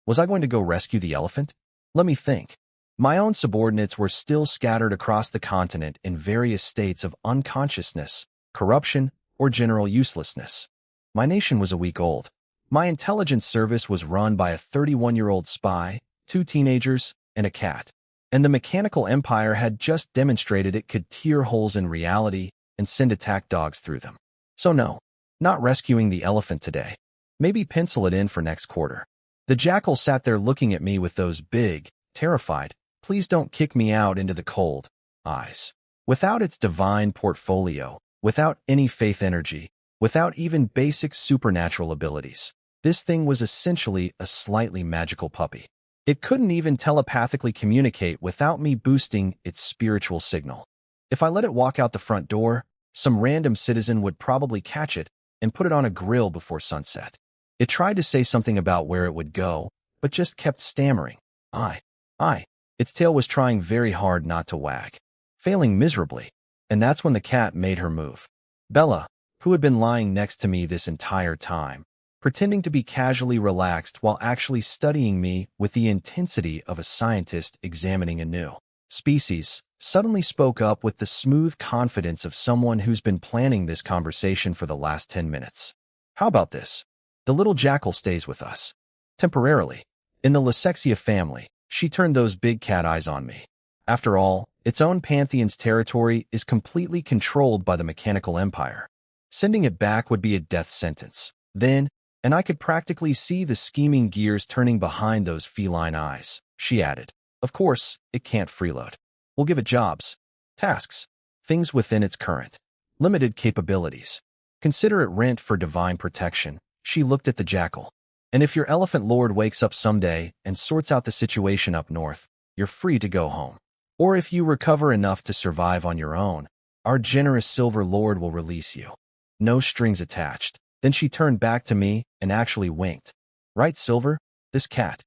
Was I going to go rescue the elephant? Let me think. My own subordinates were still scattered across the continent in various states of unconsciousness, corruption, or general uselessness. My nation was a week old. My intelligence service was run by a 31-year-old spy, 2 teenagers, and a cat. And the mechanical empire had just demonstrated it could tear holes in reality and send attack dogs through them. So no, not rescuing the elephant today. Maybe pencil it in for next quarter. The jackal sat there looking at me with those big, terrified, please don't kick me out into the cold, eyes. Without its divine portfolio, without any faith energy, without even basic supernatural abilities, this thing was essentially a slightly magical puppy. It couldn't even telepathically communicate without me boosting its spiritual signal. If I let it walk out the front door, some random citizen would probably catch it and put it on a grill before sunset. It tried to say something about where it would go, but just kept stammering. I. Its tail was trying very hard not to wag, failing miserably. And that's when the cat made her move. Bella, who had been lying next to me this entire time, pretending to be casually relaxed while actually studying me with the intensity of a scientist examining a new species, suddenly spoke up with the smooth confidence of someone who's been planning this conversation for the last 10 minutes. How about this? The little jackal stays with us. Temporarily. In the Lysexia family, she turned those big cat eyes on me. After all, its own pantheon's territory is completely controlled by the mechanical empire. Sending it back would be a death sentence. Then, and I could practically see the scheming gears turning behind those feline eyes, she added. Of course, it can't freeload. We'll give it jobs, tasks, things within its current limited capabilities. Consider it rent for divine protection. She looked at the jackal. And if your elephant lord wakes up someday and sorts out the situation up north, you're free to go home. Or if you recover enough to survive on your own, our generous silver lord will release you. No strings attached. Then she turned back to me and actually winked. Right, Silver? This cat.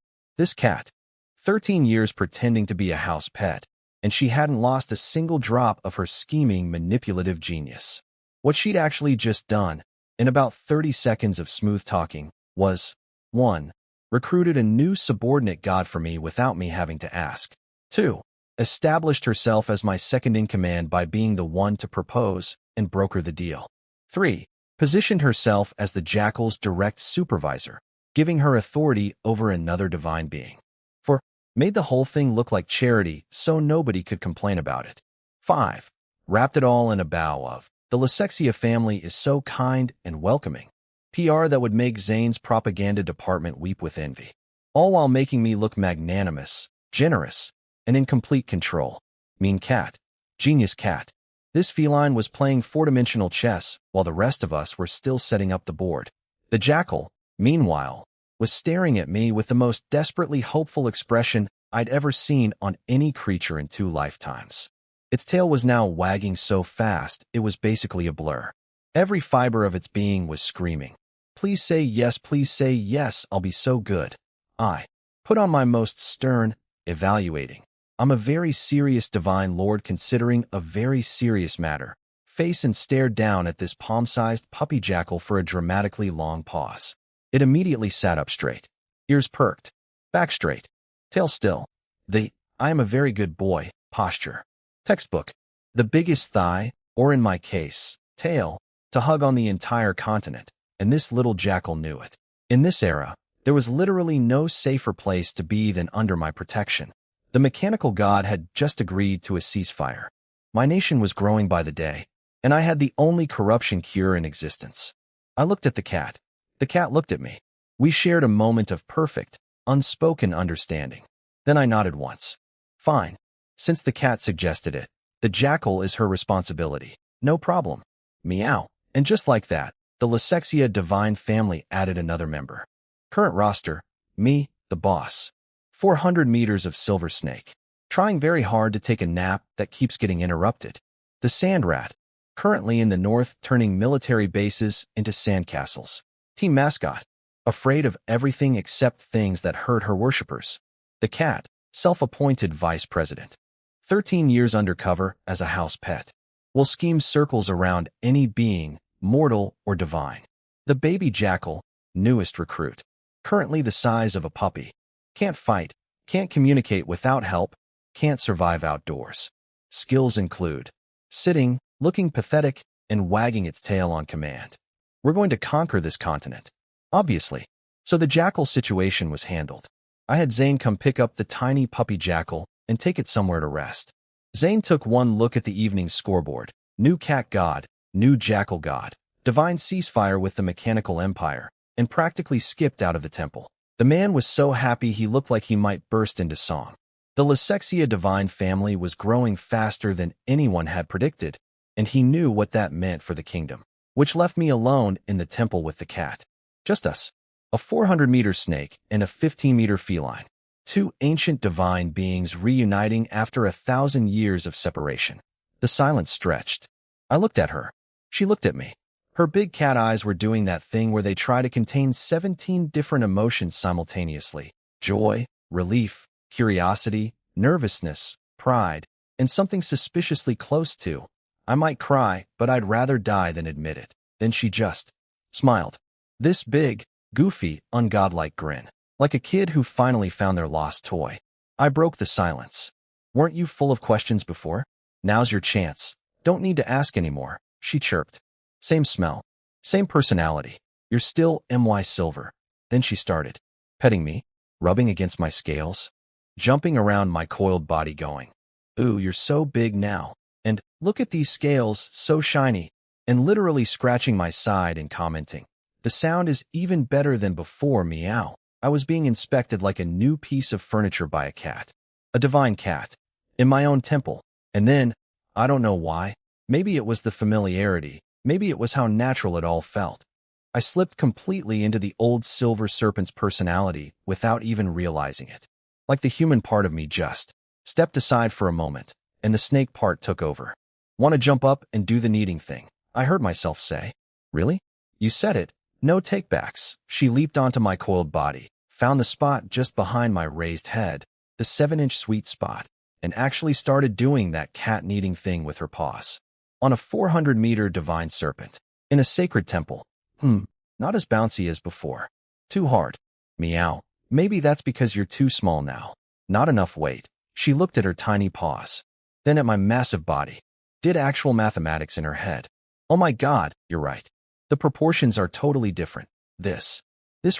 13 years pretending to be a house pet, and she hadn't lost a single drop of her scheming, manipulative genius. What she'd actually just done, in about 30 seconds of smooth talking, was 1. Recruited a new subordinate god for me without me having to ask. 2. Established herself as my second-in-command by being the one to propose and broker the deal. 3. Positioned herself as the jackal's direct supervisor, giving her authority over another divine being. 4. Made the whole thing look like charity so nobody could complain about it. 5. Wrapped it all in a bow of, the Lysexia family is so kind and welcoming. PR that would make Zane's propaganda department weep with envy. All while making me look magnanimous, generous, and in complete control. Mean cat. Genius cat. This feline was playing four-dimensional chess while the rest of us were still setting up the board. The jackal, meanwhile, was staring at me with the most desperately hopeful expression I'd ever seen on any creature in 2 lifetimes. Its tail was now wagging so fast it was basically a blur. Every fiber of its being was screaming, please say yes, I'll be so good. I put on my most stern, evaluating, I'm a very serious divine lord considering a very serious matter, face and stared down at this palm-sized puppy jackal for a dramatically long pause. It immediately sat up straight, ears perked, back straight, tail still. The I am a very good boy posture. Textbook. The biggest thigh, or in my case, tail, to hug on the entire continent, and this little jackal knew it. In this era, there was literally no safer place to be than under my protection. The mechanical god had just agreed to a ceasefire. My nation was growing by the day, and I had the only corruption cure in existence. I looked at the cat. The cat looked at me. We shared a moment of perfect, unspoken understanding. Then I nodded once. Fine. Since the cat suggested it, the jackal is her responsibility. No problem. Meow. And just like that, the Lysexia divine family added another member. Current roster, me, the boss. 400 meters of silver snake. Trying very hard to take a nap that keeps getting interrupted. The sand rat. Currently in the north turning military bases into sandcastles. Team mascot. Afraid of everything except things that hurt her worshippers. The cat. Self-appointed vice president. 13 years undercover as a house pet. Will scheme circles around any being, mortal or divine. The baby jackal, newest recruit. Currently the size of a puppy. Can't fight, can't communicate without help, can't survive outdoors. Skills include sitting, looking pathetic, and wagging its tail on command. We're going to conquer this continent. Obviously. So the jackal situation was handled. I had Zane come pick up the tiny puppy jackal and take it somewhere to rest. Zane took one look at the evening scoreboard. New cat god, new jackal god, divine ceasefire with the mechanical empire, and practically skipped out of the temple. The man was so happy he looked like he might burst into song. The Lasexia divine family was growing faster than anyone had predicted, and he knew what that meant for the kingdom, which left me alone in the temple with the cat. Just us. A 400-meter snake and a 15-meter feline. Two ancient divine beings reuniting after 1,000 years of separation. The silence stretched. I looked at her. She looked at me. Her big cat eyes were doing that thing where they try to contain 17 different emotions simultaneously. Joy, relief, curiosity, nervousness, pride, and something suspiciously close to. I might cry, but I'd rather die than admit it. Then she just smiled. This big, goofy, ungodlike grin. Like a kid who finally found their lost toy. I broke the silence. Weren't you full of questions before? Now's your chance. Don't need to ask anymore, she chirped. Same smell. Same personality. You're still M.Y. Silver. Then she started, petting me, rubbing against my scales, jumping around my coiled body going, ooh, you're so big now. And, look at these scales, so shiny. And literally scratching my side and commenting, the sound is even better than before, meow. I was being inspected like a new piece of furniture by a cat. A divine cat. In my own temple. And then, I don't know why, maybe it was the familiarity, maybe it was how natural it all felt. I slipped completely into the old silver serpent's personality without even realizing it. Like the human part of me just stepped aside for a moment, and the snake part took over. Want to jump up and do the kneading thing, I heard myself say. Really? You said it. No takebacks. She leaped onto my coiled body, found the spot just behind my raised head, the 7-inch sweet spot, and actually started doing that cat kneading thing with her paws. On a 400-meter divine serpent. In a sacred temple. Not as bouncy as before. Too hard. Meow. Maybe that's because you're too small now. Not enough weight. She looked at her tiny paws. Then at my massive body. Did actual mathematics in her head. Oh my God, you're right. The proportions are totally different. This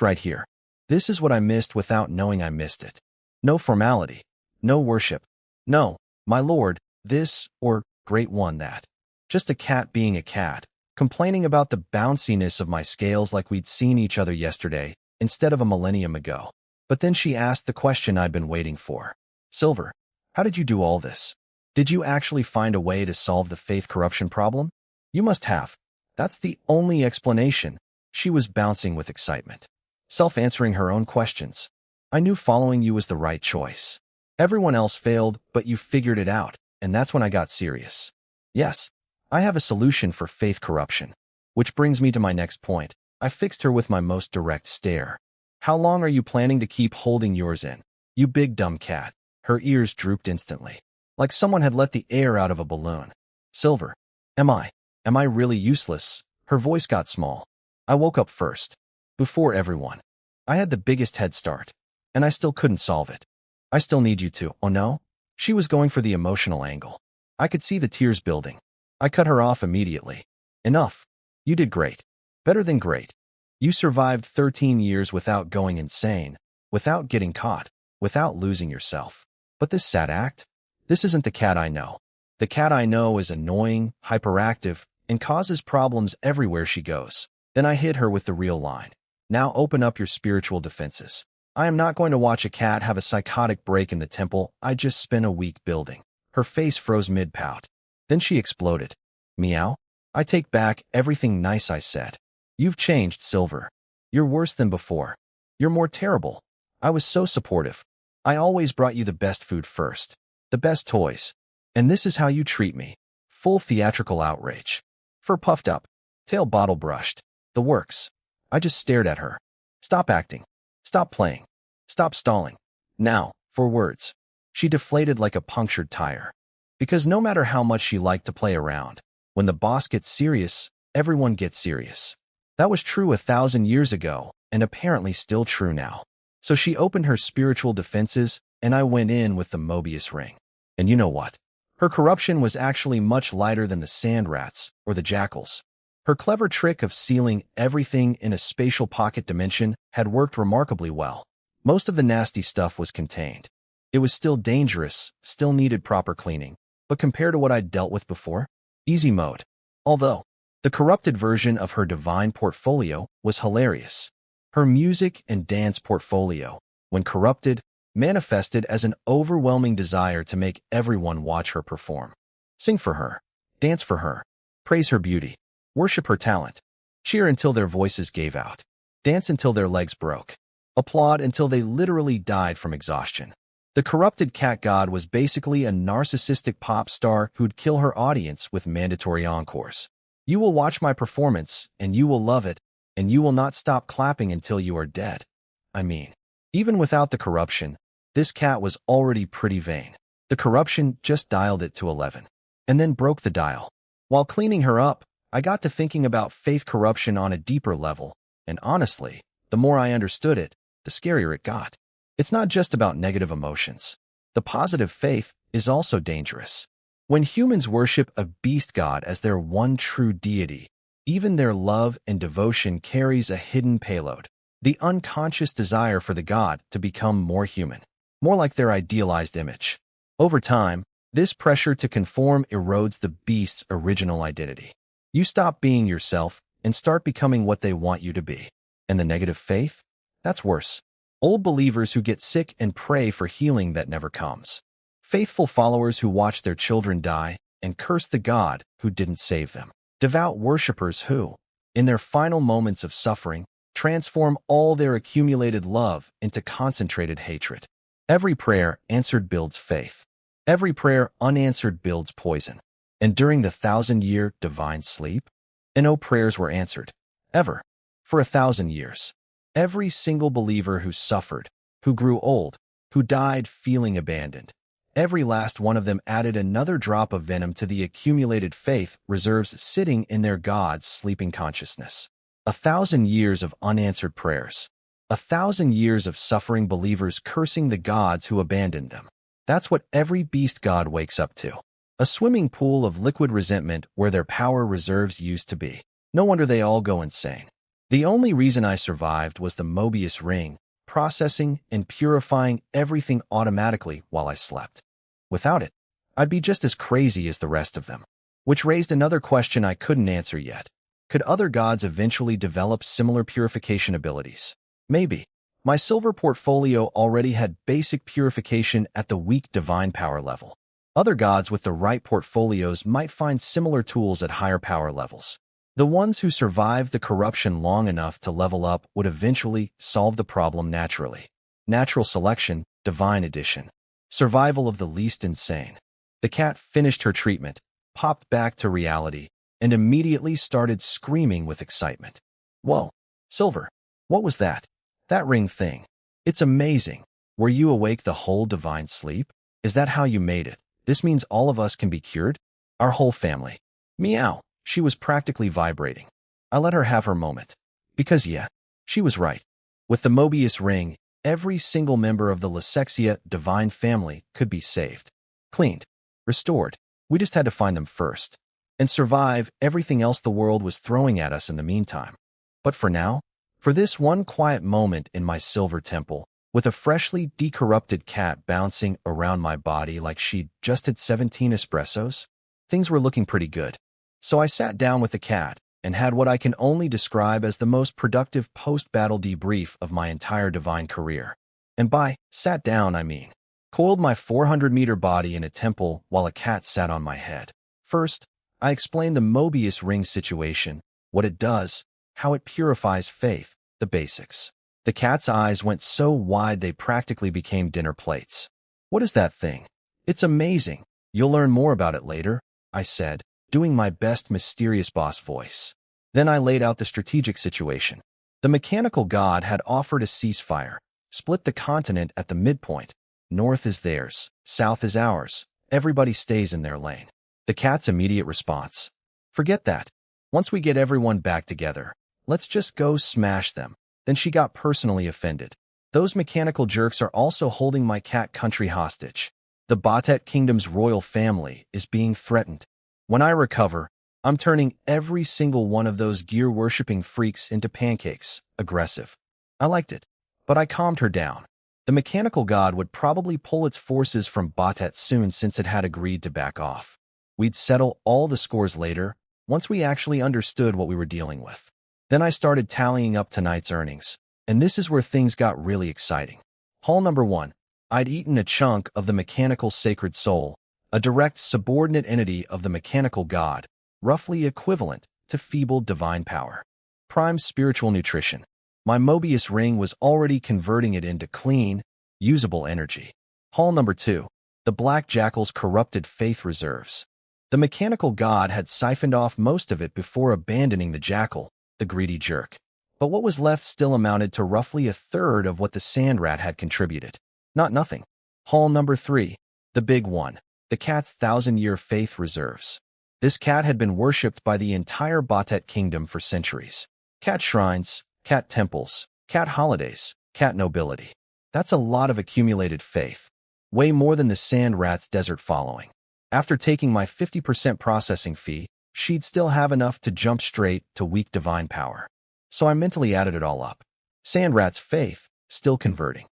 right here. This is what I missed without knowing I missed it. No formality. No worship. No, my lord, this, or great one that. Just a cat being a cat, complaining about the bounciness of my scales like we'd seen each other yesterday, instead of a millennium ago. But then she asked the question I'd been waiting for. Silver, how did you do all this? Did you actually find a way to solve the faith corruption problem? You must have. That's the only explanation. She was bouncing with excitement. Self-answering her own questions. I knew following you was the right choice. Everyone else failed, but you figured it out, and that's when I got serious. Yes, I have a solution for faith corruption. Which brings me to my next point. I fixed her with my most direct stare. How long are you planning to keep holding yours in? You big dumb cat. Her ears drooped instantly. Like someone had let the air out of a balloon. Silver. Am I really useless? Her voice got small. I woke up first. Before everyone. I had the biggest head start. And I still couldn't solve it. I still need you to. Oh no? She was going for the emotional angle. I could see the tears building. I cut her off immediately. Enough. You did great. Better than great. You survived 13 years without going insane, without getting caught, without losing yourself. But this sad act? This isn't the cat I know. The cat I know is annoying, hyperactive, and causes problems everywhere she goes. Then I hit her with the real line. Now open up your spiritual defenses. I am not going to watch a cat have a psychotic break in the temple I just spent a week building. Her face froze mid-pout. Then she exploded. Meow. I take back everything nice I said. You've changed, Silver. You're worse than before. You're more terrible. I was so supportive. I always brought you the best food first. The best toys. And this is how you treat me. Full theatrical outrage. Fur puffed up. Tail bottle brushed. The works. I just stared at her. Stop acting. Stop playing. Stop stalling. Now, for words. She deflated like a punctured tire. Because no matter how much she liked to play around, when the boss gets serious, everyone gets serious. That was true 1,000 years ago, and apparently still true now. So she opened her spiritual defenses, and I went in with the Mobius ring. And you know what? Her corruption was actually much lighter than the sand rats or the jackals. Her clever trick of sealing everything in a spatial pocket dimension had worked remarkably well. Most of the nasty stuff was contained. It was still dangerous, still needed proper cleaning, but compared to what I'd dealt with before, easy mode. Although, the corrupted version of her divine portfolio was hilarious. Her music and dance portfolio, when corrupted, manifested as an overwhelming desire to make everyone watch her perform. Sing for her, dance for her, praise her beauty, worship her talent, cheer until their voices gave out, dance until their legs broke, applaud until they literally died from exhaustion. The corrupted cat god was basically a narcissistic pop star who'd kill her audience with mandatory encores. You will watch my performance, and you will love it, and you will not stop clapping until you are dead. I mean, even without the corruption, this cat was already pretty vain. The corruption just dialed it to 11, and then broke the dial. While cleaning her up, I got to thinking about faith corruption on a deeper level, and honestly, the more I understood it, the scarier it got. It's not just about negative emotions. The positive faith is also dangerous. When humans worship a beast god as their one true deity, even their love and devotion carries a hidden payload, the unconscious desire for the god to become more human, more like their idealized image. Over time, this pressure to conform erodes the beast's original identity. You stop being yourself and start becoming what they want you to be. And the negative faith? That's worse. Old believers who get sick and pray for healing that never comes. Faithful followers who watch their children die and curse the God who didn't save them. Devout worshippers who, in their final moments of suffering, transform all their accumulated love into concentrated hatred. Every prayer answered builds faith. Every prayer unanswered builds poison. And during the 1,000-year divine sleep, no prayers were answered, ever, for 1,000 years. Every single believer who suffered, who grew old, who died feeling abandoned, every last one of them added another drop of venom to the accumulated faith reserves sitting in their God's sleeping consciousness. 1,000 years of unanswered prayers. 1,000 years of suffering believers cursing the gods who abandoned them. That's what every beast god wakes up to. A swimming pool of liquid resentment where their power reserves used to be. No wonder they all go insane. The only reason I survived was the Mobius ring, processing and purifying everything automatically while I slept. Without it, I'd be just as crazy as the rest of them. Which raised another question I couldn't answer yet. Could other gods eventually develop similar purification abilities? Maybe. My silver portfolio already had basic purification at the weak divine power level. Other gods with the right portfolios might find similar tools at higher power levels. The ones who survived the corruption long enough to level up would eventually solve the problem naturally. Natural selection, divine addition. Survival of the least insane. The cat finished her treatment, popped back to reality, and immediately started screaming with excitement. Whoa, Silver, what was that? That ring thing. It's amazing. Were you awake the whole divine sleep? Is that how you made it? This means all of us can be cured? Our whole family. Meow. She was practically vibrating. I let her have her moment. Because yeah, she was right. With the Mobius ring, every single member of the Lysexia divine family could be saved. Cleaned. Restored. We just had to find them first. And survive everything else the world was throwing at us in the meantime. But for now, for this one quiet moment in my silver temple, with a freshly decorrupted cat bouncing around my body like she'd just had 17 espressos, things were looking pretty good. So I sat down with the cat and had what I can only describe as the most productive post-battle debrief of my entire divine career. And by sat down, I mean coiled my 400-meter body in a temple while a cat sat on my head. First, I explained the Mobius ring situation, what it does, how it purifies faith, the basics. The cat's eyes went so wide they practically became dinner plates. What is that thing? It's amazing. You'll learn more about it later, I said, doing my best mysterious boss voice. Then I laid out the strategic situation. The mechanical god had offered a ceasefire, split the continent at the midpoint. North is theirs, south is ours. Everybody stays in their lane. The cat's immediate response: forget that. Once we get everyone back together, let's just go smash them. Then she got personally offended. Those mechanical jerks are also holding my cat country hostage. The Batet Kingdom's royal family is being threatened. When I recover, I'm turning every single one of those gear-worshipping freaks into pancakes. Aggressive. I liked it, but I calmed her down. The mechanical god would probably pull its forces from Batet soon since it had agreed to back off. We'd settle all the scores later, once we actually understood what we were dealing with. Then I started tallying up tonight's earnings, and this is where things got really exciting. Haul number 1. I'd eaten a chunk of the mechanical sacred soul, a direct subordinate entity of the mechanical god, roughly equivalent to feeble divine power. Prime spiritual nutrition. My Mobius ring was already converting it into clean, usable energy. Haul number 2. The Black Jackal's corrupted faith reserves. The mechanical god had siphoned off most of it before abandoning the jackal, the greedy jerk. But what was left still amounted to roughly a third of what the sand rat had contributed. Not nothing. Haul number 3. The big one. The cat's 1,000-year faith reserves. This cat had been worshipped by the entire Batet kingdom for centuries. Cat shrines, cat temples, cat holidays, cat nobility. That's a lot of accumulated faith. Way more than the sand rat's desert following. After taking my 50% processing fee, she'd still have enough to jump straight to weak divine power. So I mentally added it all up. Sand rat's faith, still converting.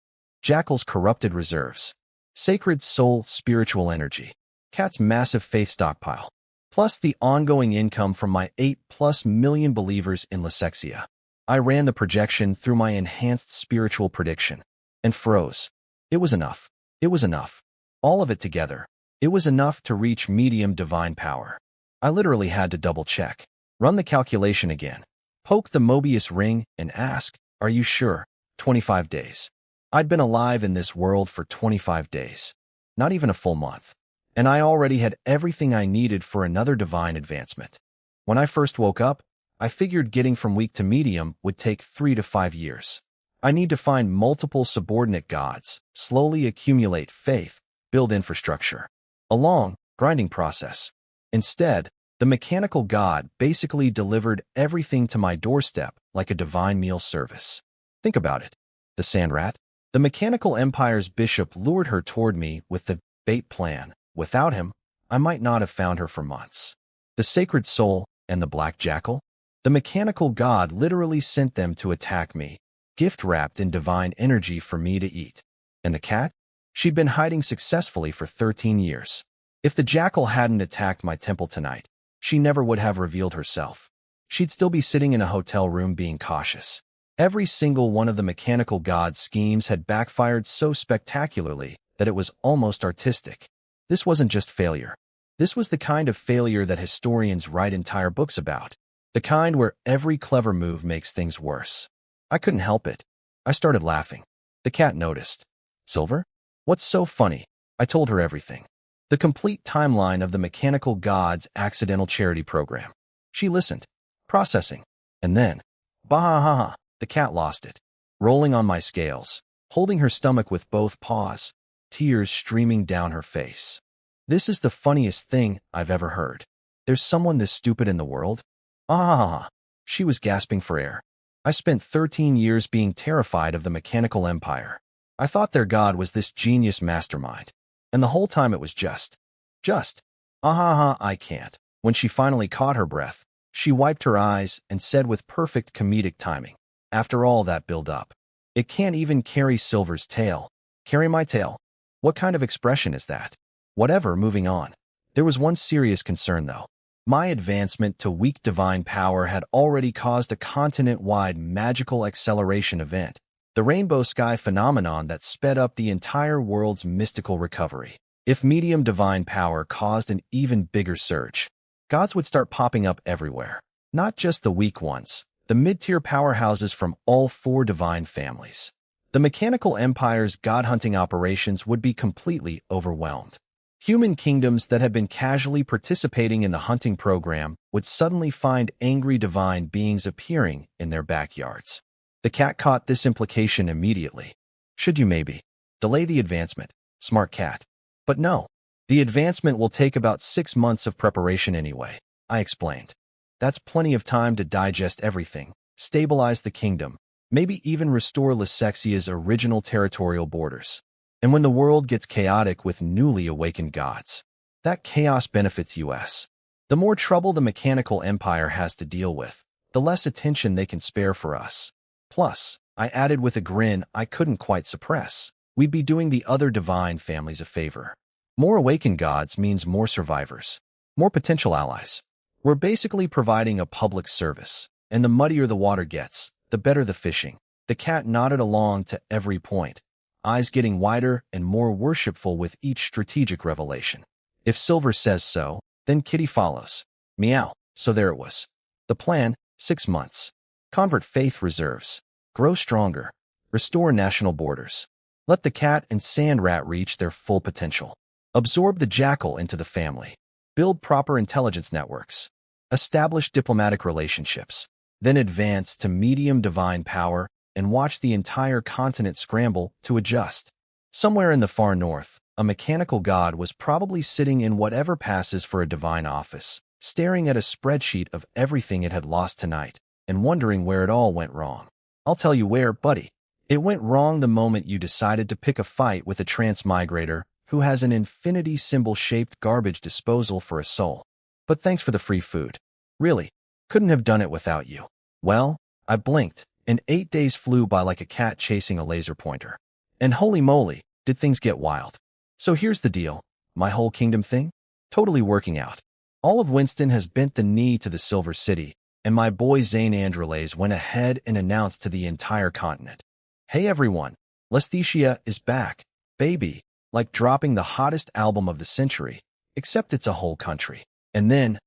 Jackal's corrupted reserves. Sacred soul spiritual energy. Cat's massive faith stockpile. Plus the ongoing income from my 8+ million believers in Lysexia. I ran the projection through my enhanced spiritual prediction and froze. It was enough. It was enough. All of it together. It was enough to reach medium divine power. I literally had to double-check. Run the calculation again. Poke the Mobius ring and ask, are you sure? 25 days. I'd been alive in this world for 25 days. Not even a full month. And I already had everything I needed for another divine advancement. When I first woke up, I figured getting from weak to medium would take 3 to 5 years. I need to find multiple subordinate gods, slowly accumulate faith, build infrastructure. A long, grinding process. Instead, the mechanical god basically delivered everything to my doorstep like a divine meal service. Think about it. The sand rat. The mechanical empire's bishop lured her toward me with the bait plan. Without him, I might not have found her for months. The sacred soul and the black jackal. The mechanical god literally sent them to attack me, gift-wrapped in divine energy for me to eat. And the cat? She'd been hiding successfully for 13 years. If the jackal hadn't attacked my temple tonight, she never would have revealed herself. She'd still be sitting in a hotel room being cautious. Every single one of the mechanical god's schemes had backfired so spectacularly that it was almost artistic. This wasn't just failure. This was the kind of failure that historians write entire books about. The kind where every clever move makes things worse. I couldn't help it. I started laughing. The cat noticed. Silver? What's so funny? I told her everything. The complete timeline of the mechanical god's accidental charity program. She listened. Processing. And then, bah-ha-ha-ha, the cat lost it. Rolling on my scales, holding her stomach with both paws, tears streaming down her face. This is the funniest thing I've ever heard. There's someone this stupid in the world? Ah, she was gasping for air. I spent 13 years being terrified of the mechanical empire. I thought their god was this genius mastermind. And the whole time it was just, I can't. When she finally caught her breath, she wiped her eyes and said with perfect comedic timing, after all that build-up, it can't even carry Silver's tail. Carry my tail? What kind of expression is that? Whatever, moving on. There was one serious concern, though. My advancement to weak divine power had already caused a continent-wide magical acceleration event, the rainbow sky phenomenon that sped up the entire world's mystical recovery. If medium divine power caused an even bigger surge, gods would start popping up everywhere. Not just the weak ones, the mid-tier powerhouses from all 4 divine families. The mechanical empire's god-hunting operations would be completely overwhelmed. Human kingdoms that had been casually participating in the hunting program would suddenly find angry divine beings appearing in their backyards. The cat caught this implication immediately. Should you maybe delay the advancement? Smart cat. But no. The advancement will take about 6 months of preparation anyway, I explained. That's plenty of time to digest everything, stabilize the kingdom, Maybe even restore Lysexia's original territorial borders. And when the world gets chaotic with newly awakened gods, that chaos benefits US. The more trouble the mechanical empire has to deal with, the less attention they can spare for us. Plus, I added with a grin I couldn't quite suppress, we'd be doing the other divine families a favor. More awakened gods means more survivors, more potential allies. We're basically providing a public service, and the muddier the water gets, the better the fishing. The cat nodded along to every point, eyes getting wider and more worshipful with each strategic revelation. If Silver says so, then Kitty follows. Meow. So there it was. The plan, 6 months. Convert faith reserves. Grow stronger. Restore national borders. Let the cat and sand rat reach their full potential. Absorb the jackal into the family. Build proper intelligence networks. Establish diplomatic relationships. Then advance to medium divine power and watch the entire continent scramble to adjust. Somewhere in the far north, a mechanical god was probably sitting in whatever passes for a divine office, staring at a spreadsheet of everything it had lost tonight, and wondering where it all went wrong. I'll tell you where, buddy. It went wrong the moment you decided to pick a fight with a transmigrator who has an infinity symbol-shaped garbage disposal for a soul. But thanks for the free food. Really, couldn't have done it without you. Well, I blinked, and 8 days flew by like a cat chasing a laser pointer. And holy moly, did things get wild. So here's the deal. My whole kingdom thing? Totally working out. All of Winston has bent the knee to the Silver City, and my boy Zane Andrelez went ahead and announced to the entire continent. Hey everyone, Lesthesia is back, baby, like dropping the hottest album of the century, except it's a whole country. And then,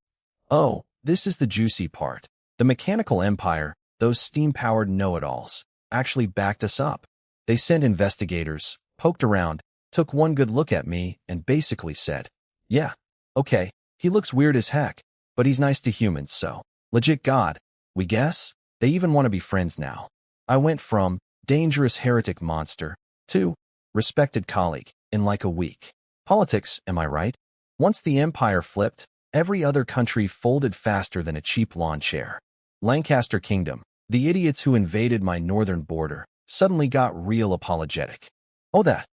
oh, this is the juicy part. The mechanical empire, those steam-powered know-it-alls, actually backed us up. They sent investigators, poked around, took one good look at me, and basically said, yeah, okay, he looks weird as heck, but he's nice to humans, so legit god, we guess? They even want to be friends now. I went from dangerous heretic monster to respected colleague in like a week. Politics, am I right? Once the empire flipped, every other country folded faster than a cheap lawn chair. Lancaster Kingdom, the idiots who invaded my northern border, suddenly got real apologetic. Oh, that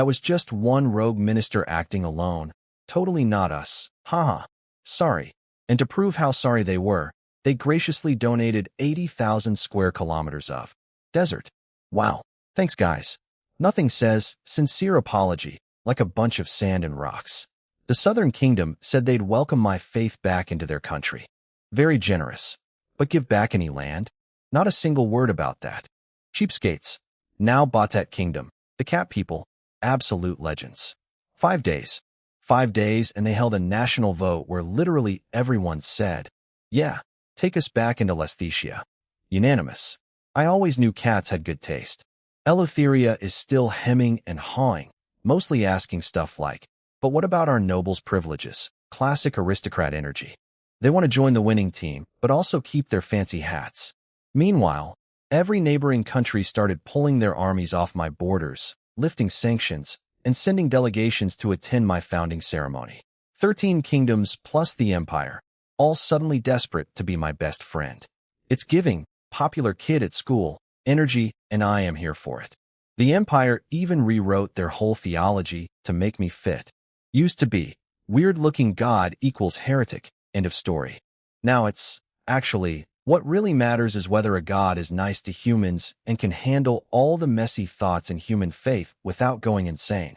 was just one rogue minister acting alone. Totally not us. Haha. Sorry. And to prove how sorry they were, they graciously donated 80,000 square kilometers of desert. Wow. Thanks, guys. Nothing says sincere apology like a bunch of sand and rocks. The Southern Kingdom said they'd welcome my faith back into their country. Very generous. But give back any land? Not a single word about that. Cheapskates. Now Batet Kingdom. The cat people. Absolute legends. 5 days. 5 days, and they held a national vote where literally everyone said, yeah, take us back into Lesthesia. Unanimous. I always knew cats had good taste. Eleutheria is still hemming and hawing, mostly asking stuff like, but what about our nobles' privileges? Classic aristocrat energy. They want to join the winning team, but also keep their fancy hats. Meanwhile, every neighboring country started pulling their armies off my borders, lifting sanctions, and sending delegations to attend my founding ceremony. 13 kingdoms plus the empire, all suddenly desperate to be my best friend. It's giving, popular kid at school, energy, and I am here for it. The empire even rewrote their whole theology to make me fit. Used to be, weird-looking god equals heretic, end of story. Now it's, actually, what really matters is whether a god is nice to humans and can handle all the messy thoughts in human faith without going insane.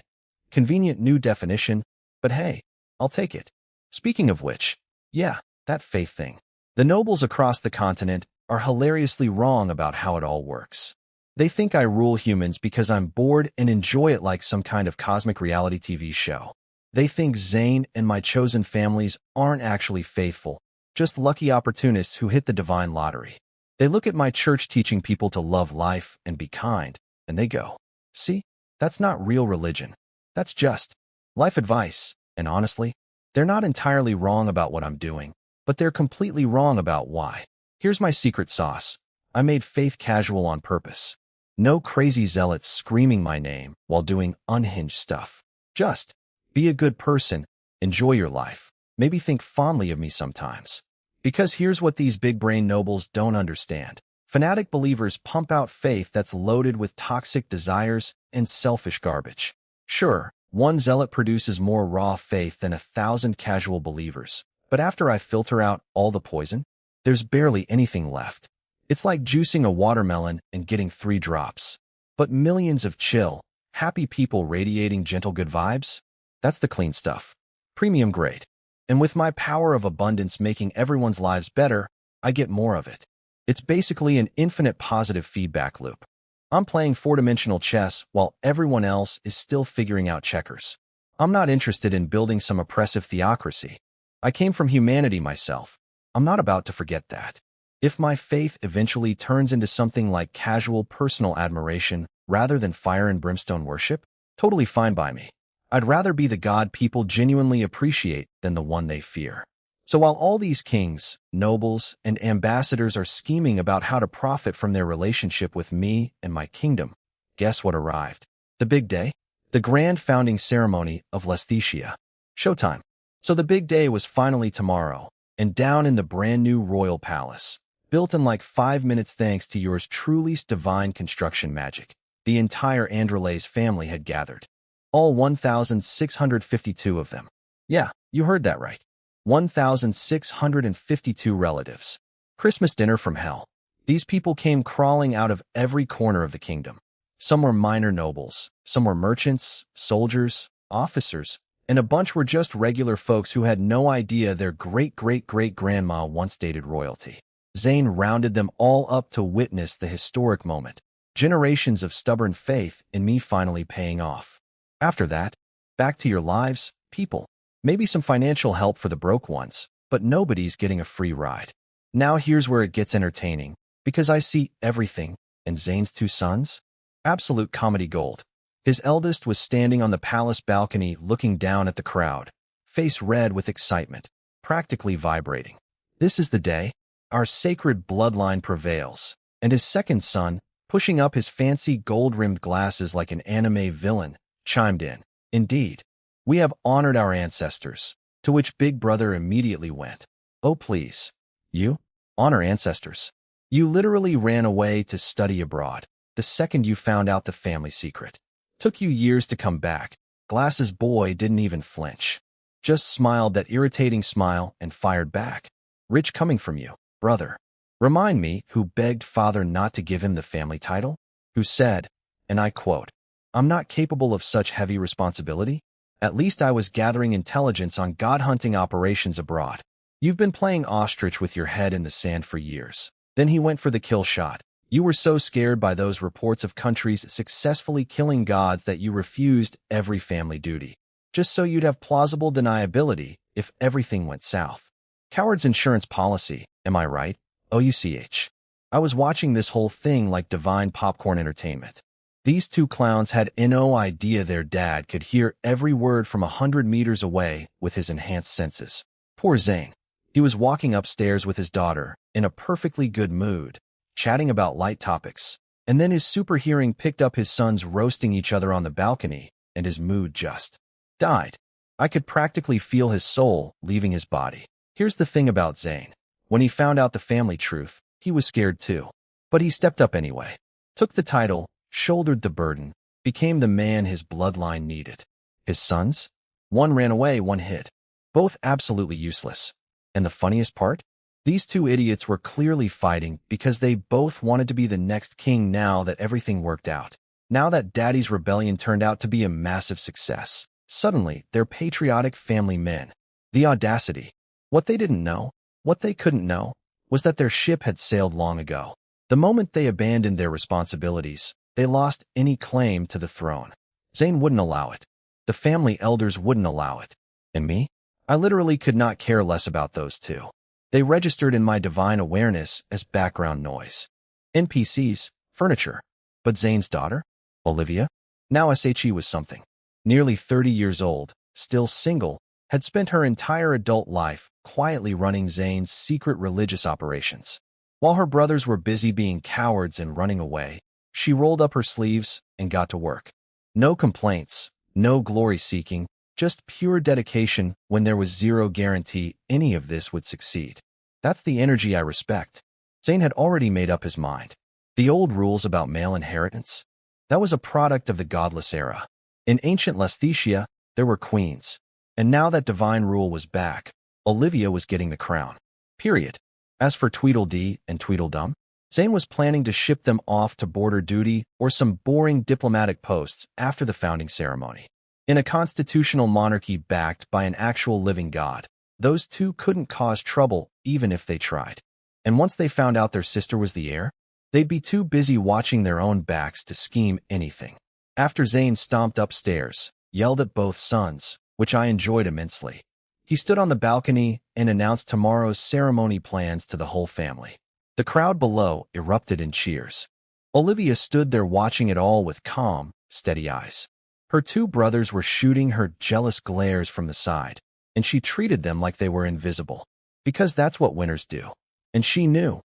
Convenient new definition, but hey, I'll take it. Speaking of which, yeah, that faith thing. The nobles across the continent are hilariously wrong about how it all works. They think I rule humans because I'm bored and enjoy it like some kind of cosmic reality TV show. They think Zane and my chosen families aren't actually faithful, just lucky opportunists who hit the divine lottery. They look at my church teaching people to love life and be kind, and they go, see, that's not real religion. That's just life advice. And honestly, they're not entirely wrong about what I'm doing, but they're completely wrong about why. Here's my secret sauce. I made faith casual on purpose. No crazy zealots screaming my name while doing unhinged stuff. Just be a good person, enjoy your life, maybe think fondly of me sometimes. Because here's what these big-brain nobles don't understand. Fanatic believers pump out faith that's loaded with toxic desires and selfish garbage. Sure, one zealot produces more raw faith than 1,000 casual believers, but after I filter out all the poison, there's barely anything left. It's like juicing a watermelon and getting 3 drops. But millions of chill, happy people radiating gentle good vibes? That's the clean stuff. Premium grade. And with my power of abundance making everyone's lives better, I get more of it. It's basically an infinite positive feedback loop. I'm playing 4-dimensional chess while everyone else is still figuring out checkers. I'm not interested in building some oppressive theocracy. I came from humanity myself. I'm not about to forget that. If my faith eventually turns into something like casual personal admiration rather than fire and brimstone worship, totally fine by me. I'd rather be the God people genuinely appreciate than the one they fear. So while all these kings, nobles, and ambassadors are scheming about how to profit from their relationship with me and my kingdom, guess what arrived? The big day? The grand founding ceremony of Lesthesia. Showtime. So the big day was finally tomorrow, and down in the brand new royal palace, built in like 5 minutes thanks to yours truly's divine construction magic, the entire Andrelais family had gathered. All 1,652 of them. Yeah, you heard that right. 1,652 relatives. Christmas dinner from hell. These people came crawling out of every corner of the kingdom. Some were minor nobles, some were merchants, soldiers, officers, and a bunch were just regular folks who had no idea their great-great-great-grandma once dated royalty. Zayn rounded them all up to witness the historic moment. Generations of stubborn faith in me finally paying off. After that, back to your lives, people. Maybe some financial help for the broke ones, but nobody's getting a free ride. Now here's where it gets entertaining, because I see everything, and Zayn's 2 sons? Absolute comedy gold. His eldest was standing on the palace balcony looking down at the crowd, face red with excitement, practically vibrating. This is the day. Our sacred bloodline prevails. And his second son, pushing up his fancy gold-rimmed glasses like an anime villain, chimed in. Indeed. We have honored our ancestors, to which Big Brother immediately went. Oh please. You? Honor ancestors. You literally ran away to study abroad, the second you found out the family secret. Took you years to come back. Glasses boy didn't even flinch. Just smiled that irritating smile and fired back. Rich coming from you, brother. Remind me who begged father not to give him the family title? Who said, and I quote, I'm not capable of such heavy responsibility? At least I was gathering intelligence on god-hunting operations abroad. You've been playing ostrich with your head in the sand for years. Then he went for the kill shot. You were so scared by those reports of countries successfully killing gods that you refused every family duty, just so you'd have plausible deniability if everything went south. Coward's insurance policy, am I right? OUCH. I was watching this whole thing like divine popcorn entertainment. These 2 clowns had no idea their dad could hear every word from 100 meters away with his enhanced senses. Poor Zayn. He was walking upstairs with his daughter, in a perfectly good mood, chatting about light topics, and then his super hearing picked up his sons roasting each other on the balcony, and his mood just died. I could practically feel his soul leaving his body. Here's the thing about Zayn. When he found out the family truth, he was scared too. But he stepped up anyway. Took the title, shouldered the burden, became the man his bloodline needed. His sons? One ran away, one hid. Both absolutely useless. And the funniest part? These 2 idiots were clearly fighting because they both wanted to be the next king now that everything worked out. Now that Daddy's rebellion turned out to be a massive success. Suddenly, they're patriotic family men. The audacity. What they didn't know, what they couldn't know, was that their ship had sailed long ago. The moment they abandoned their responsibilities, they lost any claim to the throne. Zayn wouldn't allow it. The family elders wouldn't allow it. And me? I literally could not care less about those 2. They registered in my divine awareness as background noise. NPCs, furniture. But Zayn's daughter? Olivia? Now SHE was something. Nearly 30 years old, still single, had spent her entire adult life quietly running Zayn's secret religious operations. While her brothers were busy being cowards and running away, she rolled up her sleeves and got to work. No complaints, no glory-seeking, just pure dedication when there was zero guarantee any of this would succeed. That's the energy I respect. Zane had already made up his mind. The old rules about male inheritance? That was a product of the godless era. In ancient Lesthesia, there were queens. And now that divine rule was back, Olivia was getting the crown. Period. As for Tweedledee and Tweedledum, Zane was planning to ship them off to border duty or some boring diplomatic posts after the founding ceremony. In a constitutional monarchy backed by an actual living god, those two couldn't cause trouble even if they tried. And once they found out their sister was the heir, they'd be too busy watching their own backs to scheme anything. After Zane stomped upstairs, yelled at both sons, which I enjoyed immensely, he stood on the balcony and announced tomorrow's ceremony plans to the whole family. The crowd below erupted in cheers. Olivia stood there watching it all with calm, steady eyes. Her two brothers were shooting her jealous glares from the side, and she treated them like they were invisible. Because that's what winners do. And she knew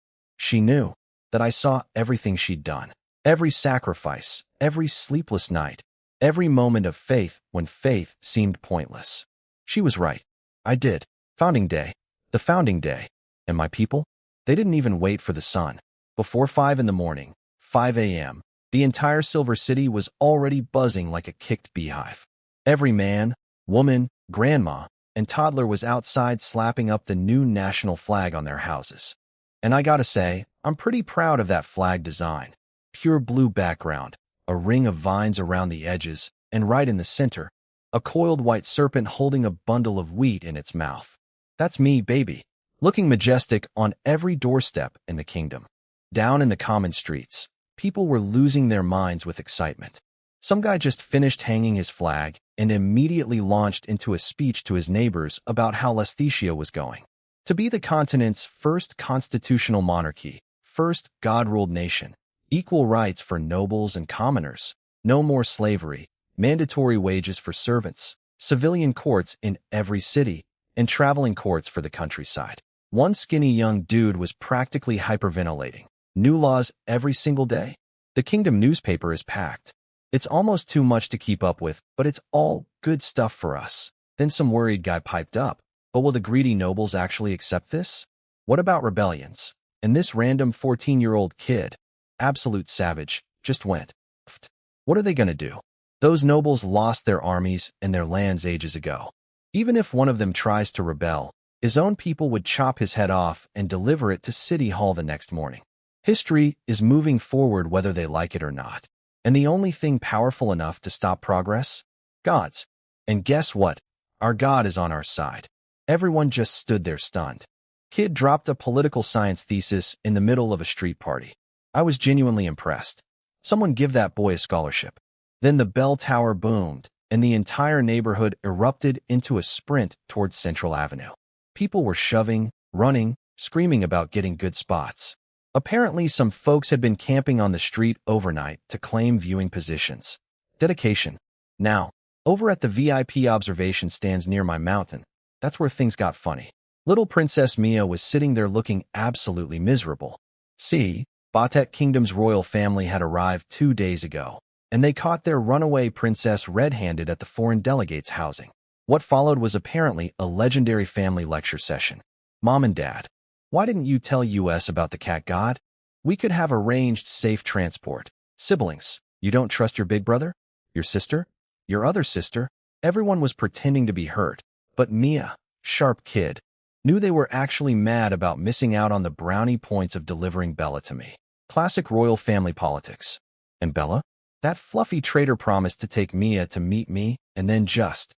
that I saw everything she'd done. Every sacrifice, every sleepless night, every moment of faith when faith seemed pointless. She was right. I did. Founding Day. The founding day. And my people? They didn't even wait for the sun. Before 5 in the morning, 5 a.m., the entire Silver City was already buzzing like a kicked beehive. Every man, woman, grandma, and toddler was outside slapping up the new national flag on their houses. And I gotta say, I'm pretty proud of that flag design. Pure blue background, a ring of vines around the edges, and right in the center, a coiled white serpent holding a bundle of wheat in its mouth. That's me, baby. Looking majestic on every doorstep in the kingdom. Down in the common streets, people were losing their minds with excitement. Some guy just finished hanging his flag and immediately launched into a speech to his neighbors about how Lesthesia was going to be the continent's first constitutional monarchy, first God-ruled nation, equal rights for nobles and commoners, no more slavery, mandatory wages for servants, civilian courts in every city, and traveling courts for the countryside. One skinny young dude was practically hyperventilating. New laws every single day. The kingdom newspaper is packed. It's almost too much to keep up with, but it's all good stuff for us. Then some worried guy piped up. But will the greedy nobles actually accept this? What about rebellions? And this random 14-year-old kid, absolute savage, just went. Pfft. What are they gonna do? Those nobles lost their armies and their lands ages ago. Even if one of them tries to rebel, his own people would chop his head off and deliver it to City Hall the next morning. History is moving forward whether they like it or not. And the only thing powerful enough to stop progress? Gods. And guess what? Our God is on our side. Everyone just stood there stunned. Kid dropped a political science thesis in the middle of a street party. I was genuinely impressed. Someone give that boy a scholarship. Then the bell tower boomed, and the entire neighborhood erupted into a sprint towards Central Avenue. People were shoving, running, screaming about getting good spots. Apparently, some folks had been camping on the street overnight to claim viewing positions. Dedication. Now, over at the VIP observation stands near my mountain, that's where things got funny. Little Princess Mia was sitting there looking absolutely miserable. See, Batet Kingdom's royal family had arrived 2 days ago, and they caught their runaway princess red-handed at the foreign delegates' housing. What followed was apparently a legendary family lecture session. Mom and Dad, why didn't you tell us about the cat god? We could have arranged safe transport. Siblings, you don't trust your big brother? Your sister? Your other sister? Everyone was pretending to be hurt, but Mia, sharp kid, knew they were actually mad about missing out on the brownie points of delivering Bella to me. Classic royal family politics. And Bella? That fluffy traitor promised to take Mia to meet me and then just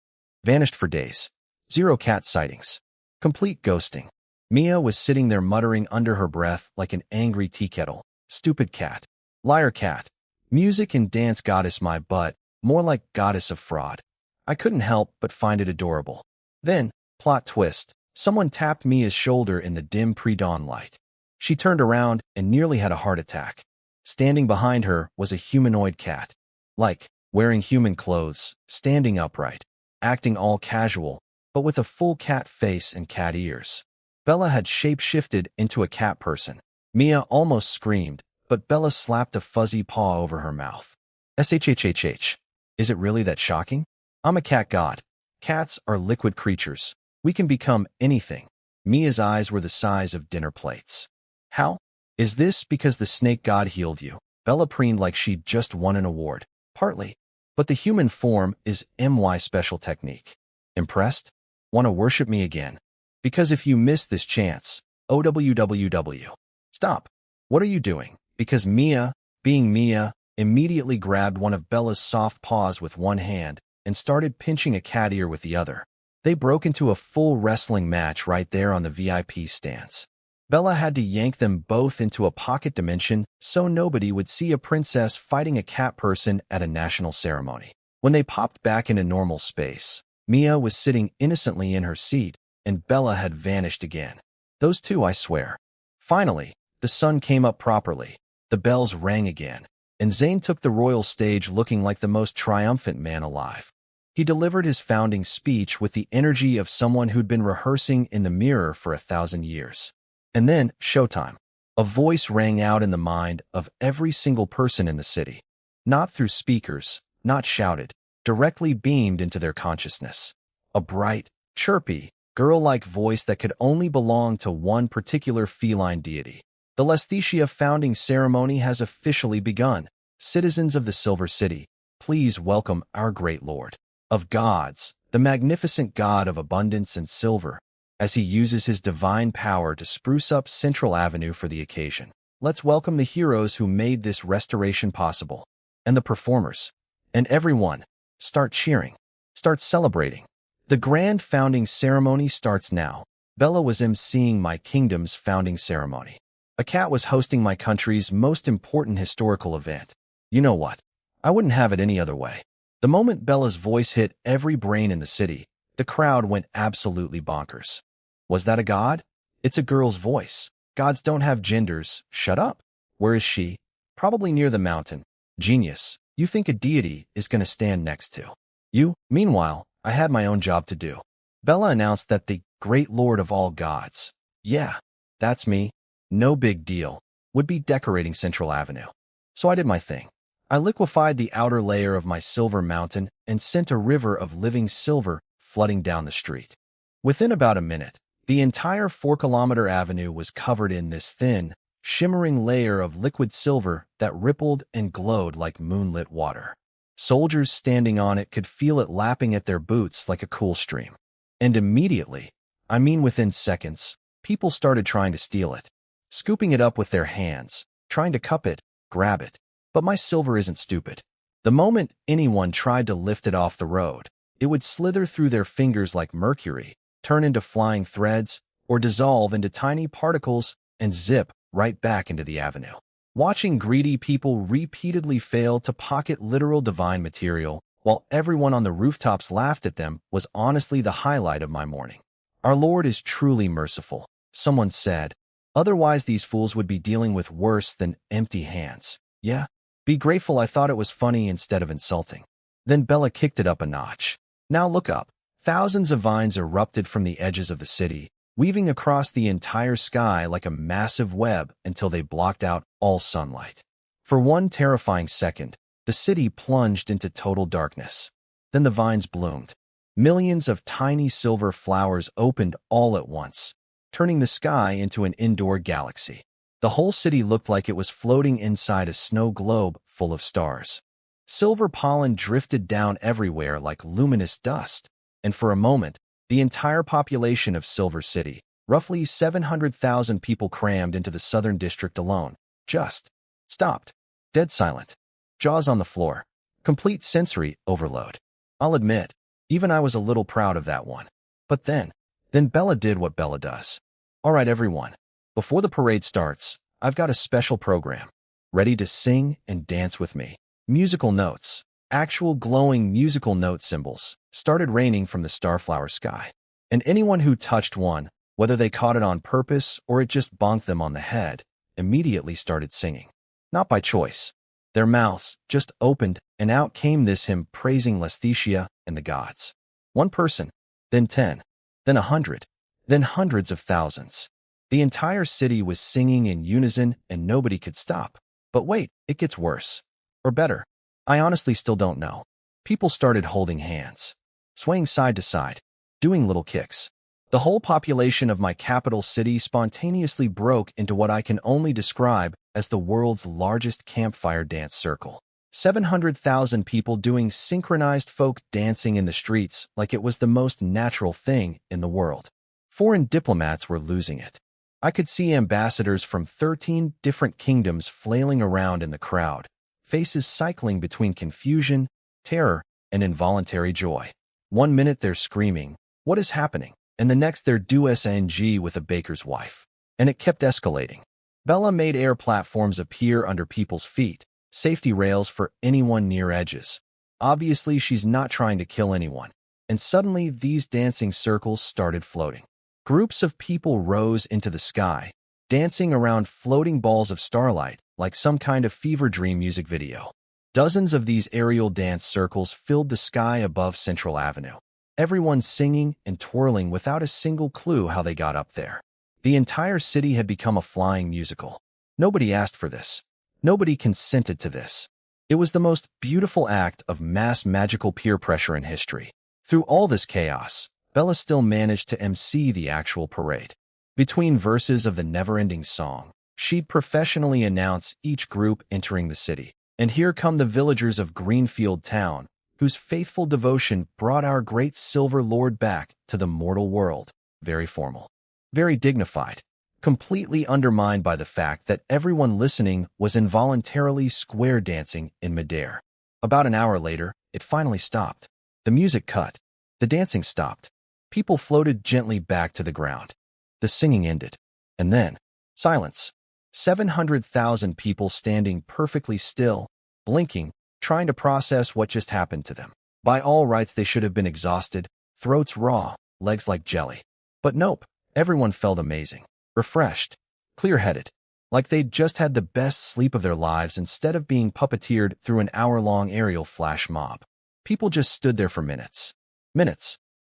vanished for days. 0 cat sightings. Complete ghosting. Mia was sitting there muttering under her breath like an angry tea kettle. Stupid cat. Liar cat. Music and dance goddess my butt, more like goddess of fraud. I couldn't help but find it adorable. Then, plot twist, someone tapped Mia's shoulder in the dim pre-dawn light. She turned around and nearly had a heart attack. Standing behind her was a humanoid cat. Like, wearing human clothes, standing upright, acting all casual, but with a full cat face and cat ears. Bella had shape-shifted into a cat person. Mia almost screamed, but Bella slapped a fuzzy paw over her mouth. SHHHH. Is it really that shocking? I'm a cat god. Cats are liquid creatures. We can become anything. Mia's eyes were the size of dinner plates. How? Is this because the snake god healed you? Bella preened like she'd just won an award. Partly. But the human form is my special technique. Impressed? Want to worship me again? Because if you miss this chance, OWWW. Stop. What are you doing? Because Mia, being Mia, immediately grabbed one of Bella's soft paws with one hand and started pinching a cat ear with the other. They broke into a full wrestling match right there on the VIP stands. Bella had to yank them both into a pocket dimension so nobody would see a princess fighting a cat person at a national ceremony. When they popped back into normal space, Mia was sitting innocently in her seat, and Bella had vanished again. Those two, I swear. Finally, the sun came up properly, the bells rang again, and Zayn took the royal stage looking like the most triumphant man alive. He delivered his founding speech with the energy of someone who'd been rehearsing in the mirror for 1,000 years. And then, showtime. A voice rang out in the mind of every single person in the city. Not through speakers, not shouted, directly beamed into their consciousness. A bright, chirpy, girl-like voice that could only belong to one particular feline deity. The Lesthesia founding ceremony has officially begun. Citizens of the Silver City, please welcome our great Lord of gods, the magnificent god of abundance and silver, as he uses his divine power to spruce up Central Avenue for the occasion. Let's welcome the heroes who made this restoration possible, and the performers, and everyone. Start cheering. Start celebrating. The grand founding ceremony starts now. Bella was emceeing my kingdom's founding ceremony. A cat was hosting my country's most important historical event. You know what? I wouldn't have it any other way. The moment Bella's voice hit every brain in the city, the crowd went absolutely bonkers. Was that a god? It's a girl's voice. Gods don't have genders. Shut up. Where is she? Probably near the mountain. Genius. You think a deity is going to stand next to you? Meanwhile, I had my own job to do. Bella announced that the great lord of all gods, yeah, that's me, no big deal, would be decorating Central Avenue. So I did my thing. I liquefied the outer layer of my silver mountain and sent a river of living silver flooding down the street. Within about a minute, the entire 4-kilometer avenue was covered in this thin, shimmering layer of liquid silver that rippled and glowed like moonlit water. Soldiers standing on it could feel it lapping at their boots like a cool stream. And immediately, I mean within seconds, people started trying to steal it, scooping it up with their hands, trying to cup it, grab it. But my silver isn't stupid. The moment anyone tried to lift it off the road, it would slither through their fingers like mercury, turn into flying threads, or dissolve into tiny particles and zip right back into the avenue. Watching greedy people repeatedly fail to pocket literal divine material while everyone on the rooftops laughed at them was honestly the highlight of my morning. Our Lord is truly merciful, someone said. Otherwise these fools would be dealing with worse than empty hands. Yeah? Be grateful I thought it was funny instead of insulting. Then Bella kicked it up a notch. Now look up. Thousands of vines erupted from the edges of the city, weaving across the entire sky like a massive web until they blocked out all sunlight. For one terrifying second, the city plunged into total darkness. Then the vines bloomed. Millions of tiny silver flowers opened all at once, turning the sky into an indoor galaxy. The whole city looked like it was floating inside a snow globe full of stars. Silver pollen drifted down everywhere like luminous dust, and for a moment, the entire population of Silver City, roughly 700,000 people crammed into the southern district alone, just stopped, dead silent, jaws on the floor, complete sensory overload. I'll admit, even I was a little proud of that one. But then Bella did what Bella does. All right, everyone. Before the parade starts, I've got a special program. Ready to sing and dance with me. Musical notes, actual glowing musical note symbols, started raining from the starflower sky. And anyone who touched one, whether they caught it on purpose or it just bonked them on the head, immediately started singing. Not by choice. Their mouths just opened, and out came this hymn praising Lesthesia and the gods. One person, then 10, then 100, then hundreds of thousands. The entire city was singing in unison and nobody could stop. But wait, it gets worse. Or better. I honestly still don't know. People started holding hands, swaying side to side, doing little kicks. The whole population of my capital city spontaneously broke into what I can only describe as the world's largest campfire dance circle. 700,000 people doing synchronized folk dancing in the streets like it was the most natural thing in the world. Foreign diplomats were losing it. I could see ambassadors from 13 different kingdoms flailing around in the crowd, faces cycling between confusion, terror, and involuntary joy. One minute they're screaming, "What is happening?" And the next they're do SNG with a baker's wife. And it kept escalating. Bella made air platforms appear under people's feet, safety rails for anyone near edges. Obviously, she's not trying to kill anyone. And suddenly, these dancing circles started floating. Groups of people rose into the sky, dancing around floating balls of starlight like some kind of fever dream music video. Dozens of these aerial dance circles filled the sky above Central Avenue. Everyone singing and twirling without a single clue how they got up there. The entire city had become a flying musical. Nobody asked for this. Nobody consented to this. It was the most beautiful act of mass magical peer pressure in history. Through all this chaos, Bella still managed to MC the actual parade. Between verses of the never-ending song, she'd professionally announce each group entering the city. And here come the villagers of Greenfield Town, whose faithful devotion brought our great Silver Lord back to the mortal world. Very formal, very dignified, completely undermined by the fact that everyone listening was involuntarily square dancing in midair. About an hour later, it finally stopped. The music cut. The dancing stopped. People floated gently back to the ground. The singing ended. And then, silence. 700,000 people standing perfectly still, blinking, trying to process what just happened to them. By all rights, they should have been exhausted, throats raw, legs like jelly. But nope, everyone felt amazing, refreshed, clear-headed, like they'd just had the best sleep of their lives instead of being puppeteered through an hour-long aerial flash mob. People just stood there for minutes,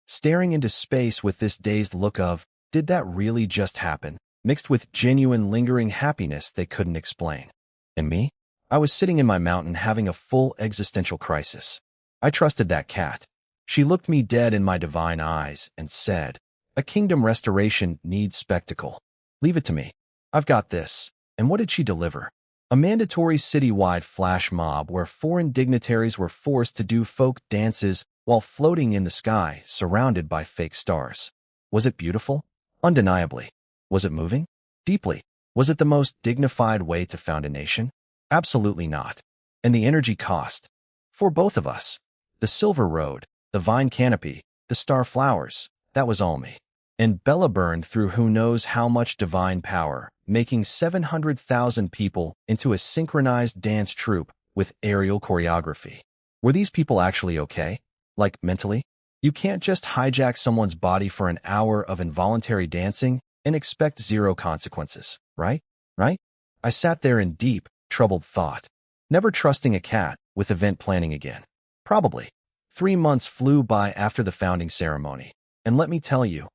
staring into space with this dazed look of, did that really just happen, mixed with genuine lingering happiness they couldn't explain. And me? I was sitting in my mountain having a full existential crisis. I trusted that cat. She looked me dead in my divine eyes and said, "A kingdom restoration needs spectacle. Leave it to me. I've got this." And what did she deliver? A mandatory citywide flash mob where foreign dignitaries were forced to do folk dances while floating in the sky, surrounded by fake stars. Was it beautiful? Undeniably. Was it moving? Deeply. Was it the most dignified way to found a nation? Absolutely not. And the energy cost. For both of us. The silver road, the vine canopy, the star flowers, that was all me. And Bella burned through who knows how much divine power, making 700,000 people into a synchronized dance troupe with aerial choreography. Were these people actually okay? Like, mentally? You can't just hijack someone's body for an hour of involuntary dancing and expect zero consequences, right? Right? I sat there in deep, troubled thought, never trusting a cat with event planning again. Probably. 3 months flew by after the founding ceremony, and let me tell you,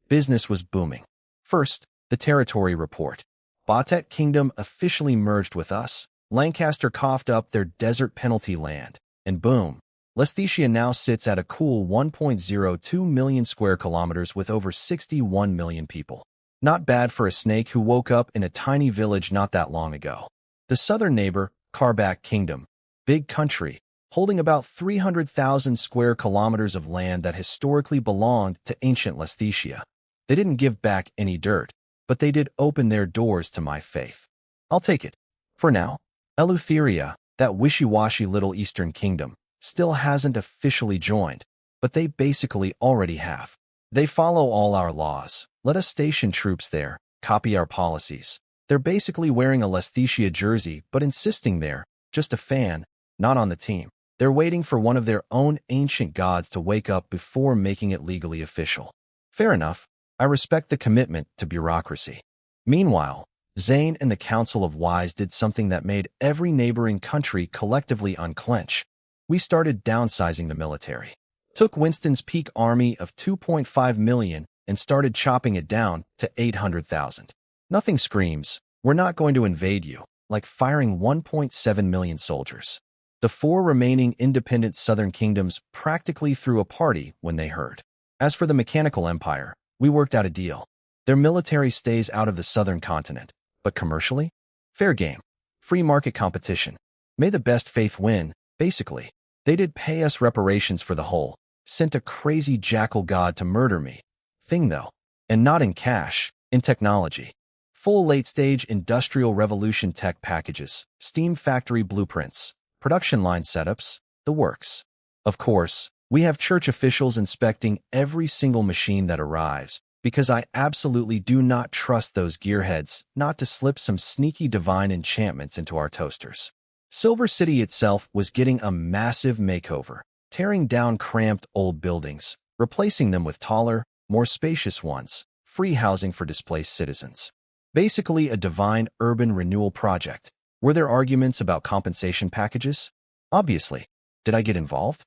business was booming. First, the territory report. Batet Kingdom officially merged with us. Lancaster coughed up their desert penalty land, and boom, Lesthetia now sits at a cool 1.02 million square kilometers with over 61 million people. Not bad for a snake who woke up in a tiny village not that long ago. The southern neighbor, Carback Kingdom, big country, holding about 300,000 square kilometers of land that historically belonged to ancient Lesthetia. They didn't give back any dirt, but they did open their doors to my faith. I'll take it. For now, Eleutheria, that wishy-washy little eastern kingdom, still hasn't officially joined, but they basically already have. They follow all our laws. Let us station troops there, copy our policies. They're basically wearing a Lesthetia jersey, but insisting they're just a fan, not on the team. They're waiting for one of their own ancient gods to wake up before making it legally official. Fair enough. I respect the commitment to bureaucracy. Meanwhile, Zane and the Council of Wise did something that made every neighboring country collectively unclench. We started downsizing the military. Took Winston's peak army of 2.5 million and started chopping it down to 800,000. Nothing screams, "We're not going to invade you," like firing 1.7 million soldiers. The 4 remaining independent southern kingdoms practically threw a party when they heard. As for the Mechanical Empire, We worked out a deal. Their military stays out of the southern continent, but commercially? Fair game. Free market competition. May the best faith win, basically. They did pay us reparations for the whole, sent a crazy jackal god to murder me. Thing though. And not in cash, in technology. Full late-stage industrial revolution tech packages, steam factory blueprints, production line setups, the works. Of course, we have church officials inspecting every single machine that arrives, because I absolutely do not trust those gearheads not to slip some sneaky divine enchantments into our toasters. Silver City itself was getting a massive makeover, tearing down cramped old buildings, replacing them with taller, more spacious ones, free housing for displaced citizens. Basically a divine urban renewal project. Were there arguments about compensation packages? Obviously. Did I get involved?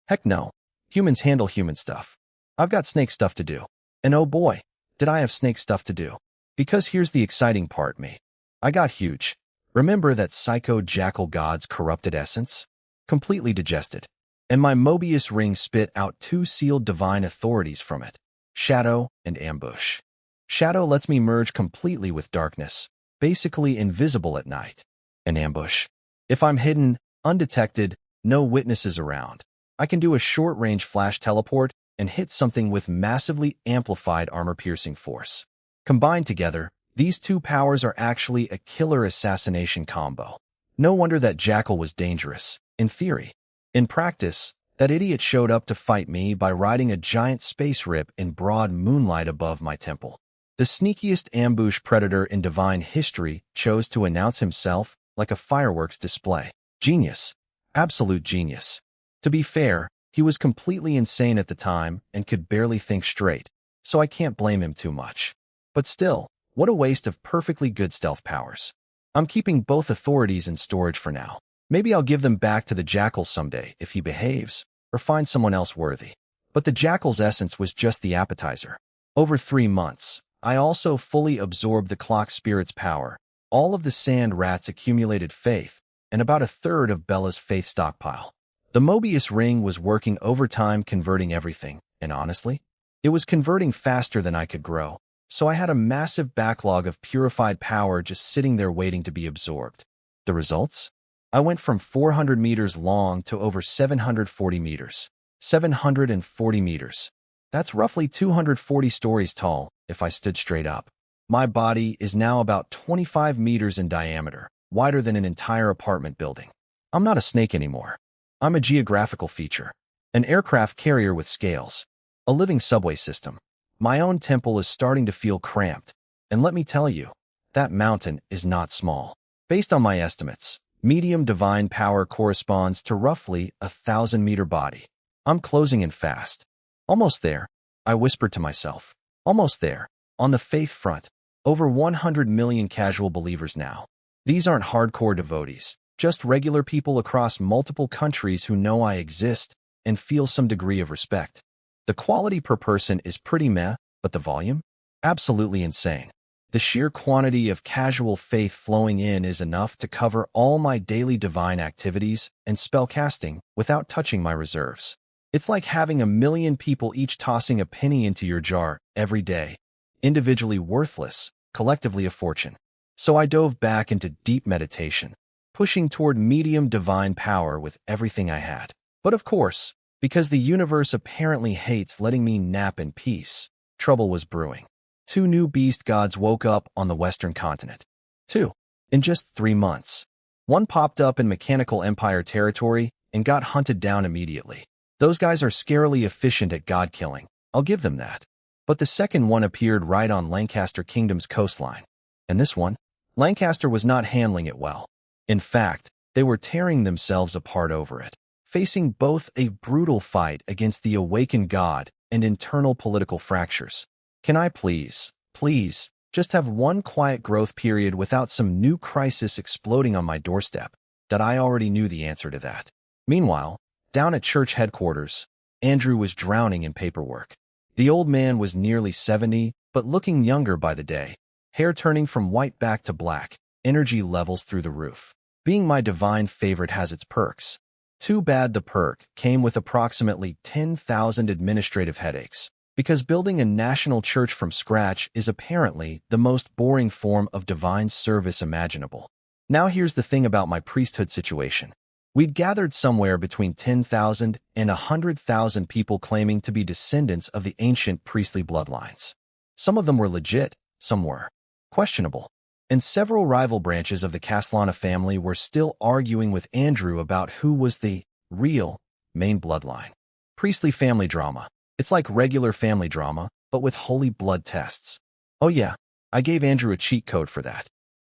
Heck no. Humans handle human stuff. I've got snake stuff to do. And oh boy, did I have snake stuff to do. Because here's the exciting part, me. I got huge. Remember that psycho jackal god's corrupted essence? Completely digested. And my Mobius ring spit out two sealed divine authorities from it. Shadow and Ambush. Shadow lets me merge completely with darkness, basically invisible at night. And Ambush. If I'm hidden, undetected, no witnesses around, I can do a short-range flash teleport and hit something with massively amplified armor-piercing force. Combined together, these two powers are actually a killer assassination combo. No wonder that Jackal was dangerous, in theory. In practice, that idiot showed up to fight me by riding a giant space rip in broad moonlight above my temple. The sneakiest ambush predator in divine history chose to announce himself like a fireworks display. Genius. Absolute genius. To be fair, he was completely insane at the time and could barely think straight, so I can't blame him too much. But still, what a waste of perfectly good stealth powers. I'm keeping both authorities in storage for now. Maybe I'll give them back to the Jackal someday if he behaves, or find someone else worthy. But the Jackal's essence was just the appetizer. Over 3 months, I also fully absorbed the clock spirit's power, all of the sand rat's accumulated faith, and about a third of Bella's faith stockpile. The Mobius ring was working overtime converting everything, and honestly, it was converting faster than I could grow, so I had a massive backlog of purified power just sitting there waiting to be absorbed. The results? I went from 400 meters long to over 740 meters. 740 meters. That's roughly 240 stories tall if I stood straight up. My body is now about 25 meters in diameter, wider than an entire apartment building. I'm not a snake anymore. I'm a geographical feature, an aircraft carrier with scales, a living subway system. My own temple is starting to feel cramped, and let me tell you, that mountain is not small. Based on my estimates, medium divine power corresponds to roughly a 1,000-meter body. I'm closing in fast. Almost there, I whispered to myself. Almost there. On the faith front, over 100 million casual believers now. These aren't hardcore devotees, just regular people across multiple countries who know I exist and feel some degree of respect. The quality per person is pretty meh, but the volume? Absolutely insane. The sheer quantity of casual faith flowing in is enough to cover all my daily divine activities and spellcasting without touching my reserves. It's like having a million people each tossing a penny into your jar every day. Individually worthless, collectively a fortune. So I dove back into deep meditation, pushing toward medium divine power with everything I had. But of course, because the universe apparently hates letting me nap in peace, trouble was brewing. 2 new beast gods woke up on the Western continent. 2. In just 3 months. One popped up in Mechanical Empire territory and got hunted down immediately. Those guys are scarily efficient at god-killing, I'll give them that. But the second one appeared right on Lancaster Kingdom's coastline. And this one? Lancaster was not handling it well. In fact, they were tearing themselves apart over it, facing both a brutal fight against the awakened god and internal political fractures. Can I please, just have one quiet growth period without some new crisis exploding on my doorstep? That I already knew the answer to that. Meanwhile, down at church headquarters, Andrew was drowning in paperwork. The old man was nearly 70, but looking younger by the day, hair turning from white back to black, energy levels through the roof. Being my divine favorite has its perks. Too bad the perk came with approximately 10,000 administrative headaches. Because building a national church from scratch is apparently the most boring form of divine service imaginable. Now here's the thing about my priesthood situation. We'd gathered somewhere between 10,000 and 100,000 people claiming to be descendants of the ancient priestly bloodlines. Some of them were legit, some were questionable. And several rival branches of the Castellana family were still arguing with Andrew about who was the real main bloodline. Priestly family drama. It's like regular family drama, but with holy blood tests. Oh yeah, I gave Andrew a cheat code for that.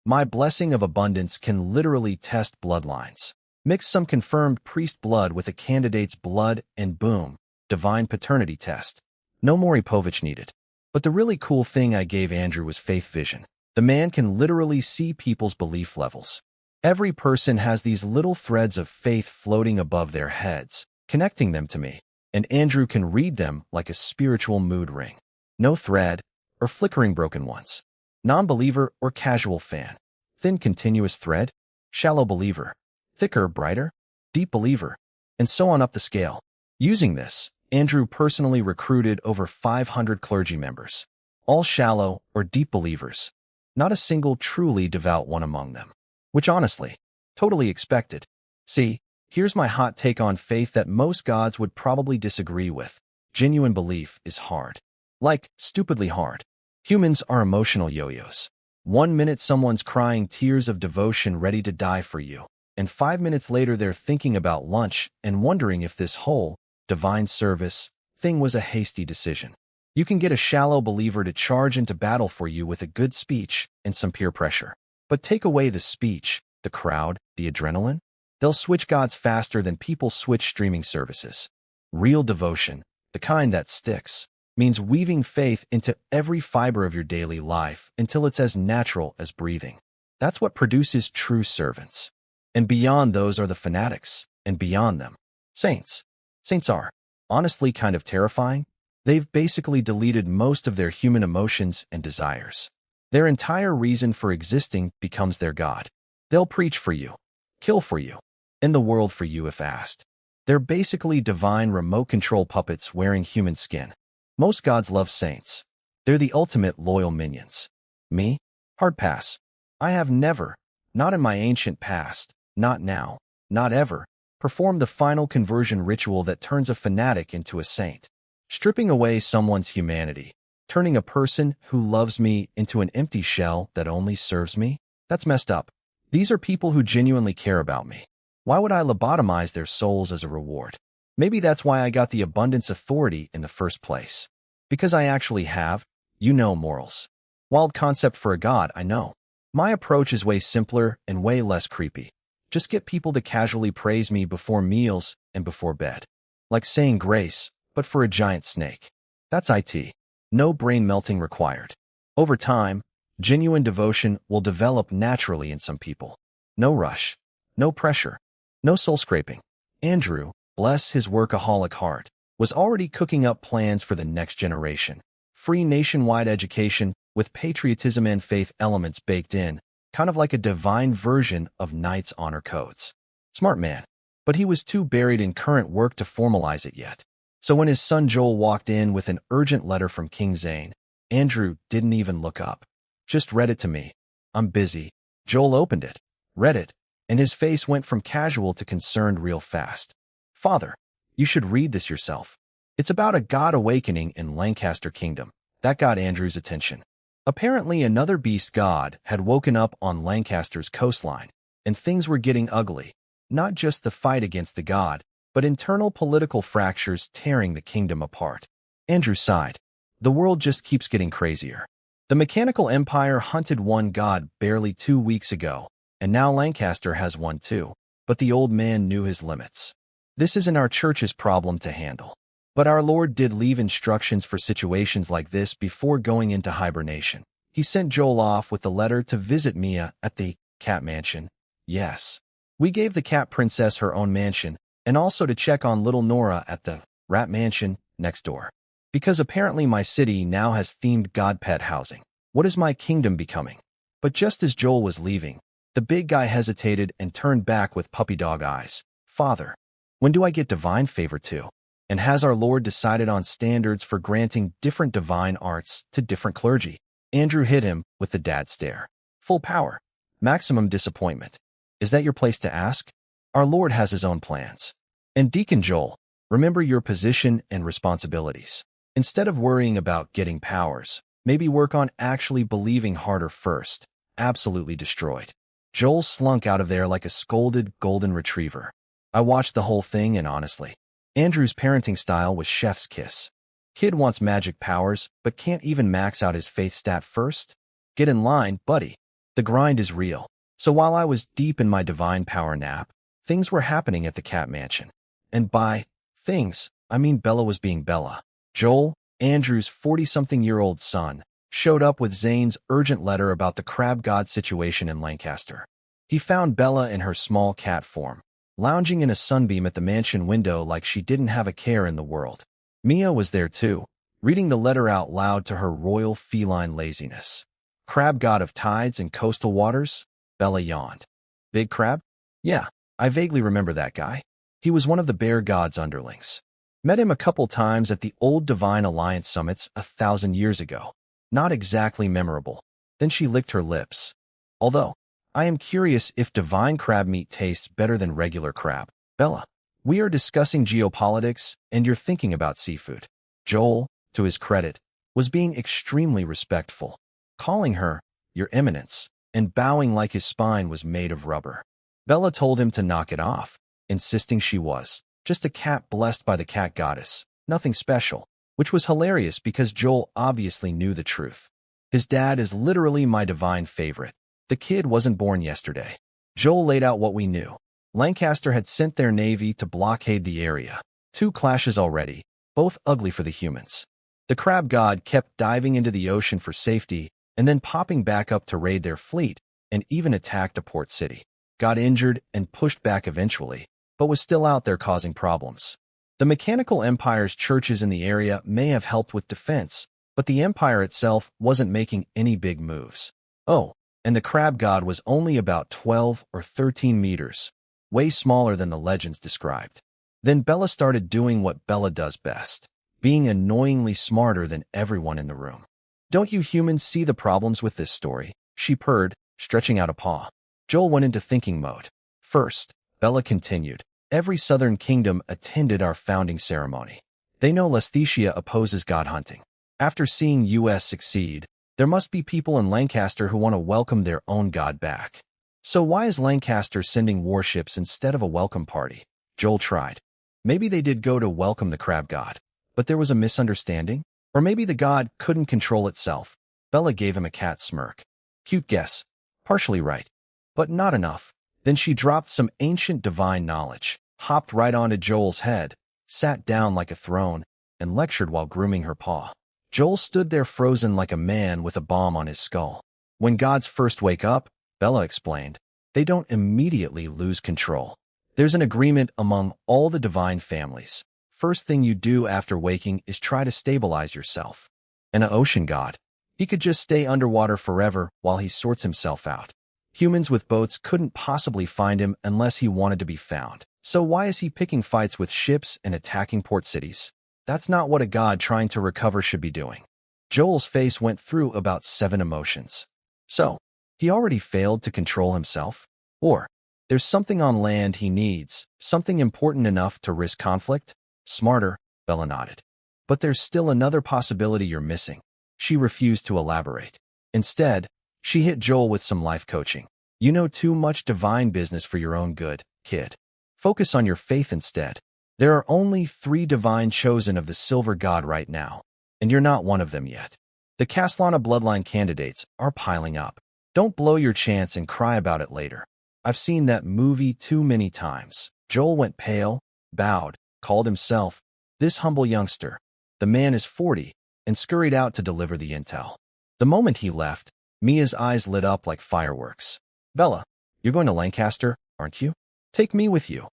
My blessing of abundance can literally test bloodlines. Mix some confirmed priest blood with a candidate's blood and boom, divine paternity test. No more Ipovich needed. But the really cool thing I gave Andrew was faith vision. The man can literally see people's belief levels. Every person has these little threads of faith floating above their heads, connecting them to me, and Andrew can read them like a spiritual mood ring. No thread, or flickering broken ones. Non-believer or casual fan. Thin continuous thread, shallow believer. Thicker, brighter, deep believer, and so on up the scale. Using this, Andrew personally recruited over 500 clergy members, all shallow or deep believers. Not a single truly devout one among them. Which honestly, totally expected. See, here's my hot take on faith that most gods would probably disagree with. Genuine belief is hard. Like, stupidly hard. Humans are emotional yo-yos. 1 minute someone's crying tears of devotion ready to die for you, and 5 minutes later they're thinking about lunch and wondering if this whole divine service thing was a hasty decision. You can get a shallow believer to charge into battle for you with a good speech and some peer pressure. But take away the speech, the crowd, the adrenaline, they'll switch gods faster than people switch streaming services. Real devotion, the kind that sticks, means weaving faith into every fiber of your daily life until it's as natural as breathing. That's what produces true servants. And beyond those are the fanatics, and beyond them, saints. Saints are, honestly, kind of terrifying. They've basically deleted most of their human emotions and desires. Their entire reason for existing becomes their God. They'll preach for you, kill for you, end the world for you if asked. They're basically divine remote control puppets wearing human skin. Most gods love saints. They're the ultimate loyal minions. Me? Hard pass. I have never, not in my ancient past, not now, not ever, performed the final conversion ritual that turns a fanatic into a saint. Stripping away someone's humanity, turning a person who loves me into an empty shell that only serves me? That's messed up. These are people who genuinely care about me. Why would I lobotomize their souls as a reward? Maybe that's why I got the abundance authority in the first place. Because I actually have, morals. Wild concept for a god, I know. My approach is way simpler and way less creepy. Just get people to casually praise me before meals and before bed. Like saying grace, but for a giant snake. That's it. No brain melting required. Over time, genuine devotion will develop naturally in some people. No rush. No pressure. No soul scraping. Andrew, bless his workaholic heart, was already cooking up plans for the next generation. Free nationwide education with patriotism and faith elements baked in, kind of like a divine version of Knight's honor codes. Smart man. But he was too buried in current work to formalize it yet. So when his son Joel walked in with an urgent letter from King Zane, Andrew didn't even look up. Just read it to me. I'm busy. Joel opened it, read it, and his face went from casual to concerned real fast. Father, you should read this yourself. It's about a god awakening in Lancaster Kingdom. That got Andrew's attention. Apparently another beast god had woken up on Lancaster's coastline, and things were getting ugly. Not just the fight against the god, but internal political fractures tearing the kingdom apart. Andrew sighed. The world just keeps getting crazier. The mechanical empire hunted one god barely 2 weeks ago, and now Lancaster has one too, but the old man knew his limits. This isn't our church's problem to handle. But our Lord did leave instructions for situations like this before going into hibernation. He sent Joel off with a letter to visit Mia at the cat mansion. Yes. We gave the cat princess her own mansion, and also to check on little Nora at the rat mansion next door. Because apparently my city now has themed god pet housing. What is my kingdom becoming? But just as Joel was leaving, the big guy hesitated and turned back with puppy dog eyes. Father, when do I get divine favor too? And has our Lord decided on standards for granting different divine arts to different clergy? Andrew hit him with the dad stare. Full power. Maximum disappointment. Is that your place to ask? Our Lord has his own plans. And Deacon Joel, remember your position and responsibilities. Instead of worrying about getting powers, maybe work on actually believing harder first. Absolutely destroyed. Joel slunk out of there like a scolded golden retriever. I watched the whole thing and honestly, Andrew's parenting style was chef's kiss. Kid wants magic powers, but can't even max out his faith stat first? Get in line, buddy. The grind is real. So while I was deep in my divine power nap, things were happening at the cat mansion. And by things, I mean Bella was being Bella. Joel, Andrew's 40-something-year-old son, showed up with Zane's urgent letter about the crab god situation in Lancaster. He found Bella in her small cat form, lounging in a sunbeam at the mansion window like she didn't have a care in the world. Mia was there too, reading the letter out loud to her royal feline laziness. Crab god of tides and coastal waters? Bella yawned. Big crab? Yeah, I vaguely remember that guy. He was one of the bear god's underlings. Met him a couple times at the old Divine Alliance summits 1,000 years ago. Not exactly memorable. Then she licked her lips. Although, I am curious if divine crab meat tastes better than regular crab. Bella, we are discussing geopolitics and you're thinking about seafood. Joel, to his credit, was being extremely respectful, calling her, Your Eminence, and bowing like his spine was made of rubber. Bella told him to knock it off, insisting she was just a cat blessed by the cat goddess, nothing special, which was hilarious because Joel obviously knew the truth. His dad is literally my divine favorite. The kid wasn't born yesterday. Joel laid out what we knew. Lancaster had sent their navy to blockade the area. 2 clashes already, both ugly for the humans. The crab god kept diving into the ocean for safety and then popping back up to raid their fleet and even attacked a port city. Got injured and pushed back eventually, but was still out there causing problems. The Mechanical Empire's churches in the area may have helped with defense, but the Empire itself wasn't making any big moves. Oh, and the crab god was only about 12 or 13 meters, way smaller than the legends described. Then Bella started doing what Bella does best, being annoyingly smarter than everyone in the room. Don't you humans see the problems with this story? She purred, stretching out a paw. Joel went into thinking mode. First, Bella continued, every southern kingdom attended our founding ceremony. They know Lesthesia opposes god hunting. After seeing US succeed, there must be people in Lancaster who want to welcome their own god back. So why is Lancaster sending warships instead of a welcome party? Joel tried. Maybe they did go to welcome the crab god, but there was a misunderstanding? Or maybe the god couldn't control itself. Bella gave him a cat smirk. Cute guess. Partially right. But not enough. Then she dropped some ancient divine knowledge, hopped right onto Joel's head, sat down like a throne, and lectured while grooming her paw. Joel stood there frozen like a man with a bomb on his skull. When gods first wake up, Bella explained, they don't immediately lose control. There's an agreement among all the divine families. First thing you do after waking is try to stabilize yourself. And an ocean god, he could just stay underwater forever while he sorts himself out. Humans with boats couldn't possibly find him unless he wanted to be found. So why is he picking fights with ships and attacking port cities? That's not what a god trying to recover should be doing. Joel's face went through about 7 emotions. So, he already failed to control himself? Or, there's something on land he needs, something important enough to risk conflict? Smarter, Bella nodded. But there's still another possibility you're missing. She refused to elaborate. Instead, she hit Joel with some life coaching. You know too much divine business for your own good, kid. Focus on your faith instead. There are only 3 divine chosen of the Silver God right now, and you're not one of them yet. The Castellana bloodline candidates are piling up. Don't blow your chance and cry about it later. I've seen that movie too many times. Joel went pale, bowed, called himself this humble youngster. The man is 40, and scurried out to deliver the intel. The moment he left, Mia's eyes lit up like fireworks. Bella, you're going to Lancaster, aren't you? Take me with you.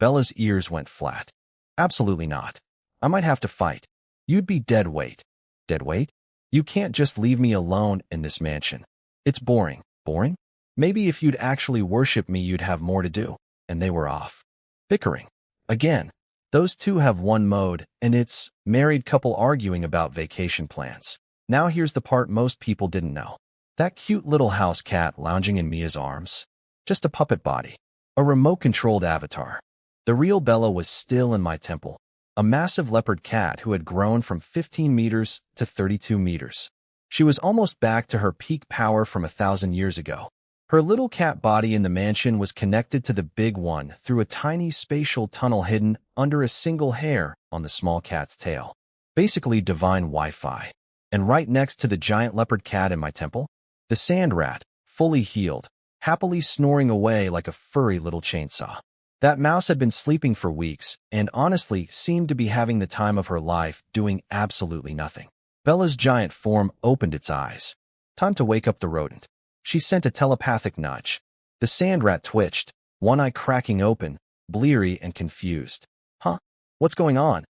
Bella's ears went flat. Absolutely not. I might have to fight. You'd be dead weight. Dead weight? You can't just leave me alone in this mansion. It's boring. Boring? Maybe if you'd actually worship me, you'd have more to do. And they were off. Bickering. Again. Those two have one mode, and it's married couple arguing about vacation plans. Now here's the part most people didn't know. That cute little house cat lounging in Mia's arms. Just a puppet body. A remote-controlled avatar. The real Bella was still in my temple. A massive leopard cat who had grown from 15 meters to 32 meters. She was almost back to her peak power from 1,000 years ago. Her little cat body in the mansion was connected to the big one through a tiny spatial tunnel hidden under a single hair on the small cat's tail. Basically divine Wi-Fi. And right next to the giant leopard cat in my temple, the sand rat, fully healed, happily snoring away like a furry little chainsaw. That mouse had been sleeping for weeks and honestly seemed to be having the time of her life doing absolutely nothing. Bella's giant form opened its eyes. Time to wake up the rodent. She sent a telepathic nudge. The sand rat twitched, one eye cracking open, bleary and confused. Huh? What's going on?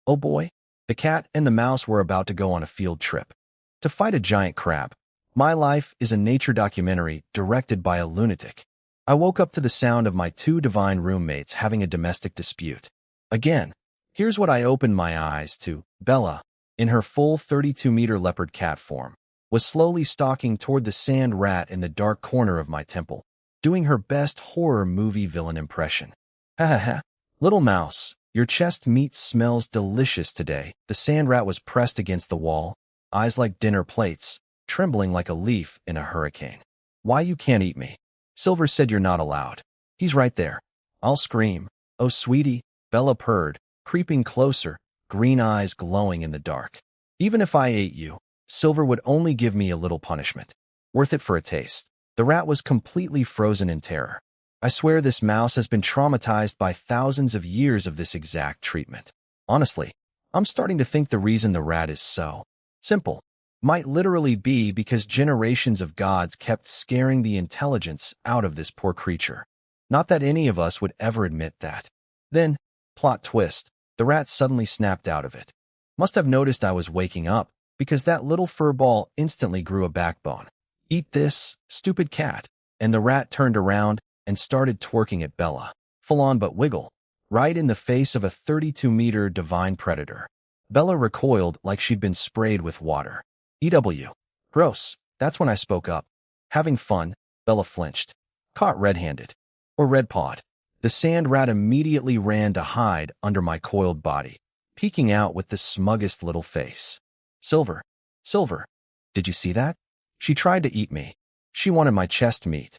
Oh boy. The cat and the mouse were about to go on a field trip. To fight a giant crab. My Life is a nature documentary directed by a lunatic. I woke up to the sound of my two divine roommates having a domestic dispute. Again, here's what I opened my eyes to. Bella, in her full 32-meter leopard cat form, was slowly stalking toward the sand rat in the dark corner of my temple, doing her best horror movie villain impression. Ha ha ha. Little mouse, your chest meat smells delicious today. The sand rat was pressed against the wall, eyes like dinner plates, trembling like a leaf in a hurricane. Why you can't eat me? Silver said you're not allowed. He's right there. I'll scream. Oh, sweetie, Bella purred, creeping closer, green eyes glowing in the dark. Even if I ate you, Silver would only give me a little punishment. Worth it for a taste. The rat was completely frozen in terror. I swear this mouse has been traumatized by thousands of years of this exact treatment. Honestly, I'm starting to think the reason the rat is so simple might literally be because generations of gods kept scaring the intelligence out of this poor creature. Not that any of us would ever admit that. Then, plot twist, the rat suddenly snapped out of it. Must have noticed I was waking up, because that little fur ball instantly grew a backbone. Eat this, stupid cat. And the rat turned around and started twerking at Bella. Full on but wiggle. Right in the face of a 32-meter divine predator. Bella recoiled like she'd been sprayed with water. EW. Gross. That's when I spoke up. Having fun, Bella flinched. Caught red-handed. Or red-pawed. The sand rat immediately ran to hide under my coiled body, peeking out with the smuggest little face. Silver. Silver. Did you see that? She tried to eat me. She wanted my chest meat.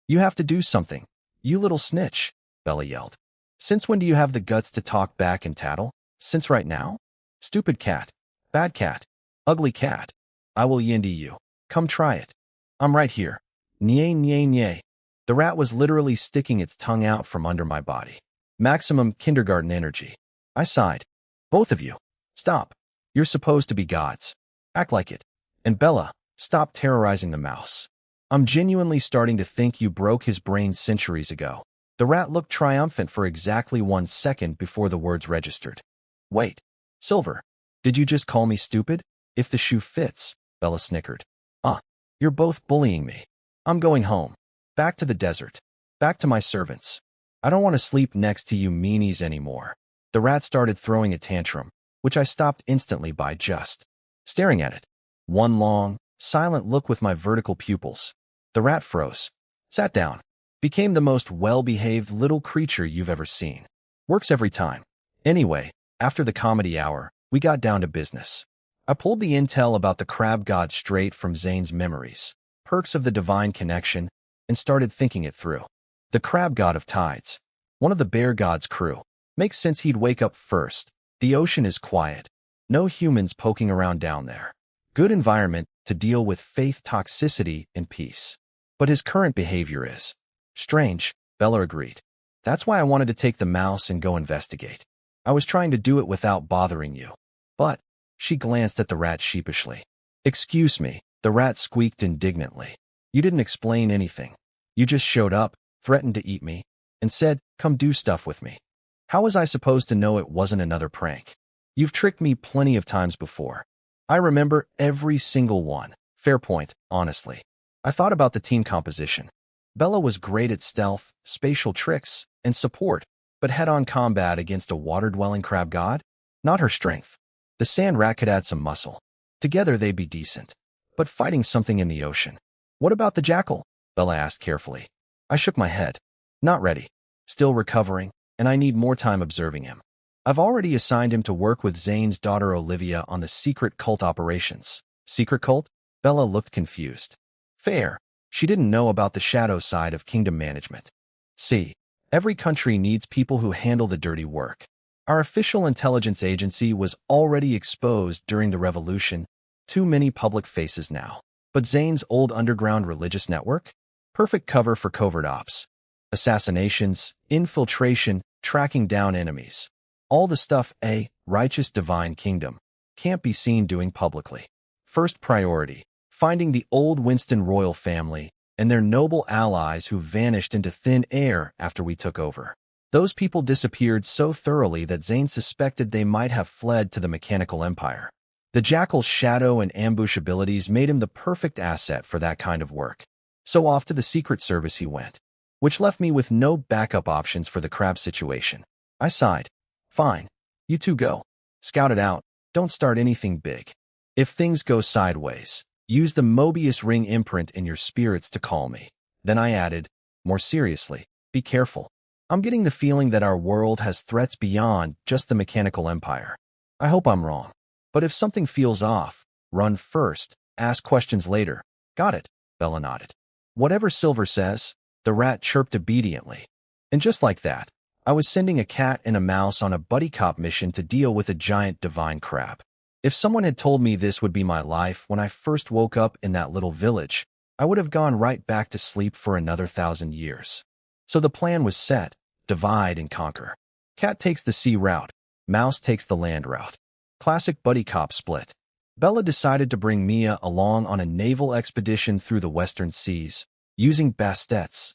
You have to do something. You little snitch, Bella yelled. Since when do you have the guts to talk back and tattle? Since right now? Stupid cat. Bad cat. Ugly cat. I will yindy you. Come try it. I'm right here. Nye, nye, nye. The rat was literally sticking its tongue out from under my body. Maximum kindergarten energy. I sighed. Both of you. Stop. You're supposed to be gods. Act like it. And Bella, stop terrorizing the mouse. I'm genuinely starting to think you broke his brain centuries ago. The rat looked triumphant for exactly 1 second before the words registered. Wait. Silver. Did you just call me stupid? If the shoe fits, Bella snickered. You're both bullying me. I'm going home. Back to the desert. Back to my servants. I don't want to sleep next to you meanies anymore. The rat started throwing a tantrum, which I stopped instantly by just staring at it. One long, silent look with my vertical pupils. The rat froze, sat down, became the most well-behaved little creature you've ever seen. Works every time. Anyway, after the comedy hour, we got down to business. I pulled the intel about the crab god straight from Zane's memories, perks of the divine connection, and started thinking it through. The crab god of tides, one of the bear god's crew. Makes sense he'd wake up first. The ocean is quiet. No humans poking around down there. Good environment to deal with faith toxicity and peace. But his current behavior is strange, Bella agreed. That's why I wanted to take the mouse and go investigate. I was trying to do it without bothering you. But, she glanced at the rat sheepishly. Excuse me, the rat squeaked indignantly. You didn't explain anything. You just showed up, threatened to eat me, and said, come do stuff with me. How was I supposed to know it wasn't another prank? You've tricked me plenty of times before. I remember every single one. Fair point, honestly. I thought about the team composition. Bella was great at stealth, spatial tricks, and support, But head-on combat against a water-dwelling crab god? Not her strength. The sand rat could add some muscle. Together they'd be decent. But fighting something in the ocean. What about the jackal? Bella asked carefully. I shook my head. Not ready. Still recovering, and I need more time observing him. I've already assigned him to work with Zane's daughter Olivia on the secret cult operations. Secret cult? Bella looked confused. Fair. She didn't know about the shadow side of kingdom management. See, every country needs people who handle the dirty work. Our official intelligence agency was already exposed during the revolution. Too many public faces now. But Zane's old underground religious network? Perfect cover for covert ops. Assassinations, infiltration, tracking down enemies. All the stuff a righteous divine kingdom can't be seen doing publicly. First priority, finding the old Winston royal family and their noble allies who vanished into thin air after we took over. Those people disappeared so thoroughly that Zane suspected they might have fled to the mechanical empire. The Jackal's shadow and ambush abilities made him the perfect asset for that kind of work. So off to the Secret Service he went, which left me with no backup options for the crab situation. I sighed. Fine. You two go. Scout it out. Don't start anything big. If things go sideways, use the Mobius ring imprint in your spirits to call me. Then I added, more seriously, be careful. I'm getting the feeling that our world has threats beyond just the mechanical empire. I hope I'm wrong. But if something feels off, run first, ask questions later. Got it, Bella nodded. Whatever Silver says, the rat chirped obediently. And just like that, I was sending a cat and a mouse on a buddy cop mission to deal with a giant divine crab. If someone had told me this would be my life when I first woke up in that little village, I would have gone right back to sleep for another 1,000 years. So the plan was set, divide and conquer. Cat takes the sea route, mouse takes the land route. Classic buddy cop split. Bella decided to bring Mia along on a naval expedition through the western seas, using Bastet's,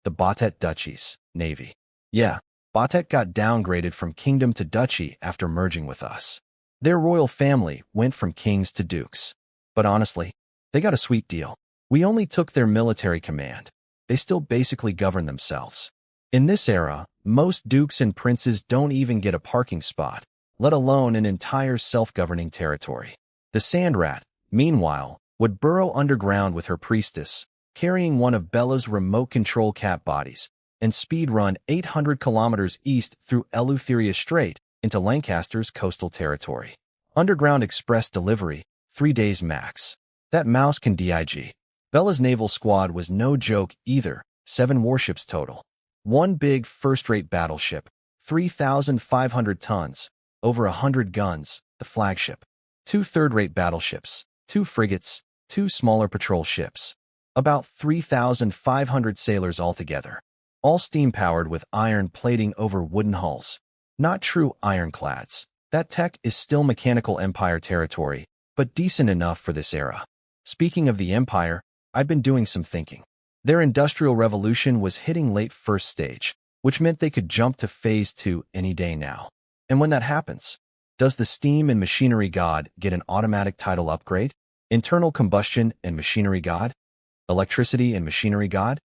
the Batet Duchies, navy. Yeah, Batet got downgraded from kingdom to duchy after merging with us. Their royal family went from kings to dukes. But honestly, they got a sweet deal. We only took their military command. They still basically govern themselves. In this era, most dukes and princes don't even get a parking spot, let alone an entire self-governing territory. The sand rat, meanwhile, would burrow underground with her priestess, carrying one of Bella's remote control cat bodies, and speed run 800 kilometers east through Eleutheria Strait into Lancaster's coastal territory. Underground express delivery, 3 days max. That mouse can dig. Bella's naval squad was no joke either, 7 warships total. One big first-rate battleship, 3,500 tons, over 100 guns, the flagship. 2 third-rate battleships, 2 frigates, 2 smaller patrol ships. About 3,500 sailors altogether. All steam-powered with iron plating over wooden hulls. Not true ironclads. That tech is still mechanical empire territory, but decent enough for this era. Speaking of the empire, I've been doing some thinking. Their industrial revolution was hitting late first stage, which meant they could jump to phase 2 any day now. And when that happens, does the steam and machinery god get an automatic title upgrade? Internal combustion and machinery god? Electricity and machinery god?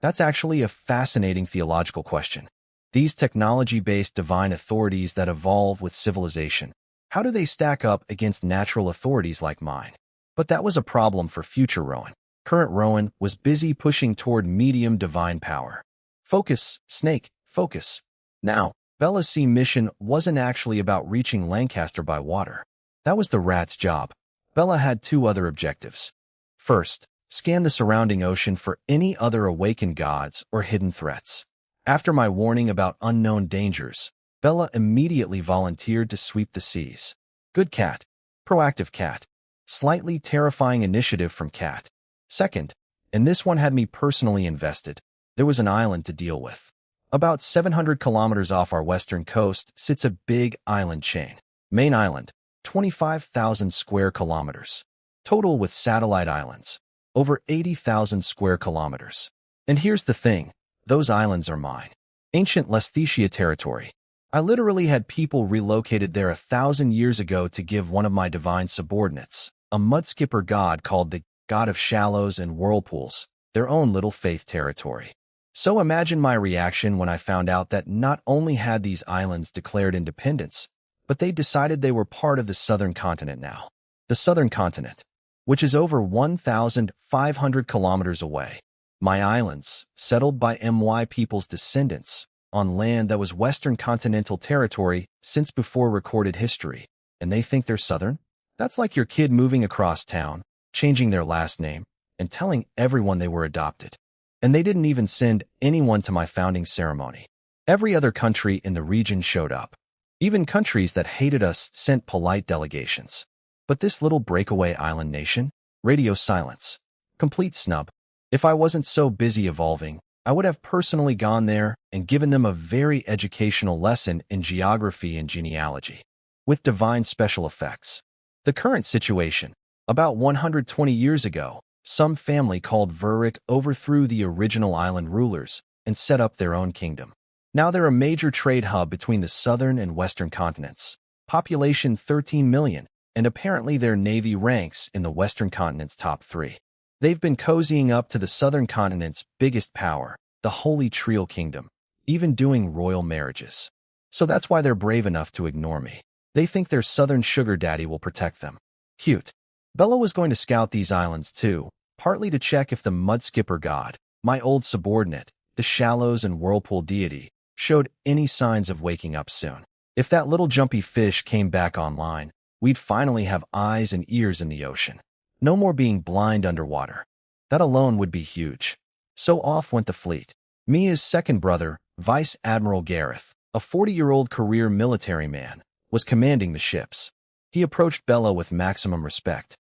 That's actually a fascinating theological question. These technology-based divine authorities that evolve with civilization, how do they stack up against natural authorities like mine? But that was a problem for future Rowan. Current Rowan was busy pushing toward medium divine power. Focus, Snake, focus. Now, Bella's sea mission wasn't actually about reaching Lancaster by water. That was the rat's job. Bella had 2 other objectives. First, scan the surrounding ocean for any other awakened gods or hidden threats. After my warning about unknown dangers, Bella immediately volunteered to sweep the seas. Good cat. Proactive cat. Slightly terrifying initiative from cat. Second, and this one had me personally invested, there was an island to deal with. About 700 kilometers off our western coast sits a big island chain. Main island, 25,000 square kilometers. Total with satellite islands, over 80,000 square kilometers. And here's the thing, those islands are mine. Ancient Lesthetia territory. I literally had people relocated there 1,000 years ago to give one of my divine subordinates, a mudskipper god called the God of Shallows and Whirlpools, their own little faith territory. So imagine my reaction when I found out that not only had these islands declared independence, but they decided they were part of the southern continent now. The southern continent, which is over 1,500 kilometers away. My islands, settled by my people's descendants, on land that was Western continental territory since before recorded history. And they think they're southern? That's like your kid moving across town, changing their last name, and telling everyone they were adopted. And they didn't even send anyone to my founding ceremony. Every other country in the region showed up. Even countries that hated us sent polite delegations. But this little breakaway island nation? Radio silence. Complete snub. If I wasn't so busy evolving, I would have personally gone there and given them a very educational lesson in geography and genealogy, with divine special effects. The current situation. About 120 years ago, some family called Vurik overthrew the original island rulers and set up their own kingdom. Now they're a major trade hub between the southern and western continents. Population 13 million, and apparently their navy ranks in the western continent's top 3. They've been cozying up to the southern continent's biggest power, the Holy Trio Kingdom, even doing royal marriages. So that's why they're brave enough to ignore me. They think their southern sugar daddy will protect them. Cute. Bella was going to scout these islands too, partly to check if the mudskipper god, my old subordinate, the shallows and whirlpool deity, showed any signs of waking up soon. If that little jumpy fish came back online, we'd finally have eyes and ears in the ocean. No more being blind underwater. That alone would be huge. So off went the fleet. Mia's second brother, Vice Admiral Gareth, a 40-year-old career military man, was commanding the ships. He approached Bella with maximum respect.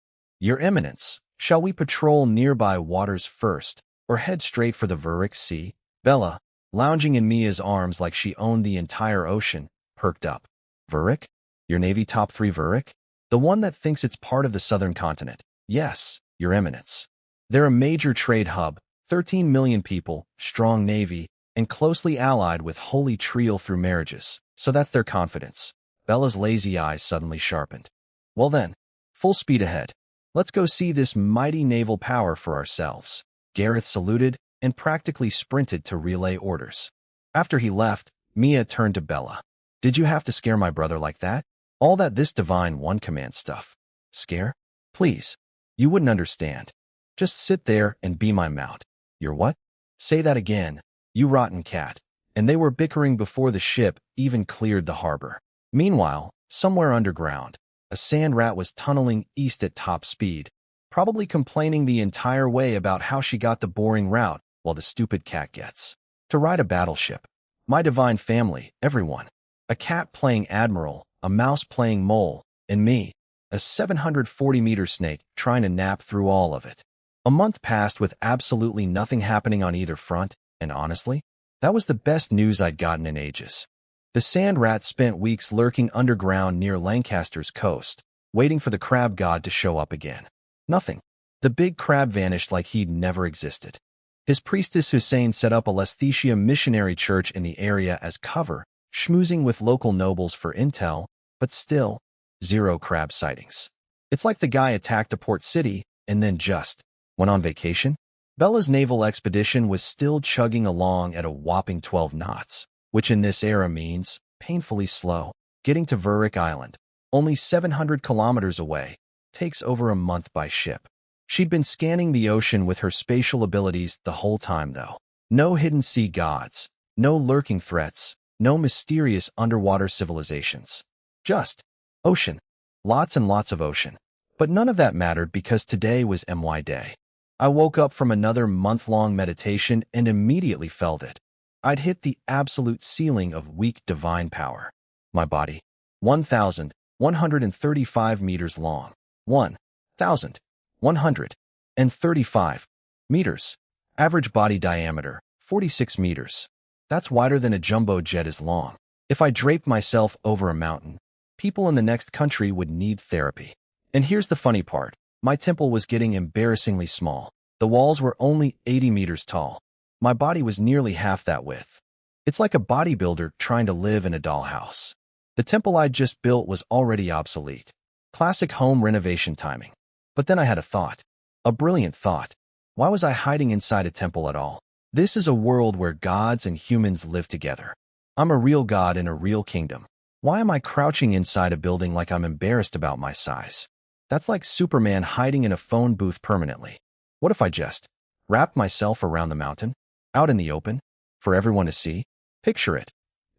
Your Eminence, shall we patrol nearby waters first, or head straight for the Vurik Sea? Bella, lounging in Mia's arms like she owned the entire ocean, perked up. Vurik? Your Navy top 3 Vurik? The one that thinks it's part of the southern continent. Yes, Your Eminence. They're a major trade hub, 13 million people, strong navy, and closely allied with Holy Trio through marriages, so that's their confidence. Bella's lazy eyes suddenly sharpened. Well then, full speed ahead. Let's go see this mighty naval power for ourselves. Gareth saluted and practically sprinted to relay orders. After he left, Mia turned to Bella. Did you have to scare my brother like that? All that this divine one-command stuff. Scare? Please. You wouldn't understand. Just sit there and be my mount. You're what? Say that again, you rotten cat. And they were bickering before the ship even cleared the harbor. Meanwhile, somewhere underground, a sand rat was tunneling east at top speed, probably complaining the entire way about how she got the boring route while the stupid cat gets to ride a battleship. My divine family, everyone. A cat playing admiral, a mouse playing mole, and me, a 740-meter snake trying to nap through all of it. A month passed with absolutely nothing happening on either front, and honestly, that was the best news I'd gotten in ages. The sand rat spent weeks lurking underground near Lancaster's coast, waiting for the crab god to show up again. Nothing. The big crab vanished like he'd never existed. His priestess Hussein set up a Lesthesia missionary church in the area as cover, schmoozing with local nobles for intel, but still, zero crab sightings. It's like the guy attacked a port city and then just went on vacation. Bella's naval expedition was still chugging along at a whopping 12 knots, which in this era means painfully slow. Getting to Vurik Island, only 700 kilometers away, takes over a month by ship. She'd been scanning the ocean with her spatial abilities the whole time, though. No hidden sea gods, no lurking threats, no mysterious underwater civilizations. Just ocean. Lots and lots of ocean. But none of that mattered because today was MY Day. I woke up from another month-long meditation and immediately felt it. I'd hit the absolute ceiling of weak divine power. My body, 1,135 meters long. 1,135 meters. Average body diameter, 46 meters. That's wider than a jumbo jet is long. If I draped myself over a mountain, people in the next country would need therapy. And here's the funny part. My temple was getting embarrassingly small. The walls were only 80 meters tall. My body was nearly half that width. It's like a bodybuilder trying to live in a dollhouse. The temple I'd just built was already obsolete. Classic home renovation timing. But then I had a thought. A brilliant thought. Why was I hiding inside a temple at all? This is a world where gods and humans live together. I'm a real god in a real kingdom. Why am I crouching inside a building like I'm embarrassed about my size? That's like Superman hiding in a phone booth permanently. What if I just wrapped myself around the mountain, out in the open, for everyone to see? Picture it.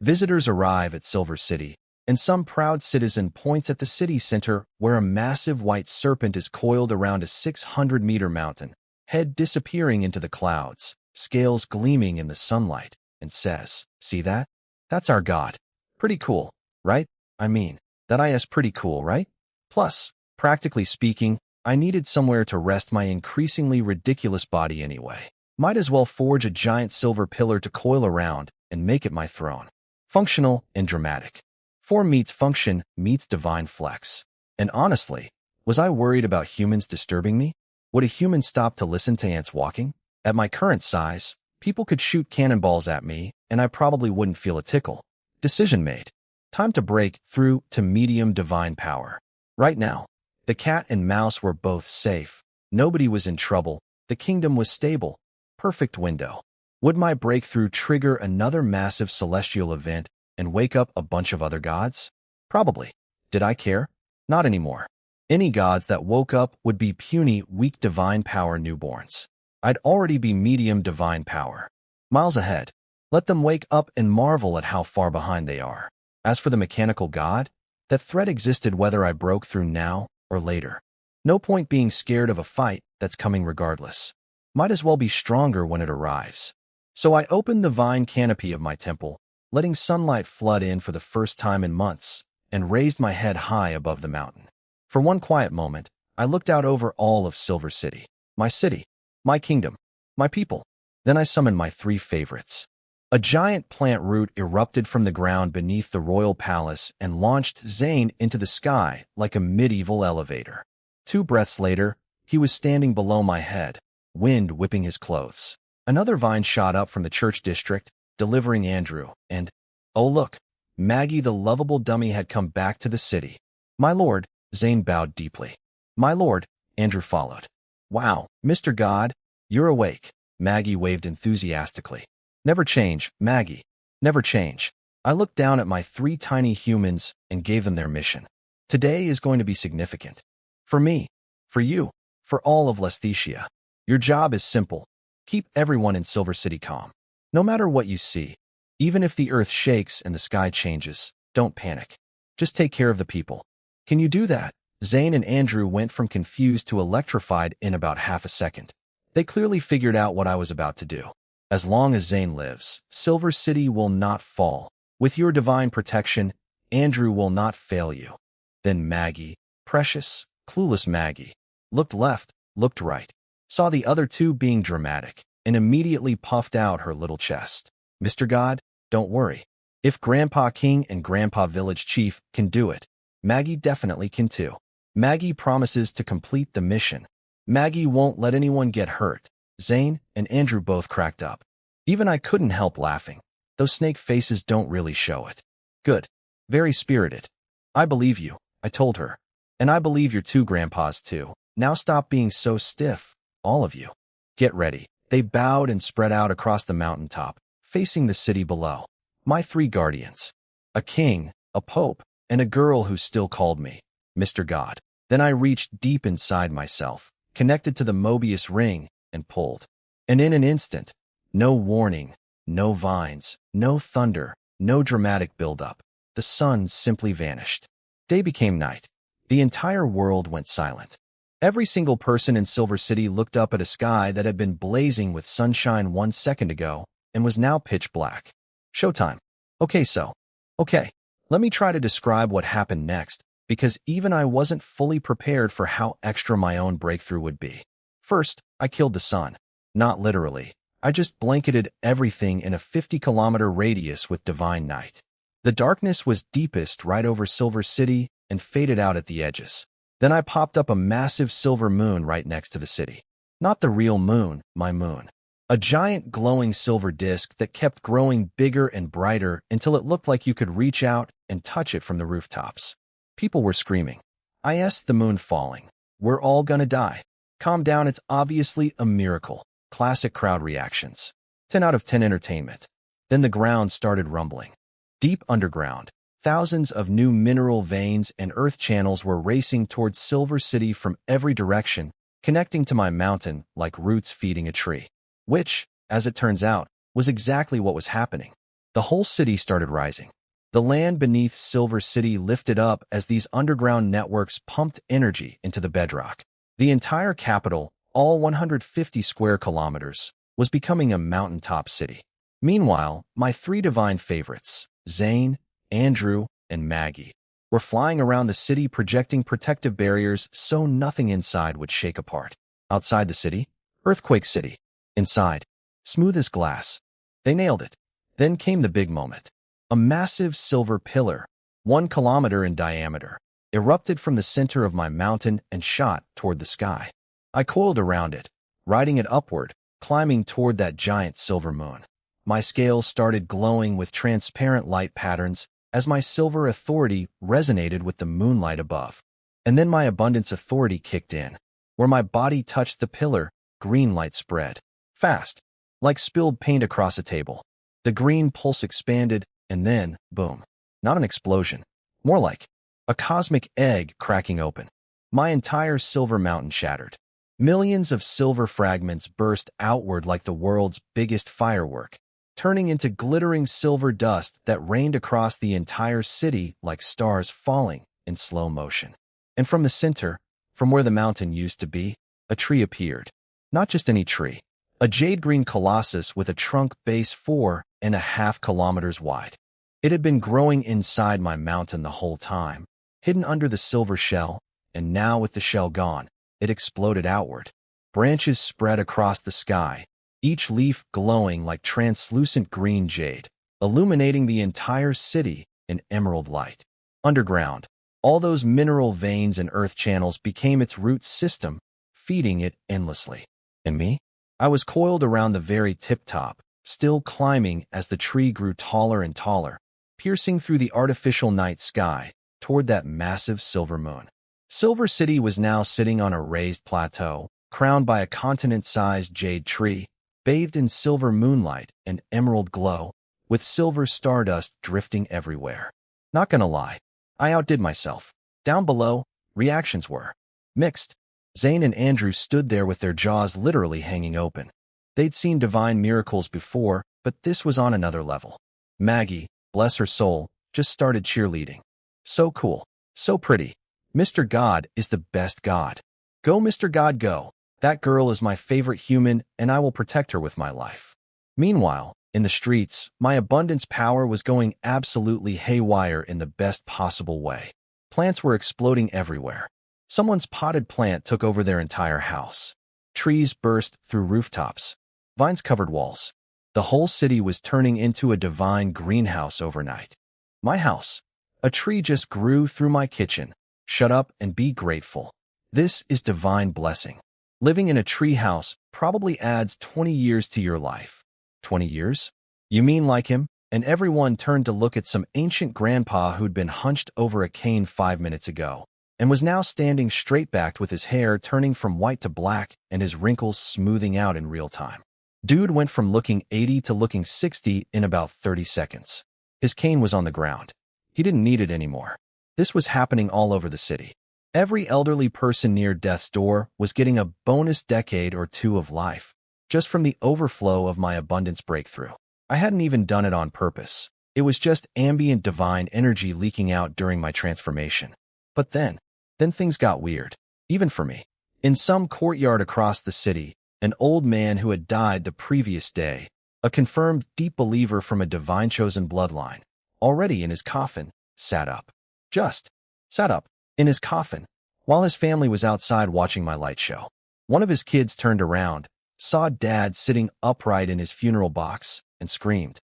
Visitors arrive at Silver City, and some proud citizen points at the city center where a massive white serpent is coiled around a 600-meter mountain, head disappearing into the clouds, scales gleaming in the sunlight, and says, "See that? That's our god. Pretty cool, right? I mean, that is pretty cool, right?" Plus, practically speaking, I needed somewhere to rest my increasingly ridiculous body anyway. Might as well forge a giant silver pillar to coil around and make it my throne. Functional and dramatic. Form meets function meets divine flex. And honestly, was I worried about humans disturbing me? Would a human stop to listen to ants walking? At my current size, people could shoot cannonballs at me and I probably wouldn't feel a tickle. Decision made. Time to break through to medium divine power. Right now, the cat and mouse were both safe. Nobody was in trouble. The kingdom was stable. Perfect window. Would my breakthrough trigger another massive celestial event and wake up a bunch of other gods? Probably. Did I care? Not anymore. Any gods that woke up would be puny, weak divine power newborns. I'd already be medium divine power. Miles ahead. Let them wake up and marvel at how far behind they are. As for the mechanical god, that threat existed whether I broke through now or later. No point being scared of a fight that's coming regardless. Might as well be stronger when it arrives. So I opened the vine canopy of my temple, letting sunlight flood in for the first time in months, and raised my head high above the mountain. For one quiet moment, I looked out over all of Silver City, my kingdom, my people. Then I summoned my three favorites. A giant plant root erupted from the ground beneath the royal palace and launched Zane into the sky like a medieval elevator. 2 breaths later, he was standing below my head, wind whipping his clothes. Another vine shot up from the church district, delivering Andrew, and, oh look, Maggie the lovable dummy had come back to the city. My lord, Zane bowed deeply. My lord, Andrew followed. Wow, Mr. God, you're awake, Maggie waved enthusiastically. Never change, Maggie. Never change. I looked down at my 3 tiny humans and gave them their mission. Today is going to be significant. For me, for you, for all of Lesthesia. Your job is simple. Keep everyone in Silver City calm. No matter what you see, even if the earth shakes and the sky changes, don't panic. Just take care of the people. Can you do that? Zane and Andrew went from confused to electrified in about half a second. They clearly figured out what I was about to do. As long as Zane lives, Silver City will not fall. With your divine protection, Andrew will not fail you. Then Maggie, precious, clueless Maggie, looked left, looked right, saw the other 2 being dramatic, and immediately puffed out her little chest. Mr. God, don't worry. If Grandpa King and Grandpa Village Chief can do it, Maggie definitely can too. Maggie promises to complete the mission. Maggie won't let anyone get hurt. Zane and Andrew both cracked up. Even I couldn't help laughing. Those snake faces don't really show it. Good. Very spirited. I believe you, I told her. And I believe your 2 grandpas too. Now stop being so stiff, all of you. Get ready. They bowed and spread out across the mountaintop, facing the city below. My 3 guardians. A king, a pope, and a girl who still called me Mr. God. Then I reached deep inside myself, connected to the Mobius ring, and pulled. And in an instant, no warning, no vines, no thunder, no dramatic buildup. The sun simply vanished. Day became night. The entire world went silent. Every single person in Silver City looked up at a sky that had been blazing with sunshine 1 second ago and was now pitch black. Showtime. Okay, let me try to describe what happened next, because even I wasn't fully prepared for how extra my own breakthrough would be. First, I killed the sun. Not literally. I just blanketed everything in a 50-kilometer radius with divine night. The darkness was deepest right over Silver City and faded out at the edges. Then I popped up a massive silver moon right next to the city. Not the real moon, my moon. A giant glowing silver disk that kept growing bigger and brighter until it looked like you could reach out and touch it from the rooftops. People were screaming. The moon falling. We're all gonna die. Calm down, it's obviously a miracle. Classic crowd reactions. 10 out of 10 entertainment. Then the ground started rumbling. Deep underground, thousands of new mineral veins and earth channels were racing towards Silver City from every direction, connecting to my mountain like roots feeding a tree. Which, as it turns out, was exactly what was happening. The whole city started rising. The land beneath Silver City lifted up as these underground networks pumped energy into the bedrock. The entire capital, all 150 square kilometers, was becoming a mountaintop city. Meanwhile, my three divine favorites, Zane, Andrew, and Maggie, were flying around the city projecting protective barriers so nothing inside would shake apart. Outside the city, Earthquake City. Inside, smooth as glass. They nailed it. Then came the big moment. A massive silver pillar, 1 kilometer in diameter, erupted from the center of my mountain and shot toward the sky. I coiled around it, riding it upward, climbing toward that giant silver moon. My scales started glowing with transparent light patterns as my silver authority resonated with the moonlight above. And then my abundance authority kicked in. Where my body touched the pillar, green light spread. Fast, like spilled paint across a table. The green pulse expanded, and then, boom. Not an explosion. More like a cosmic egg cracking open. My entire silver mountain shattered. Millions of silver fragments burst outward like the world's biggest firework, turning into glittering silver dust that rained across the entire city like stars falling in slow motion. And from the center, from where the mountain used to be, a tree appeared. Not just any tree. A jade-green colossus with a trunk base 4.5 kilometers wide. It had been growing inside my mountain the whole time, hidden under the silver shell, and now with the shell gone, it exploded outward. Branches spread across the sky, each leaf glowing like translucent green jade, illuminating the entire city in emerald light. Underground, all those mineral veins and earth channels became its root system, feeding it endlessly. And me? I was coiled around the very tip-top, still climbing as the tree grew taller and taller, piercing through the artificial night sky toward that massive silver moon. Silver City was now sitting on a raised plateau, crowned by a continent-sized jade tree, bathed in silver moonlight and emerald glow, with silver stardust drifting everywhere. Not gonna lie, I outdid myself. Down below, reactions were mixed. Zane and Andrew stood there with their jaws literally hanging open. They'd seen divine miracles before, but this was on another level. Maggie, bless her soul, just started cheerleading. So cool. So pretty. Mr. God is the best God. Go, Mr. God, go. That girl is my favorite human, and I will protect her with my life. Meanwhile, in the streets, my abundance power was going absolutely haywire in the best possible way. Plants were exploding everywhere. Someone's potted plant took over their entire house. Trees burst through rooftops. Vines covered walls. The whole city was turning into a divine greenhouse overnight. My house. A tree just grew through my kitchen. Shut up and be grateful. This is divine blessing. Living in a tree house probably adds 20 years to your life. 20 years? You mean like him? And everyone turned to look at some ancient grandpa who'd been hunched over a cane 5 minutes ago, and was now standing straight-backed with his hair turning from white to black and his wrinkles smoothing out in real time. Dude went from looking 80 to looking 60 in about 30 seconds. His cane was on the ground. He didn't need it anymore. This was happening all over the city. Every elderly person near death's door was getting a bonus decade or two of life, just from the overflow of my abundance breakthrough. I hadn't even done it on purpose. It was just ambient divine energy leaking out during my transformation. But then things got weird, even for me. In some courtyard across the city, an old man who had died the previous day, a confirmed deep believer from a divine chosen bloodline, already in his coffin, sat up. Just sat up, in his coffin, while his family was outside watching my light show. One of his kids turned around, saw Dad sitting upright in his funeral box, and screamed.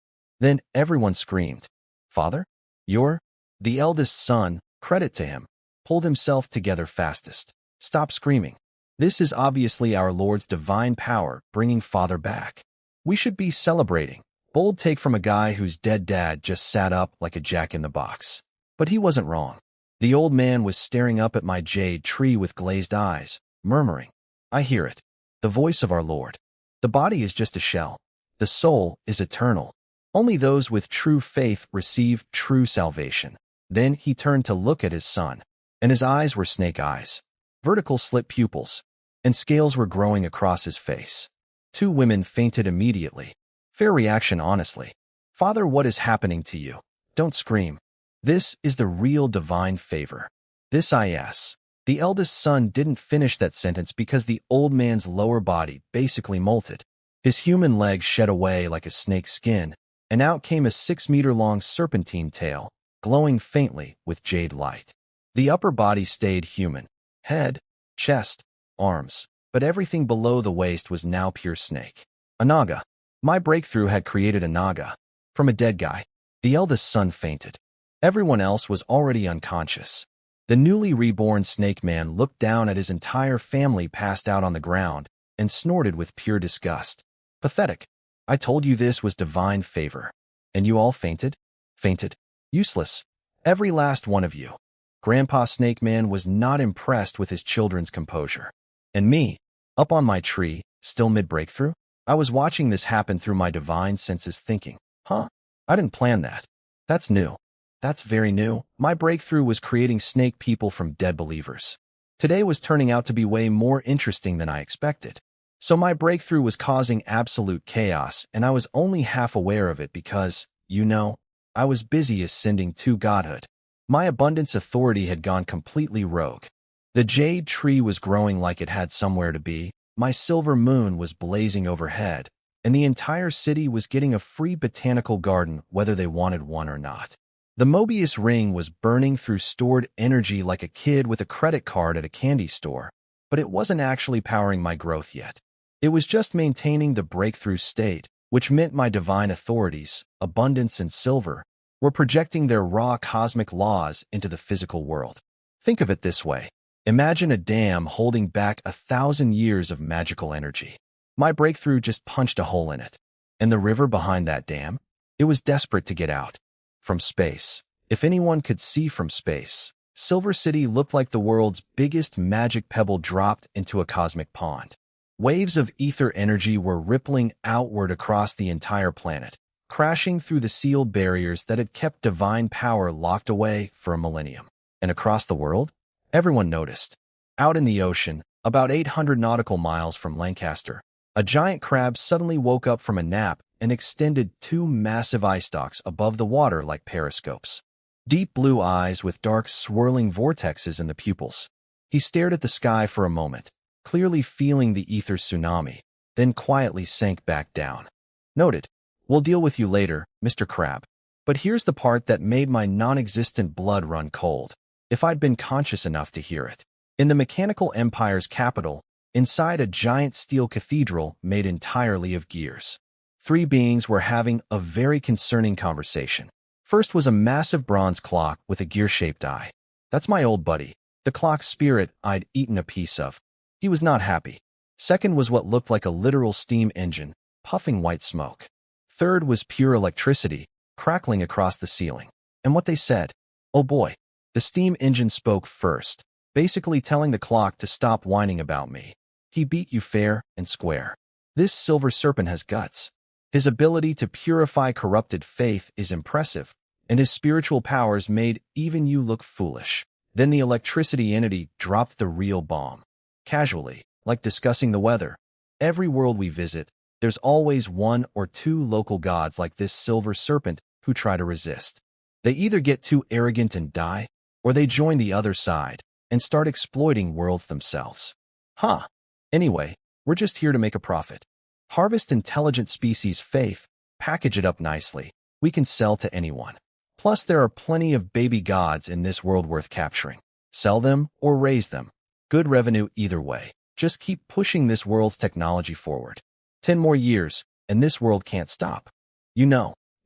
Then everyone screamed. Father? You're the eldest son, credit to him, pulled himself together fastest. Stop screaming. This is obviously our Lord's divine power bringing Father back. We should be celebrating. Bold take from a guy whose dead dad just sat up like a jack-in-the-box. But he wasn't wrong. The old man was staring up at my jade tree with glazed eyes, murmuring, I hear it. The voice of our Lord. The body is just a shell. The soul is eternal. Only those with true faith receive true salvation. Then he turned to look at his son, and his eyes were snake eyes, vertical slit pupils, and scales were growing across his face. Two women fainted immediately. Fair reaction, honestly. Father, what is happening to you? Don't scream. This is the real divine favor. This is. The eldest son didn't finish that sentence because the old man's lower body basically molted. His human legs shed away like a snake's skin, and out came a 6-meter-long serpentine tail, glowing faintly with jade light. The upper body stayed human. Head, chest, arms, but everything below the waist was now pure snake. A naga. My breakthrough had created a naga. From a dead guy. The eldest son fainted. Everyone else was already unconscious. The newly reborn snake man looked down at his entire family passed out on the ground and snorted with pure disgust. Pathetic. I told you this was divine favor. And you all fainted? Fainted. Useless. Every last one of you. Grandpa Snake Man was not impressed with his children's composure. And me, up on my tree, still mid-breakthrough? I was watching this happen through my divine senses thinking, I didn't plan that. That's new. That's very new. My breakthrough was creating snake people from dead believers. Today was turning out to be way more interesting than I expected. So my breakthrough was causing absolute chaos, and I was only half aware of it because, I was busy ascending to godhood. My abundance authority had gone completely rogue. The jade tree was growing like it had somewhere to be, my silver moon was blazing overhead, and the entire city was getting a free botanical garden whether they wanted one or not. The Mobius ring was burning through stored energy like a kid with a credit card at a candy store, but it wasn't actually powering my growth yet. It was just maintaining the breakthrough state, which meant my divine authorities, abundance and silver, were projecting their raw cosmic laws into the physical world. Think of it this way. Imagine a dam holding back 1,000 years of magical energy. My breakthrough just punched a hole in it. And the river behind that dam? It was desperate to get out. From space. If anyone could see from space, Silver City looked like the world's biggest magic pebble dropped into a cosmic pond. Waves of ether energy were rippling outward across the entire planet, crashing through the sealed barriers that had kept divine power locked away for a millennium. And across the world, everyone noticed. Out in the ocean, about 800 nautical miles from Lancaster, a giant crab suddenly woke up from a nap and extended 2 massive eye stalks above the water like periscopes. Deep blue eyes with dark swirling vortexes in the pupils. He stared at the sky for a moment, clearly feeling the ether tsunami, then quietly sank back down. Noted. We'll deal with you later, Mr. Crab. But here's the part that made my non-existent blood run cold, if I'd been conscious enough to hear it. In the Mechanical Empire's capital, inside a giant steel cathedral made entirely of gears, 3 beings were having a very concerning conversation. First was a massive bronze clock with a gear-shaped eye. That's my old buddy, the clock spirit I'd eaten a piece of. He was not happy. Second was what looked like a literal steam engine, puffing white smoke. Third was pure electricity, crackling across the ceiling. And what they said, oh boy, the steam engine spoke first, basically telling the clock to stop whining about me. He beat you fair and square. This silver serpent has guts. His ability to purify corrupted faith is impressive, and his spiritual powers made even you look foolish. Then the electricity entity dropped the real bomb. Casually, like discussing the weather. Every world we visit, there's always 1 or 2 local gods like this silver serpent who try to resist. They either get too arrogant and die, or they join the other side and start exploiting worlds themselves. Anyway, we're just here to make a profit. Harvest intelligent species faith, package it up nicely. We can sell to anyone. Plus, there are plenty of baby gods in this world worth capturing. Sell them or raise them. Good revenue either way. Just keep pushing this world's technology forward. 10 more years, and this world can't stop.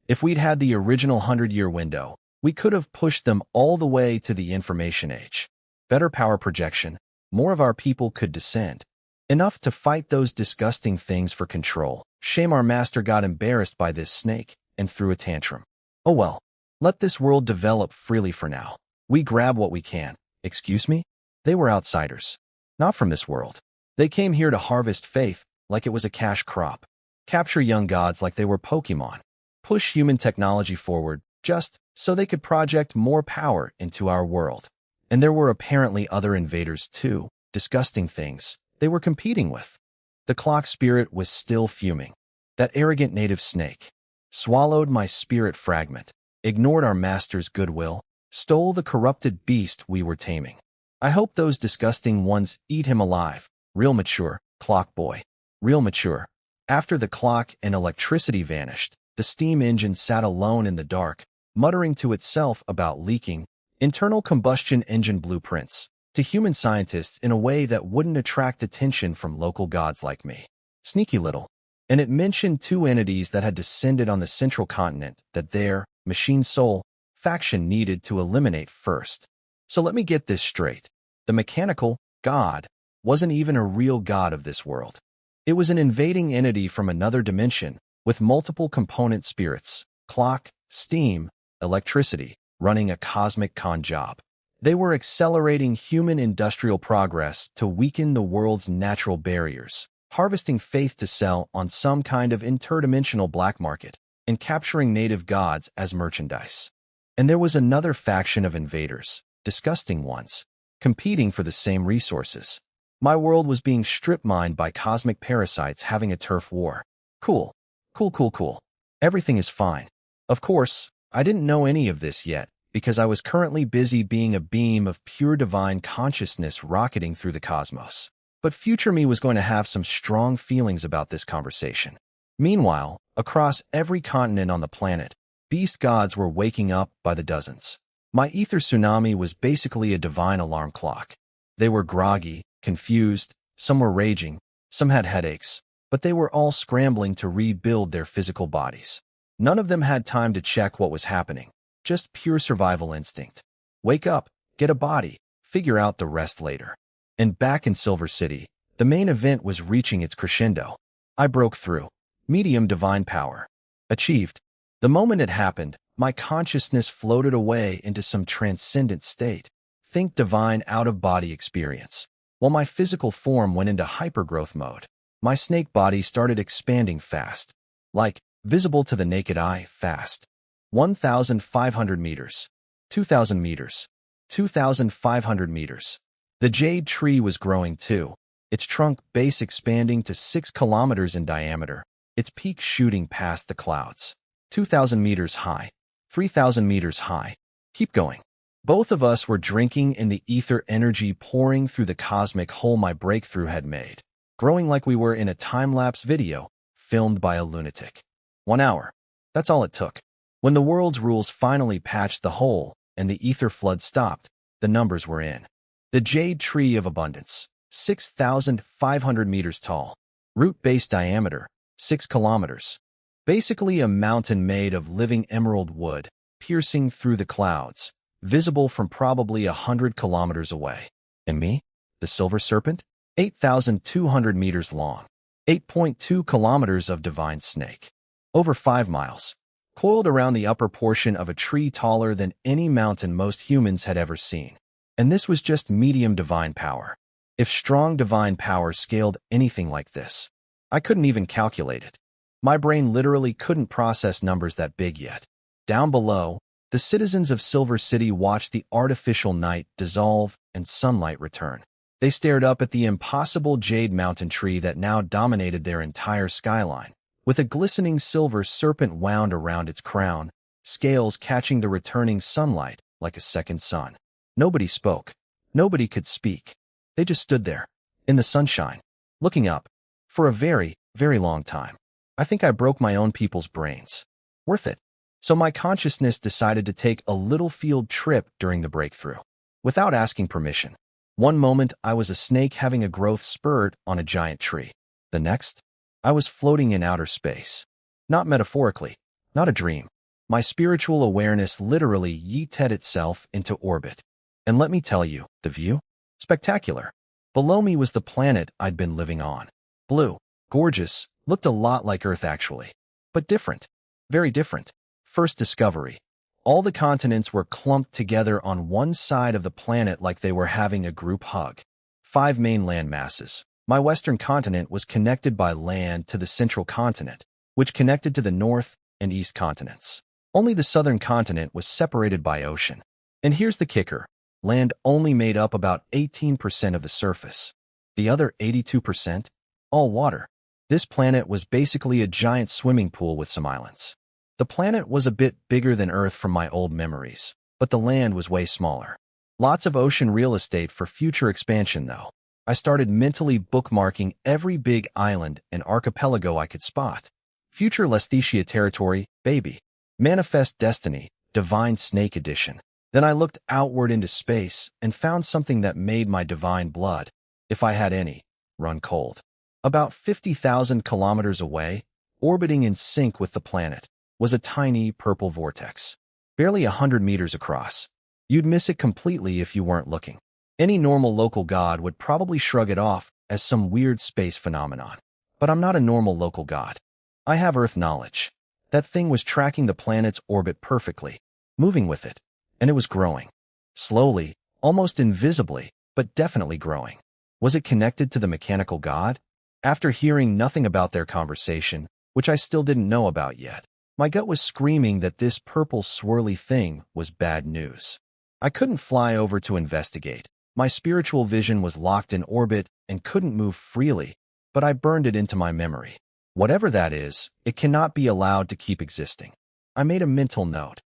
If we'd had the original 100-year window, we could have pushed them all the way to the information age. Better power projection, more of our people could descend. Enough to fight those disgusting things for control. Shame our master got embarrassed by this snake and threw a tantrum. Oh well, let this world develop freely for now. We grab what we can. Excuse me? They were outsiders. Not from this world. They came here to harvest faith like it was a cash crop. capture young gods like they were Pokemon, push human technology forward just so they could project more power into our world. And there were apparently other invaders too, disgusting things they were competing with. The clock spirit was still fuming. That arrogant native snake swallowed my spirit fragment, ignored our master's goodwill, stole the corrupted beast we were taming. I hope those disgusting ones eat him alive. Real mature, clock boy. Real mature. After the clock and electricity vanished, the steam engine sat alone in the dark, muttering to itself about leaking internal combustion engine blueprints to human scientists in a way that wouldn't attract attention from local gods like me. Sneaky little. And it mentioned two entities that had descended on the central continent that their machine soul faction needed to eliminate first. So let me get this straight. The mechanical god wasn't even a real god of this world. It was an invading entity from another dimension with multiple component spirits, clock, steam, electricity, running a cosmic con job. They were accelerating human industrial progress to weaken the world's natural barriers, harvesting faith to sell on some kind of interdimensional black market, and capturing native gods as merchandise. And there was another faction of invaders, disgusting ones, competing for the same resources. My world was being strip-mined by cosmic parasites having a turf war. Cool. Cool. Everything is fine. Of course, I didn't know any of this yet, because I was currently busy being a beam of pure divine consciousness rocketing through the cosmos. But future me was going to have some strong feelings about this conversation. Meanwhile, across every continent on the planet, beast gods were waking up by the dozens. My ether tsunami was basically a divine alarm clock. They were groggy, confused, some were raging, some had headaches, but they were all scrambling to rebuild their physical bodies. None of them had time to check what was happening, just pure survival instinct. Wake up, get a body, figure out the rest later. And back in Silver City, the main event was reaching its crescendo. I broke through. Medium divine power. Achieved. The moment it happened, my consciousness floated away into some transcendent state. Think divine out-of-body experience. While my physical form went into hypergrowth mode, my snake body started expanding fast. Like, visible to the naked eye, fast. 1,500 meters. 2,000 meters. 2,500 meters. The jade tree was growing too, its trunk base expanding to 6 kilometers in diameter, its peak shooting past the clouds. 2,000 meters high. 3,000 meters high. Keep going. Both of us were drinking in the ether energy pouring through the cosmic hole my breakthrough had made, growing like we were in a time-lapse video filmed by a lunatic. 1 hour. That's all it took. When the world's rules finally patched the hole and the ether flood stopped, the numbers were in. The jade tree of abundance, 6,500 meters tall. Root base diameter, 6 kilometers. Basically a mountain made of living emerald wood, piercing through the clouds, visible from probably 100 kilometers away. And me, the silver serpent, 8,200 meters long, 8.2 kilometers of divine snake. Over 5 miles, coiled around the upper portion of a tree taller than any mountain most humans had ever seen. And this was just medium divine power. If strong divine power scaled anything like this, I couldn't even calculate it. My brain literally couldn't process numbers that big yet. Down below, the citizens of Silver City watched the artificial night dissolve and sunlight return. They stared up at the impossible jade mountain tree that now dominated their entire skyline, with a glistening silver serpent wound around its crown, scales catching the returning sunlight like a second sun. Nobody spoke. Nobody could speak. They just stood there, in the sunshine, looking up, for a very, very long time. I think I broke my own people's brains. Worth it. So my consciousness decided to take a little field trip during the breakthrough, without asking permission. One moment, I was a snake having a growth spurt on a giant tree. The next, I was floating in outer space. Not metaphorically, not a dream. My spiritual awareness literally yeeted itself into orbit. And let me tell you, the view? Spectacular. Below me was the planet I'd been living on. Blue, gorgeous, looked a lot like Earth actually. But different. Very different. First discovery. All the continents were clumped together on one side of the planet like they were having a group hug. 5 main land masses. My western continent was connected by land to the central continent, which connected to the north and east continents. Only the southern continent was separated by ocean. And here's the kicker. Land only made up about 18% of the surface. The other 82%? All water. This planet was basically a giant swimming pool with some islands. The planet was a bit bigger than Earth from my old memories, but the land was way smaller. Lots of ocean real estate for future expansion, though. I started mentally bookmarking every big island and archipelago I could spot. Future Lesthetia territory, baby. Manifest Destiny, Divine Snake Edition. Then I looked outward into space and found something that made my divine blood, if I had any, run cold. About 50,000 kilometers away, orbiting in sync with the planet, was a tiny purple vortex, barely 100 meters across. You'd miss it completely if you weren't looking. Any normal local god would probably shrug it off as some weird space phenomenon. But I'm not a normal local god. I have Earth knowledge. That thing was tracking the planet's orbit perfectly, moving with it, and it was growing. Slowly, almost invisibly, but definitely growing. Was it connected to the mechanical god? After hearing nothing about their conversation, which I still didn't know about yet, my gut was screaming that this purple swirly thing was bad news. I couldn't fly over to investigate. My spiritual vision was locked in orbit and couldn't move freely, but I burned it into my memory. Whatever that is, it cannot be allowed to keep existing. I made a mental note.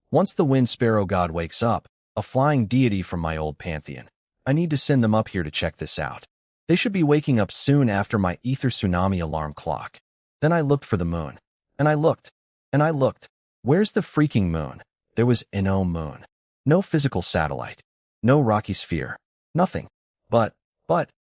Once the wind sparrow god wakes up, a flying deity from my old pantheon, I need to send them up here to check this out. They should be waking up soon after my ether tsunami alarm clock. Then I looked for the moon. And I looked. And I looked. Where's the freaking moon? There was no moon. No physical satellite. No rocky sphere. Nothing. But,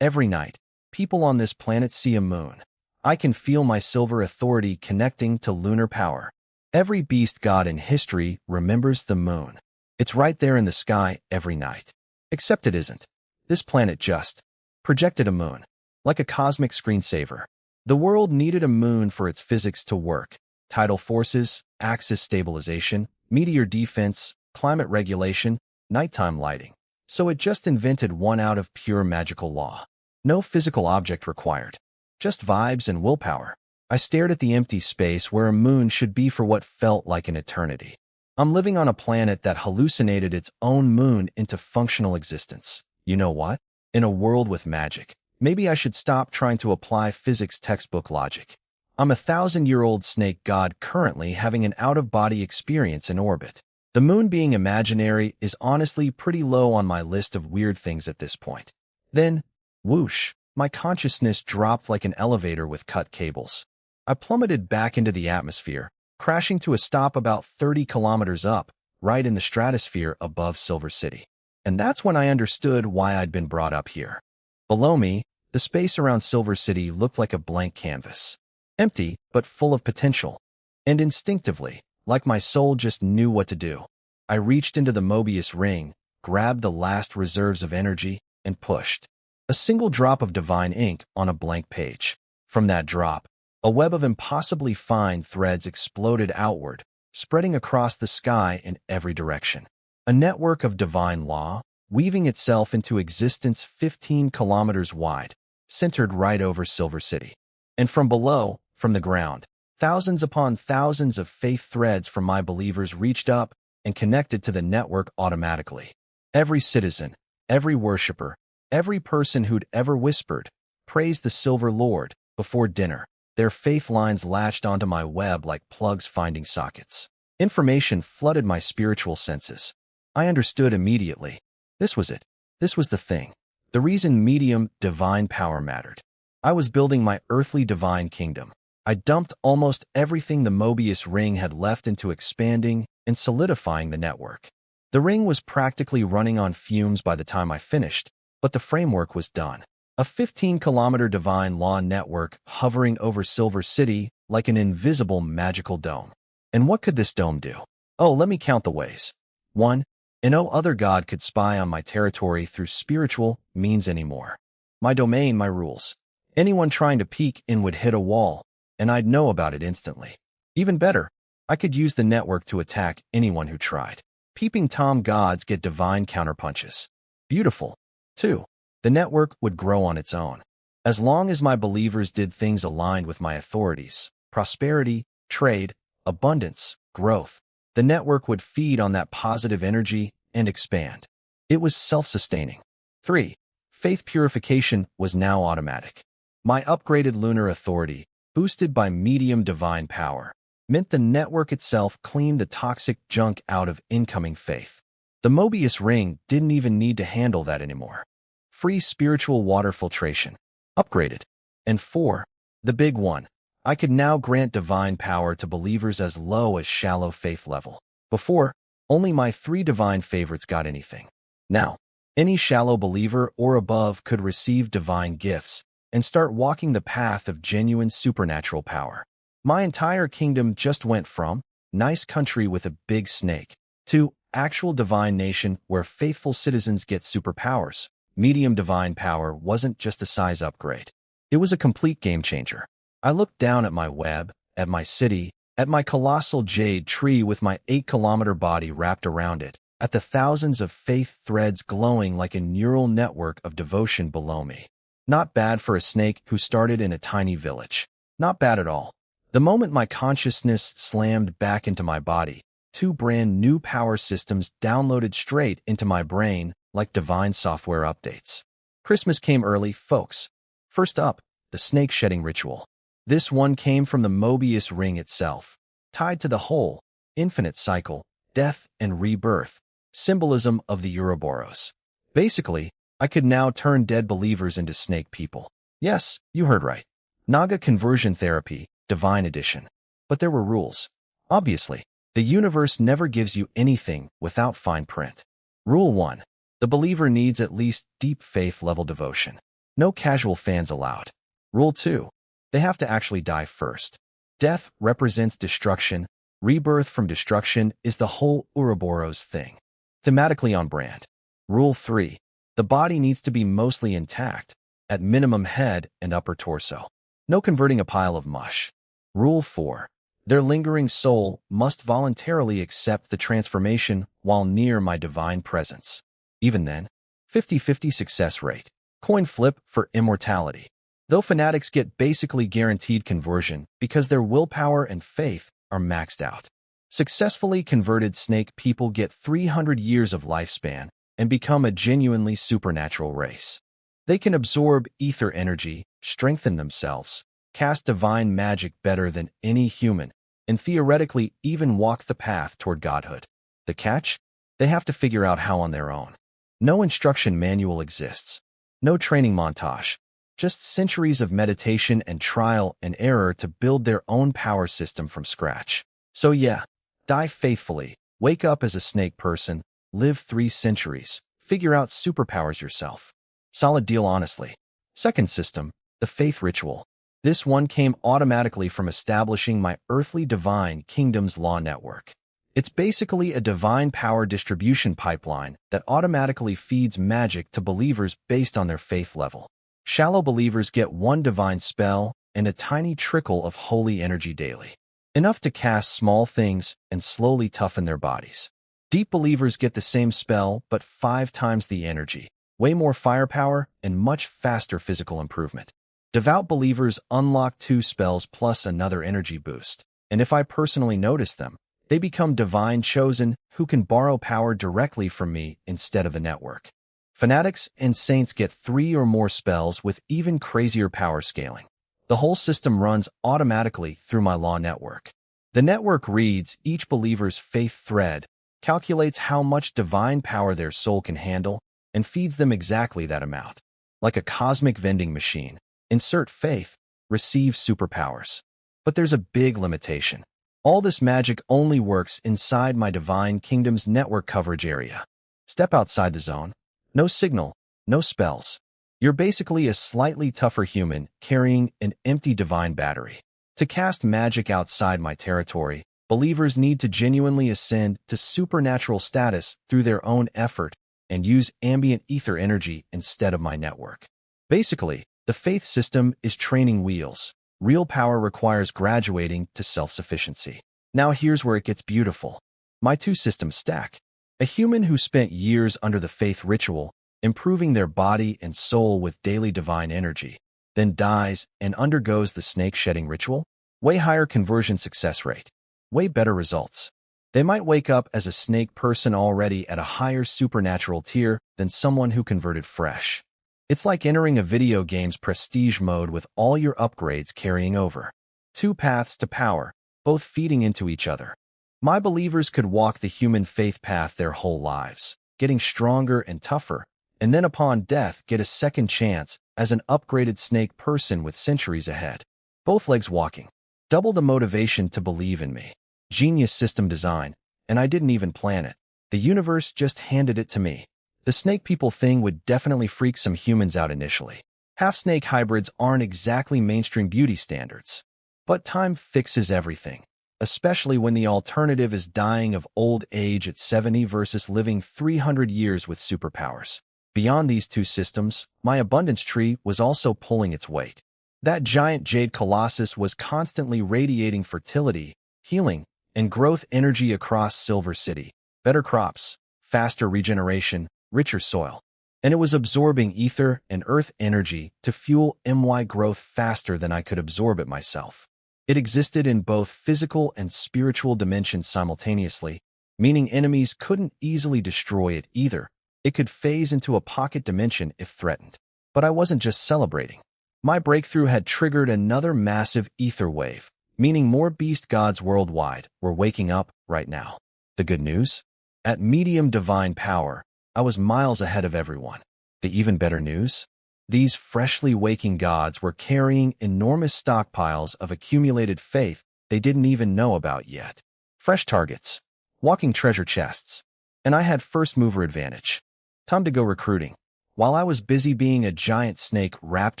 every night, people on this planet see a moon. I can feel my silver authority connecting to lunar power. Every beast god in history remembers the moon. It's right there in the sky every night. Except it isn't. This planet just projected a moon, like a cosmic screensaver. The world needed a moon for its physics to work. Tidal forces, axis stabilization, meteor defense, climate regulation, nighttime lighting. So it just invented one out of pure magical law. No physical object required. Just vibes and willpower. I stared at the empty space where a moon should be for what felt like an eternity. I'm living on a planet that hallucinated its own moon into functional existence. You know what? In a world with magic, maybe I should stop trying to apply physics textbook logic. I'm a 1,000-year-old snake god currently having an out-of-body experience in orbit. The moon being imaginary is honestly pretty low on my list of weird things at this point. Then, whoosh, my consciousness dropped like an elevator with cut cables. I plummeted back into the atmosphere, crashing to a stop about 30 kilometers up, right in the stratosphere above Silver City. And that's when I understood why I'd been brought up here. Below me, the space around Silver City looked like a blank canvas. Empty, but full of potential. And instinctively, like my soul just knew what to do, I reached into the Mobius ring, grabbed the last reserves of energy, and pushed. A single drop of divine ink on a blank page. From that drop, a web of impossibly fine threads exploded outward, spreading across the sky in every direction. A network of divine law, weaving itself into existence 15 kilometers wide, centered right over Silver City. And from below, from the ground, thousands upon thousands of faith threads from my believers reached up and connected to the network automatically. Every citizen, every worshiper, every person who'd ever whispered, "Praise the Silver Lord," before dinner, their faith lines latched onto my web like plugs finding sockets. Information flooded my spiritual senses. I understood immediately. This was it. This was the thing. The reason medium divine power mattered. I was building my earthly divine kingdom. I dumped almost everything the Mobius ring had left into expanding and solidifying the network. The ring was practically running on fumes by the time I finished, but the framework was done. A 15-kilometer divine law network hovering over Silver City like an invisible magical dome. And what could this dome do? Oh, let me count the ways. 1. No other god could spy on my territory through spiritual means anymore. My domain, my rules. Anyone trying to peek in would hit a wall, and I'd know about it instantly. Even better, I could use the network to attack anyone who tried. Peeping Tom gods get divine counterpunches. Beautiful. 2. The network would grow on its own. As long as my believers did things aligned with my authorities, prosperity, trade, abundance, growth, the network would feed on that positive energy and expand. It was self-sustaining. 3. Faith purification was now automatic. My upgraded lunar authority, boosted by medium divine power, meant the network itself cleaned the toxic junk out of incoming faith. The Mobius ring didn't even need to handle that anymore. Free spiritual water filtration. Upgraded. And 4. The big one. I could now grant divine power to believers as low as shallow faith level. Before, only my 3 divine favorites got anything. Now, any shallow believer or above could receive divine gifts and start walking the path of genuine supernatural power. My entire kingdom just went from nice country with a big snake to actual divine nation where faithful citizens get superpowers. Medium divine power wasn't just a size upgrade. It was a complete game changer. I looked down at my web, at my city, at my colossal jade tree with my 8-kilometer body wrapped around it, at the thousands of faith threads glowing like a neural network of devotion below me. Not bad for a snake who started in a tiny village. Not bad at all. The moment my consciousness slammed back into my body, 2 brand new power systems downloaded straight into my brain like divine software updates. Christmas came early, folks. First up, the snake-shedding ritual. This one came from the Mobius ring itself, tied to the whole, infinite cycle, death and rebirth, symbolism of the Ouroboros. Basically, I could now turn dead believers into snake people. Yes, you heard right. Naga conversion therapy, divine edition. But there were rules. Obviously, the universe never gives you anything without fine print. Rule 1. The believer needs at least deep faith-level devotion. No casual fans allowed. Rule 2. They have to actually die first. Death represents destruction. Rebirth from destruction is the whole Ouroboros thing. Thematically on brand. Rule 3. The body needs to be mostly intact, at minimum head and upper torso. No converting a pile of mush. Rule 4. Their lingering soul must voluntarily accept the transformation while near my divine presence. Even then, 50-50 success rate. Coin flip for immortality. Though fanatics get basically guaranteed conversion because their willpower and faith are maxed out. Successfully converted snake people get 300 years of lifespan and become a genuinely supernatural race. They can absorb ether energy, strengthen themselves, cast divine magic better than any human, and theoretically even walk the path toward godhood. The catch? They have to figure out how on their own. No instruction manual exists. No training montage. Just centuries of meditation and trial and error to build their own power system from scratch. So yeah, die faithfully, wake up as a snake person, live 3 centuries, figure out superpowers yourself. Solid deal honestly. Second system, the faith ritual. This one came automatically from establishing my earthly divine kingdom's law network. It's basically a divine power distribution pipeline that automatically feeds magic to believers based on their faith level. Shallow believers get 1 divine spell and a tiny trickle of holy energy daily. Enough to cast small things and slowly toughen their bodies. Deep believers get the same spell but 5 times the energy, way more firepower, and much faster physical improvement. Devout believers unlock 2 spells plus another energy boost, and if I personally notice them, they become divine chosen who can borrow power directly from me instead of the network. Fanatics and saints get 3 or more spells with even crazier power scaling. The whole system runs automatically through my law network. The network reads each believer's faith thread, calculates how much divine power their soul can handle, and feeds them exactly that amount. Like a cosmic vending machine, insert faith, receive superpowers. But there's a big limitation. All this magic only works inside my divine kingdom's network coverage area. Step outside the zone. No signal, no spells. You're basically a slightly tougher human carrying an empty divine battery. To cast magic outside my territory, believers need to genuinely ascend to supernatural status through their own effort and use ambient ether energy instead of my network. Basically, the faith system is training wheels. Real power requires graduating to self-sufficiency. Now here's where it gets beautiful. My 2 systems stack. A human who spent years under the faith ritual, improving their body and soul with daily divine energy, then dies and undergoes the snake shedding ritual? Way higher conversion success rate. Way better results. They might wake up as a snake person already at a higher supernatural tier than someone who converted fresh. It's like entering a video game's prestige mode with all your upgrades carrying over. Two paths to power, both feeding into each other. My believers could walk the human faith path their whole lives, getting stronger and tougher, and then upon death get a second chance as an upgraded snake person with centuries ahead. Both legs walking. Double the motivation to believe in me. Genius system design, and I didn't even plan it. The universe just handed it to me. The snake people thing would definitely freak some humans out initially. Half-snake hybrids aren't exactly mainstream beauty standards. But time fixes everything, especially when the alternative is dying of old age at 70 versus living 300 years with superpowers. Beyond these two systems, my abundance tree was also pulling its weight. That giant jade colossus was constantly radiating fertility, healing, and growth energy across Silver City. Better crops, faster regeneration, richer soil. And it was absorbing ether and earth energy to fuel my growth faster than I could absorb it myself. It existed in both physical and spiritual dimensions simultaneously, meaning enemies couldn't easily destroy it either. It could phase into a pocket dimension if threatened. But I wasn't just celebrating. My breakthrough had triggered another massive ether wave, meaning more beast gods worldwide were waking up right now. The good news? At medium divine power, I was miles ahead of everyone. The even better news? These freshly waking gods were carrying enormous stockpiles of accumulated faith they didn't even know about yet. Fresh targets, walking treasure chests, and I had first mover advantage. Time to go recruiting. While I was busy being a giant snake wrapped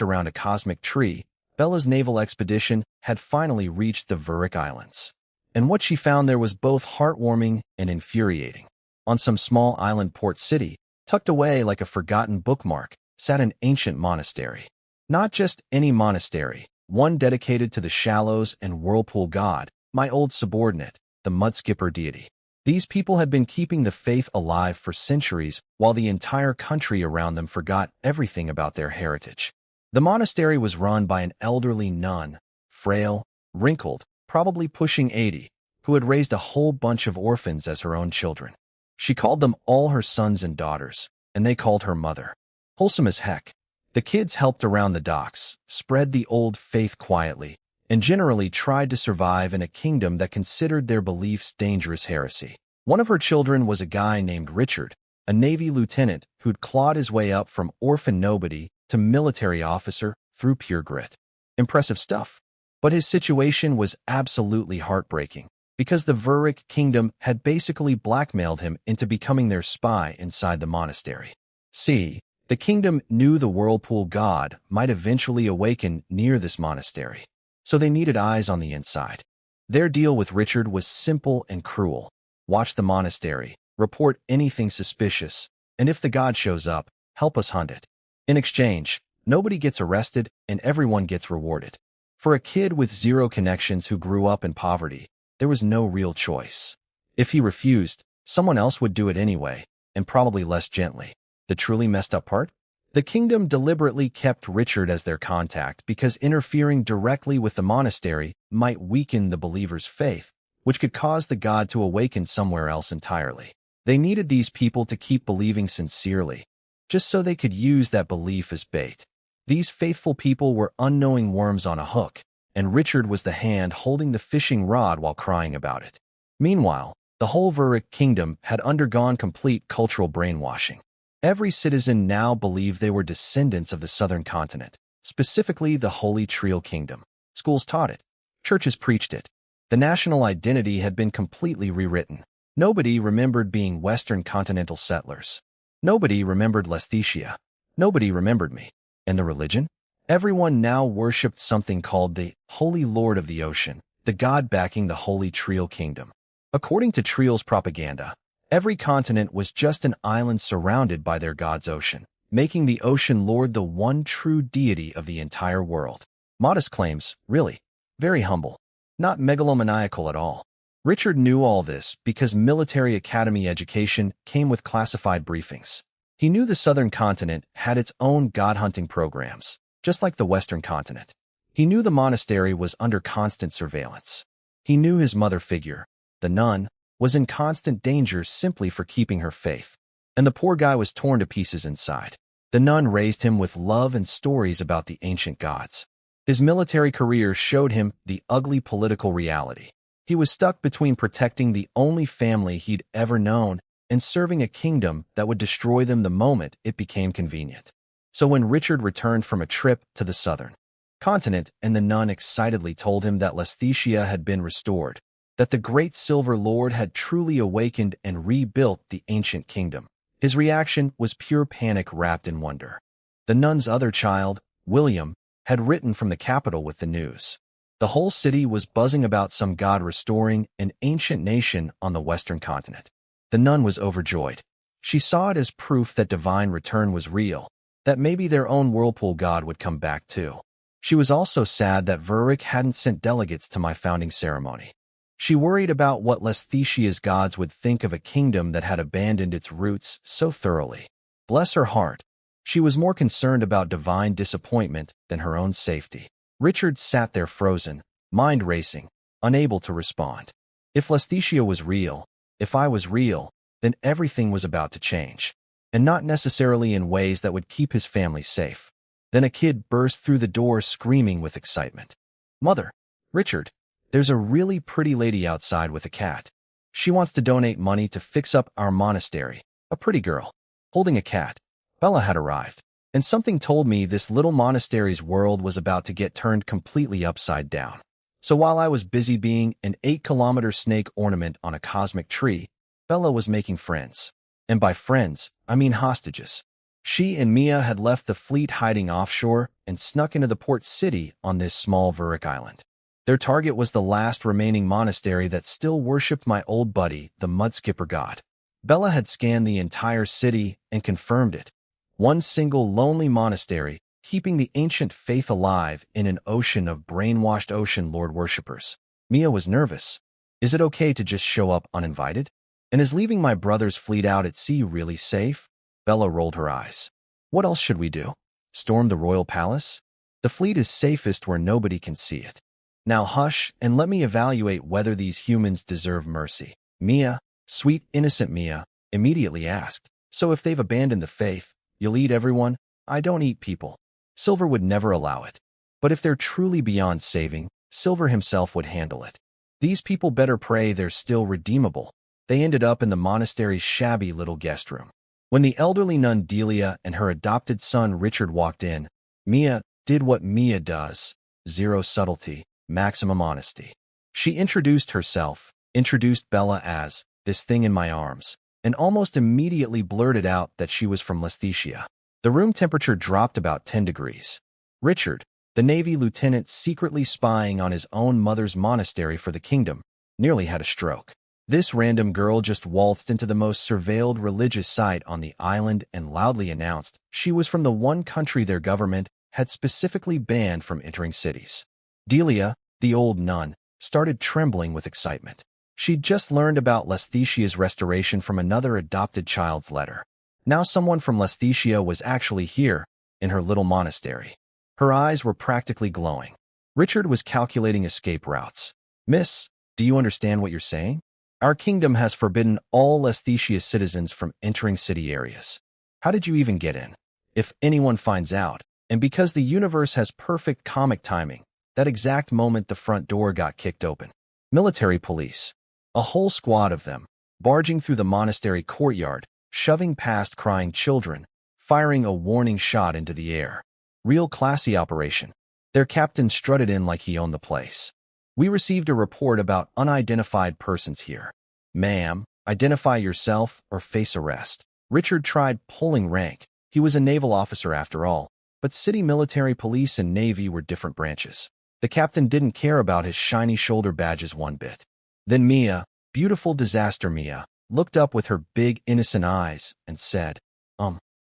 around a cosmic tree, Bella's naval expedition had finally reached the Vuric Islands. And what she found there was both heartwarming and infuriating. On some small island port city, tucked away like a forgotten bookmark, sat an ancient monastery. Not just any monastery, one dedicated to the shallows and whirlpool god, my old subordinate, the mudskipper deity. These people had been keeping the faith alive for centuries while the entire country around them forgot everything about their heritage. The monastery was run by an elderly nun, frail, wrinkled, probably pushing 80, who had raised a whole bunch of orphans as her own children. She called them all her sons and daughters, and they called her mother. Wholesome as heck. The kids helped around the docks, spread the old faith quietly, and generally tried to survive in a kingdom that considered their beliefs dangerous heresy. One of her children was a guy named Richard, a Navy lieutenant who'd clawed his way up from orphan nobody to military officer through pure grit. Impressive stuff. But his situation was absolutely heartbreaking, because the Vuric kingdom had basically blackmailed him into becoming their spy inside the monastery. See, the kingdom knew the whirlpool god might eventually awaken near this monastery, so they needed eyes on the inside. Their deal with Richard was simple and cruel. Watch the monastery, report anything suspicious, and if the god shows up, help us hunt it. In exchange, nobody gets arrested and everyone gets rewarded. For a kid with zero connections who grew up in poverty, there was no real choice. If he refused, someone else would do it anyway, and probably less gently. The truly messed up part? The kingdom deliberately kept Richard as their contact because interfering directly with the monastery might weaken the believer's faith, which could cause the god to awaken somewhere else entirely. They needed these people to keep believing sincerely, just so they could use that belief as bait. These faithful people were unknowing worms on a hook, and Richard was the hand holding the fishing rod while crying about it. Meanwhile, the whole Vuric kingdom had undergone complete cultural brainwashing. Every citizen now believed they were descendants of the southern continent, specifically the Holy Trial Kingdom. Schools taught it. Churches preached it. The national identity had been completely rewritten. Nobody remembered being Western continental settlers. Nobody remembered Lesthesia. Nobody remembered me. And the religion? Everyone now worshipped something called the Holy Lord of the Ocean, the god backing the Holy Trial Kingdom. According to Trial's propaganda, every continent was just an island surrounded by their god's ocean, making the ocean lord the one true deity of the entire world. Modest claims, really. Very humble. Not megalomaniacal at all. Richard knew all this because military academy education came with classified briefings. He knew the southern continent had its own god-hunting programs, just like the Western continent. He knew the monastery was under constant surveillance. He knew his mother figure, the nun, was in constant danger simply for keeping her faith. And the poor guy was torn to pieces inside. The nun raised him with love and stories about the ancient gods. His military career showed him the ugly political reality. He was stuck between protecting the only family he'd ever known and serving a kingdom that would destroy them the moment it became convenient. So when Richard returned from a trip to the southern continent and the nun excitedly told him that Lesthetia had been restored, that the great Silver Lord had truly awakened and rebuilt the ancient kingdom, his reaction was pure panic wrapped in wonder. The nun's other child, William, had written from the capital with the news. The whole city was buzzing about some god restoring an ancient nation on the western continent. The nun was overjoyed. She saw it as proof that divine return was real, that maybe their own whirlpool god would come back too. She was also sad that Verrick hadn't sent delegates to my founding ceremony. She worried about what Lesthetia's gods would think of a kingdom that had abandoned its roots so thoroughly. Bless her heart, she was more concerned about divine disappointment than her own safety. Richard sat there frozen, mind racing, unable to respond. If Lesthetia was real, if I was real, then everything was about to change, and not necessarily in ways that would keep his family safe. Then a kid burst through the door screaming with excitement. "Mother! Richard! There's a really pretty lady outside with a cat. She wants to donate money to fix up our monastery." A pretty girl, holding a cat. Bella had arrived, and something told me this little monastery's world was about to get turned completely upside down. So while I was busy being an 8-kilometer snake ornament on a cosmic tree, Bella was making friends. And by friends, I mean hostages. She and Mia had left the fleet hiding offshore and snuck into the port city on this small Verrick island. Their target was the last remaining monastery that still worshipped my old buddy, the Mudskipper god. Bella had scanned the entire city and confirmed it. One single lonely monastery, keeping the ancient faith alive in an ocean of brainwashed ocean lord worshippers. Mia was nervous. Is it okay to just show up uninvited? And is leaving my brother's fleet out at sea really safe? Bella rolled her eyes. What else should we do? Storm the royal palace? The fleet is safest where nobody can see it. Now hush and let me evaluate whether these humans deserve mercy. Mia, sweet innocent Mia, immediately asked, "So if they've abandoned the faith, you'll eat everyone?" "I don't eat people. Silver would never allow it. But if they're truly beyond saving, Silver himself would handle it. These people better pray they're still redeemable." They ended up in the monastery's shabby little guest room. When the elderly nun Delia and her adopted son Richard walked in, Mia did what Mia does: zero subtlety, maximum honesty. She introduced herself, introduced Bella as "this thing in my arms," and almost immediately blurted out that she was from Lesthetia. The room temperature dropped about 10 degrees. Richard, the Navy lieutenant secretly spying on his own mother's monastery for the kingdom, nearly had a stroke. This random girl just waltzed into the most surveilled religious site on the island and loudly announced she was from the one country their government had specifically banned from entering cities. Delia, the old nun, started trembling with excitement. She'd just learned about Lesthetia's restoration from another adopted child's letter. Now someone from Lesthetia was actually here, in her little monastery. Her eyes were practically glowing. Richard was calculating escape routes. "Miss, do you understand what you're saying? Our kingdom has forbidden all Lesthetia citizens from entering city areas. How did you even get in? If anyone finds out, and because the universe has perfect comic timing, that exact moment the front door got kicked open. Military police, a whole squad of them, barging through the monastery courtyard, shoving past crying children, firing a warning shot into the air. Real classy operation. Their captain strutted in like he owned the place. We received a report about unidentified persons here. Ma'am, identify yourself or face arrest." Richard tried pulling rank. He was a naval officer after all, but city military police and navy were different branches. The captain didn't care about his shiny shoulder badges one bit. Then Mia, beautiful disaster Mia, looked up with her big innocent eyes and said,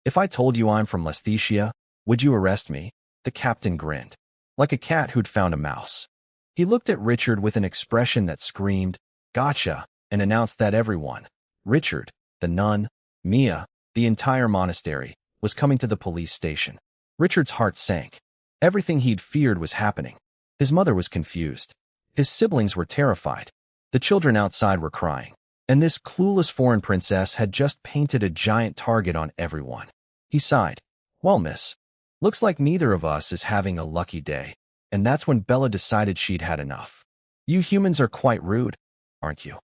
If I told you I'm from Lesthetia, would you arrest me?" The captain grinned, like a cat who'd found a mouse. He looked at Richard with an expression that screamed, "Gotcha," and announced that everyone, Richard, the nun, Mia, the entire monastery, was coming to the police station. Richard's heart sank. Everything he'd feared was happening. His mother was confused. His siblings were terrified. The children outside were crying. And this clueless foreign princess had just painted a giant target on everyone. He sighed. Well, miss, looks like neither of us is having a lucky day. And that's when Bella decided she'd had enough. You humans are quite rude, aren't you?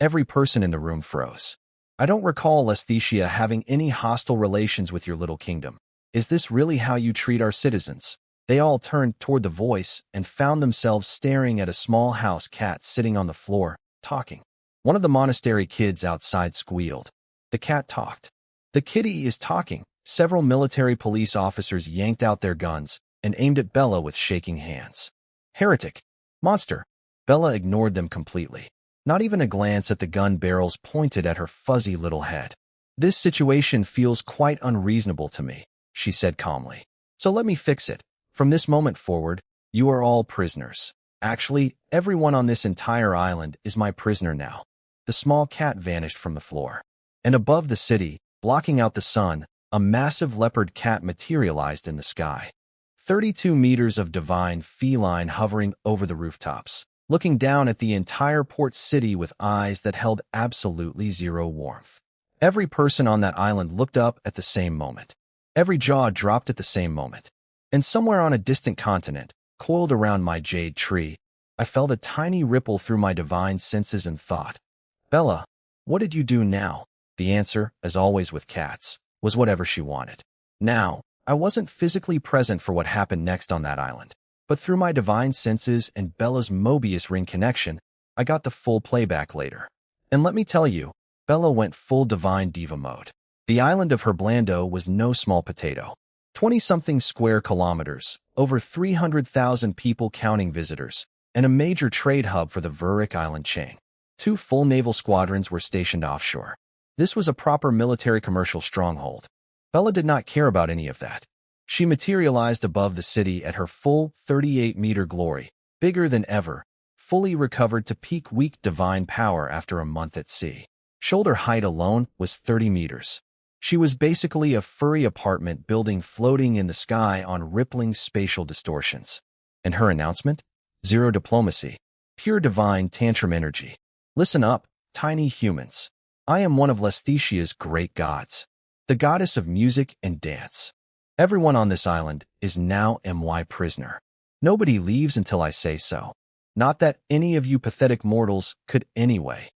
Every person in the room froze. I don't recall Lesthesia having any hostile relations with your little kingdom. Is this really how you treat our citizens? They all turned toward the voice and found themselves staring at a small house cat sitting on the floor, talking. One of the monastery kids outside squealed. The cat talked. The kitty is talking. Several military police officers yanked out their guns and aimed at Bella with shaking hands. Heretic! Monster! Bella ignored them completely. Not even a glance at the gun barrels pointed at her fuzzy little head. This situation feels quite unreasonable to me, she said calmly. So let me fix it. From this moment forward, you are all prisoners. Actually, everyone on this entire island is my prisoner now. The small cat vanished from the floor. And above the city, blocking out the sun, a massive leopard cat materialized in the sky. 32 meters of divine feline hovering over the rooftops, looking down at the entire port city with eyes that held absolutely zero warmth. Every person on that island looked up at the same moment. Every jaw dropped at the same moment. And somewhere on a distant continent, coiled around my jade tree, I felt a tiny ripple through my divine senses and thought, Bella, what did you do now? The answer, as always with cats, was whatever she wanted. Now, I wasn't physically present for what happened next on that island, but through my divine senses and Bella's Mobius ring connection, I got the full playback later. And let me tell you, Bella went full divine diva mode. The island of Herblando was no small potato. 20-something square kilometers, over 300,000 people counting visitors, and a major trade hub for the Vurik Island chain. 2 full naval squadrons were stationed offshore. This was a proper military commercial stronghold. Bella did not care about any of that. She materialized above the city at her full 38-meter glory, bigger than ever, fully recovered to peak weak divine power after a month at sea. Shoulder height alone was 30 meters. She was basically a furry apartment building floating in the sky on rippling spatial distortions. And her announcement? Zero diplomacy. Pure divine tantrum energy. Listen up, tiny humans. I am one of Lesthesia's great gods, the goddess of music and dance. Everyone on this island is now my prisoner. Nobody leaves until I say so. Not that any of you pathetic mortals could anyway.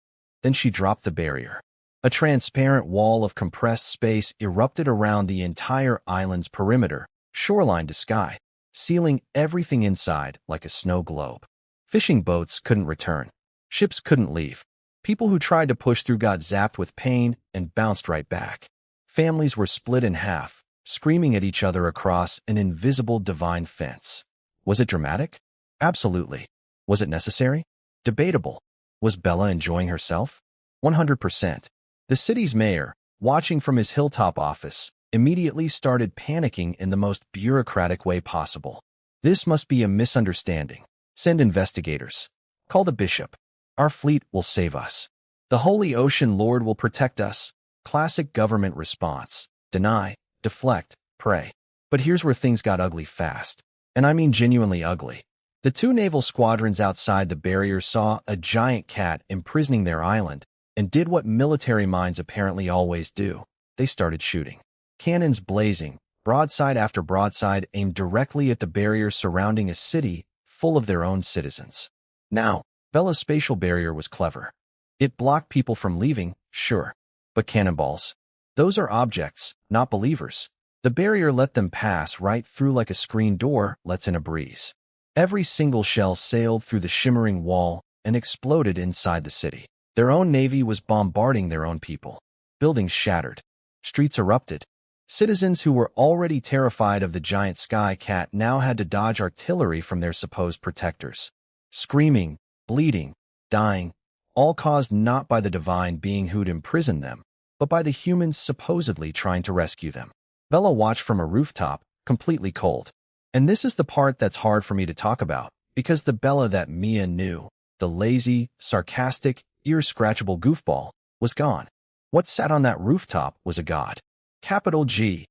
Then she dropped the barrier. A transparent wall of compressed space erupted around the entire island's perimeter, shoreline to sky, sealing everything inside like a snow globe. Fishing boats couldn't return. Ships couldn't leave. People who tried to push through got zapped with pain and bounced right back. Families were split in half, screaming at each other across an invisible divine fence. Was it dramatic? Absolutely. Was it necessary? Debatable. Was Bella enjoying herself? 100%. The city's mayor, watching from his hilltop office, immediately started panicking in the most bureaucratic way possible. This must be a misunderstanding. Send investigators. Call the bishop. Our fleet will save us. The Holy Ocean Lord will protect us. Classic government response. Deny, deflect, pray. But here's where things got ugly fast. And I mean genuinely ugly. The 2 naval squadrons outside the barrier saw a giant cat imprisoning their island and did what military minds apparently always do. They started shooting. Cannons blazing, broadside after broadside aimed directly at the barrier surrounding a city full of their own citizens. Now, Bella's spatial barrier was clever. It blocked people from leaving, sure. But cannonballs? Those are objects, not believers. The barrier let them pass right through like a screen door lets in a breeze. Every single shell sailed through the shimmering wall and exploded inside the city. Their own navy was bombarding their own people. Buildings shattered. Streets erupted. Citizens who were already terrified of the giant sky cat now had to dodge artillery from their supposed protectors. Screaming, bleeding, dying, all caused not by the divine being who'd imprisoned them, but by the humans supposedly trying to rescue them. Bella watched from a rooftop, completely cold. And this is the part that's hard for me to talk about, because the Bella that Mia knew, the lazy, sarcastic, ear-scratchable goofball, was gone. What sat on that rooftop was a god. Capital G.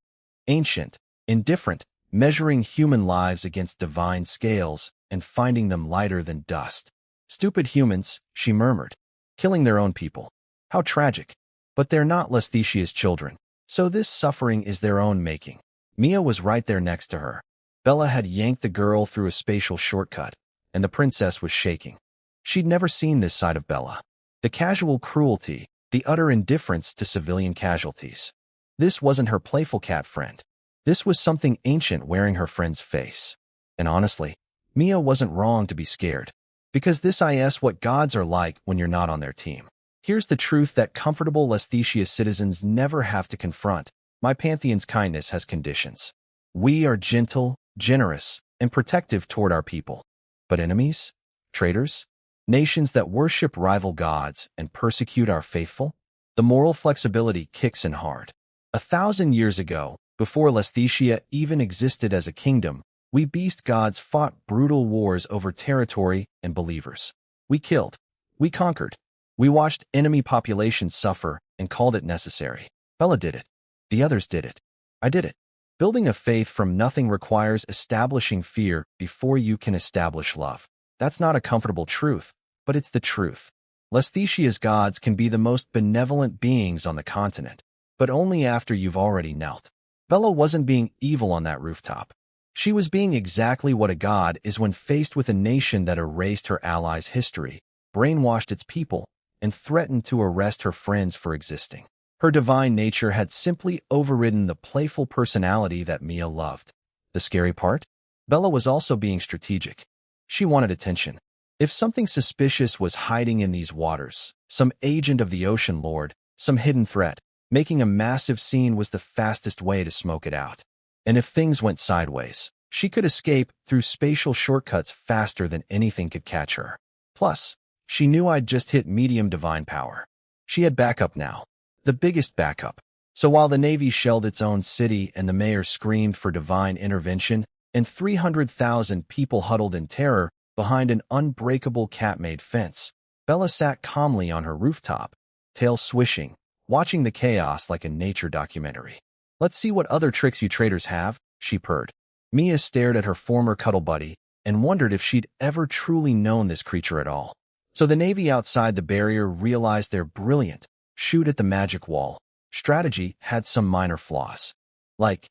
Ancient, indifferent, measuring human lives against divine scales and finding them lighter than dust. Stupid humans, she murmured, killing their own people. How tragic. But they're not Lesthecia's children, so this suffering is their own making. Mia was right there next to her. Bella had yanked the girl through a spatial shortcut, and the princess was shaking. She'd never seen this side of Bella. The casual cruelty, the utter indifference to civilian casualties. This wasn't her playful cat friend. This was something ancient wearing her friend's face. And honestly, Mia wasn't wrong to be scared. Because this is what gods are like when you're not on their team. Here's the truth that comfortable Lesthecia citizens never have to confront. My pantheon's kindness has conditions. We are gentle, generous, and protective toward our people. But enemies? Traitors? Nations that worship rival gods and persecute our faithful? The moral flexibility kicks in hard. 1,000 years ago, before Lesthecia even existed as a kingdom, we beast gods fought brutal wars over territory and believers. We killed. We conquered. We watched enemy populations suffer and called it necessary. Bella did it. The others did it. I did it. Building a faith from nothing requires establishing fear before you can establish love. That's not a comfortable truth, but it's the truth. Lesthecia's gods can be the most benevolent beings on the continent, but only after you've already knelt. Bella wasn't being evil on that rooftop. She was being exactly what a god is when faced with a nation that erased her allies' history, brainwashed its people, and threatened to arrest her friends for existing. Her divine nature had simply overridden the playful personality that Mia loved. The scary part? Bella was also being strategic. She wanted attention. If something suspicious was hiding in these waters, some agent of the Ocean Lord, some hidden threat, making a massive scene was the fastest way to smoke it out. And if things went sideways, she could escape through spatial shortcuts faster than anything could catch her. Plus, she knew I'd just hit medium divine power. She had backup now. The biggest backup. So while the Navy shelled its own city and the mayor screamed for divine intervention, and 300,000 people huddled in terror behind an unbreakable cat-made fence, Bella sat calmly on her rooftop, tail swishing, watching the chaos like a nature documentary. Let's see what other tricks you traders have, she purred. Mia stared at her former cuddle buddy and wondered if she'd ever truly known this creature at all. So the Navy outside the barrier realized their brilliant shoot at the magic wall strategy had some minor flaws. Like,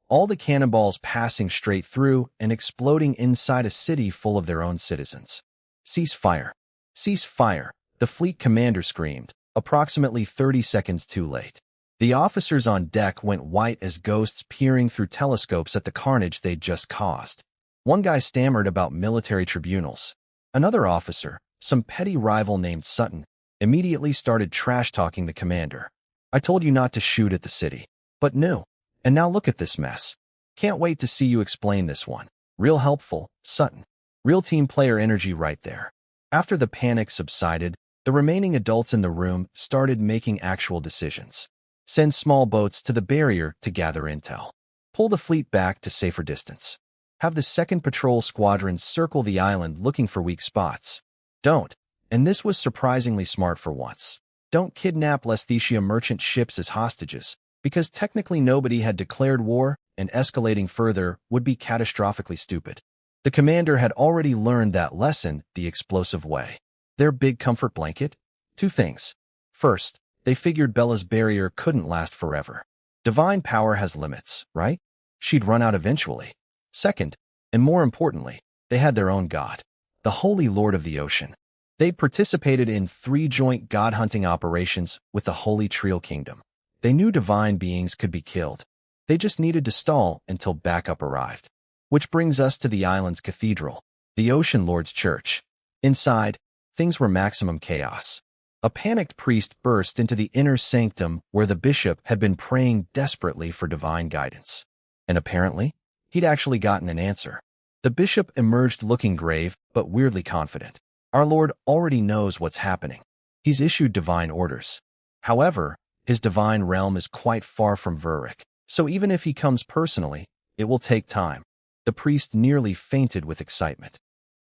all the cannonballs passing straight through and exploding inside a city full of their own citizens. Cease fire. Cease fire, the fleet commander screamed, approximately 30 seconds too late. The officers on deck went white as ghosts peering through telescopes at the carnage they'd just caused. One guy stammered about military tribunals. Another officer, some petty rival named Sutton, immediately started trash-talking the commander. I told you not to shoot at the city. But no. And now look at this mess. Can't wait to see you explain this one. Real helpful, Sutton. Real team player energy right there. After the panic subsided, the remaining adults in the room started making actual decisions. Send small boats to the barrier to gather intel. Pull the fleet back to safer distance. Have the 2nd Patrol Squadron circle the island looking for weak spots. Don't, and this was surprisingly smart for once, don't kidnap Lesthecia merchant ships as hostages, because technically nobody had declared war, and escalating further would be catastrophically stupid. The commander had already learned that lesson the explosive way. Their big comfort blanket? 2 things. First, they figured Bella's barrier couldn't last forever. Divine power has limits, right? She'd run out eventually. Second, and more importantly, they had their own god, the Holy Lord of the Ocean. They'd participated in 3 joint god-hunting operations with the Holy Trio Kingdom. They knew divine beings could be killed. They just needed to stall until backup arrived. Which brings us to the island's cathedral, the Ocean Lord's Church. Inside, things were maximum chaos. A panicked priest burst into the inner sanctum where the bishop had been praying desperately for divine guidance. And apparently, he'd actually gotten an answer. The bishop emerged looking grave, but weirdly confident. Our Lord already knows what's happening. He's issued divine orders. However, his divine realm is quite far from Vuric, so even if he comes personally, it will take time. The priest nearly fainted with excitement.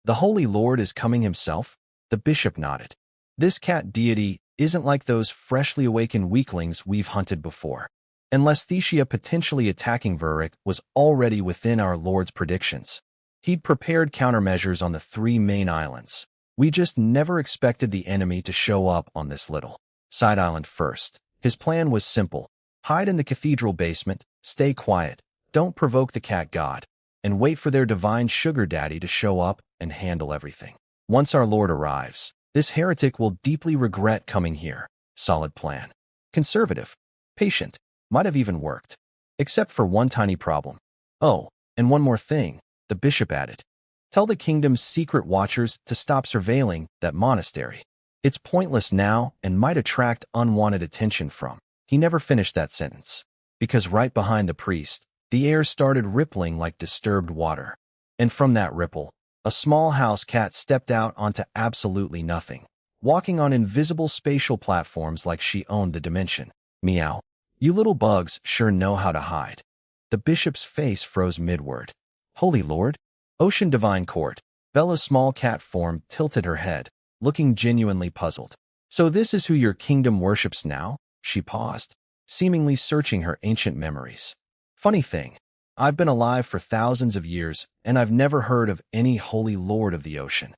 The Holy Lord is coming himself? The bishop nodded. This cat deity isn't like those freshly awakened weaklings we've hunted before. and Lesthetia potentially attacking Vuric was already within our Lord's predictions. He'd prepared countermeasures on the 3 main islands. We just never expected the enemy to show up on this little side island first. His plan was simple. Hide in the cathedral basement, stay quiet, don't provoke the cat god, and wait for their divine sugar daddy to show up and handle everything. Once our Lord arrives, this heretic will deeply regret coming here. Solid plan. Conservative. Patient. Might have even worked. Except for one tiny problem. Oh, and one more thing, the bishop added. Tell the kingdom's secret watchers to stop surveilling that monastery. It's pointless now and might attract unwanted attention from. He never finished that sentence. Because right behind the priest, the air started rippling like disturbed water. And from that ripple, a small house cat stepped out onto absolutely nothing, walking on invisible spatial platforms like she owned the dimension. Meow. You little bugs sure know how to hide. The bishop's face froze midward. Holy Lord? Ocean Divine Court. Bella's small cat form tilted her head, looking genuinely puzzled. So this is who your kingdom worships now? She paused, seemingly searching her ancient memories. Funny thing, I've been alive for thousands of years, and I've never heard of any holy lord of the ocean.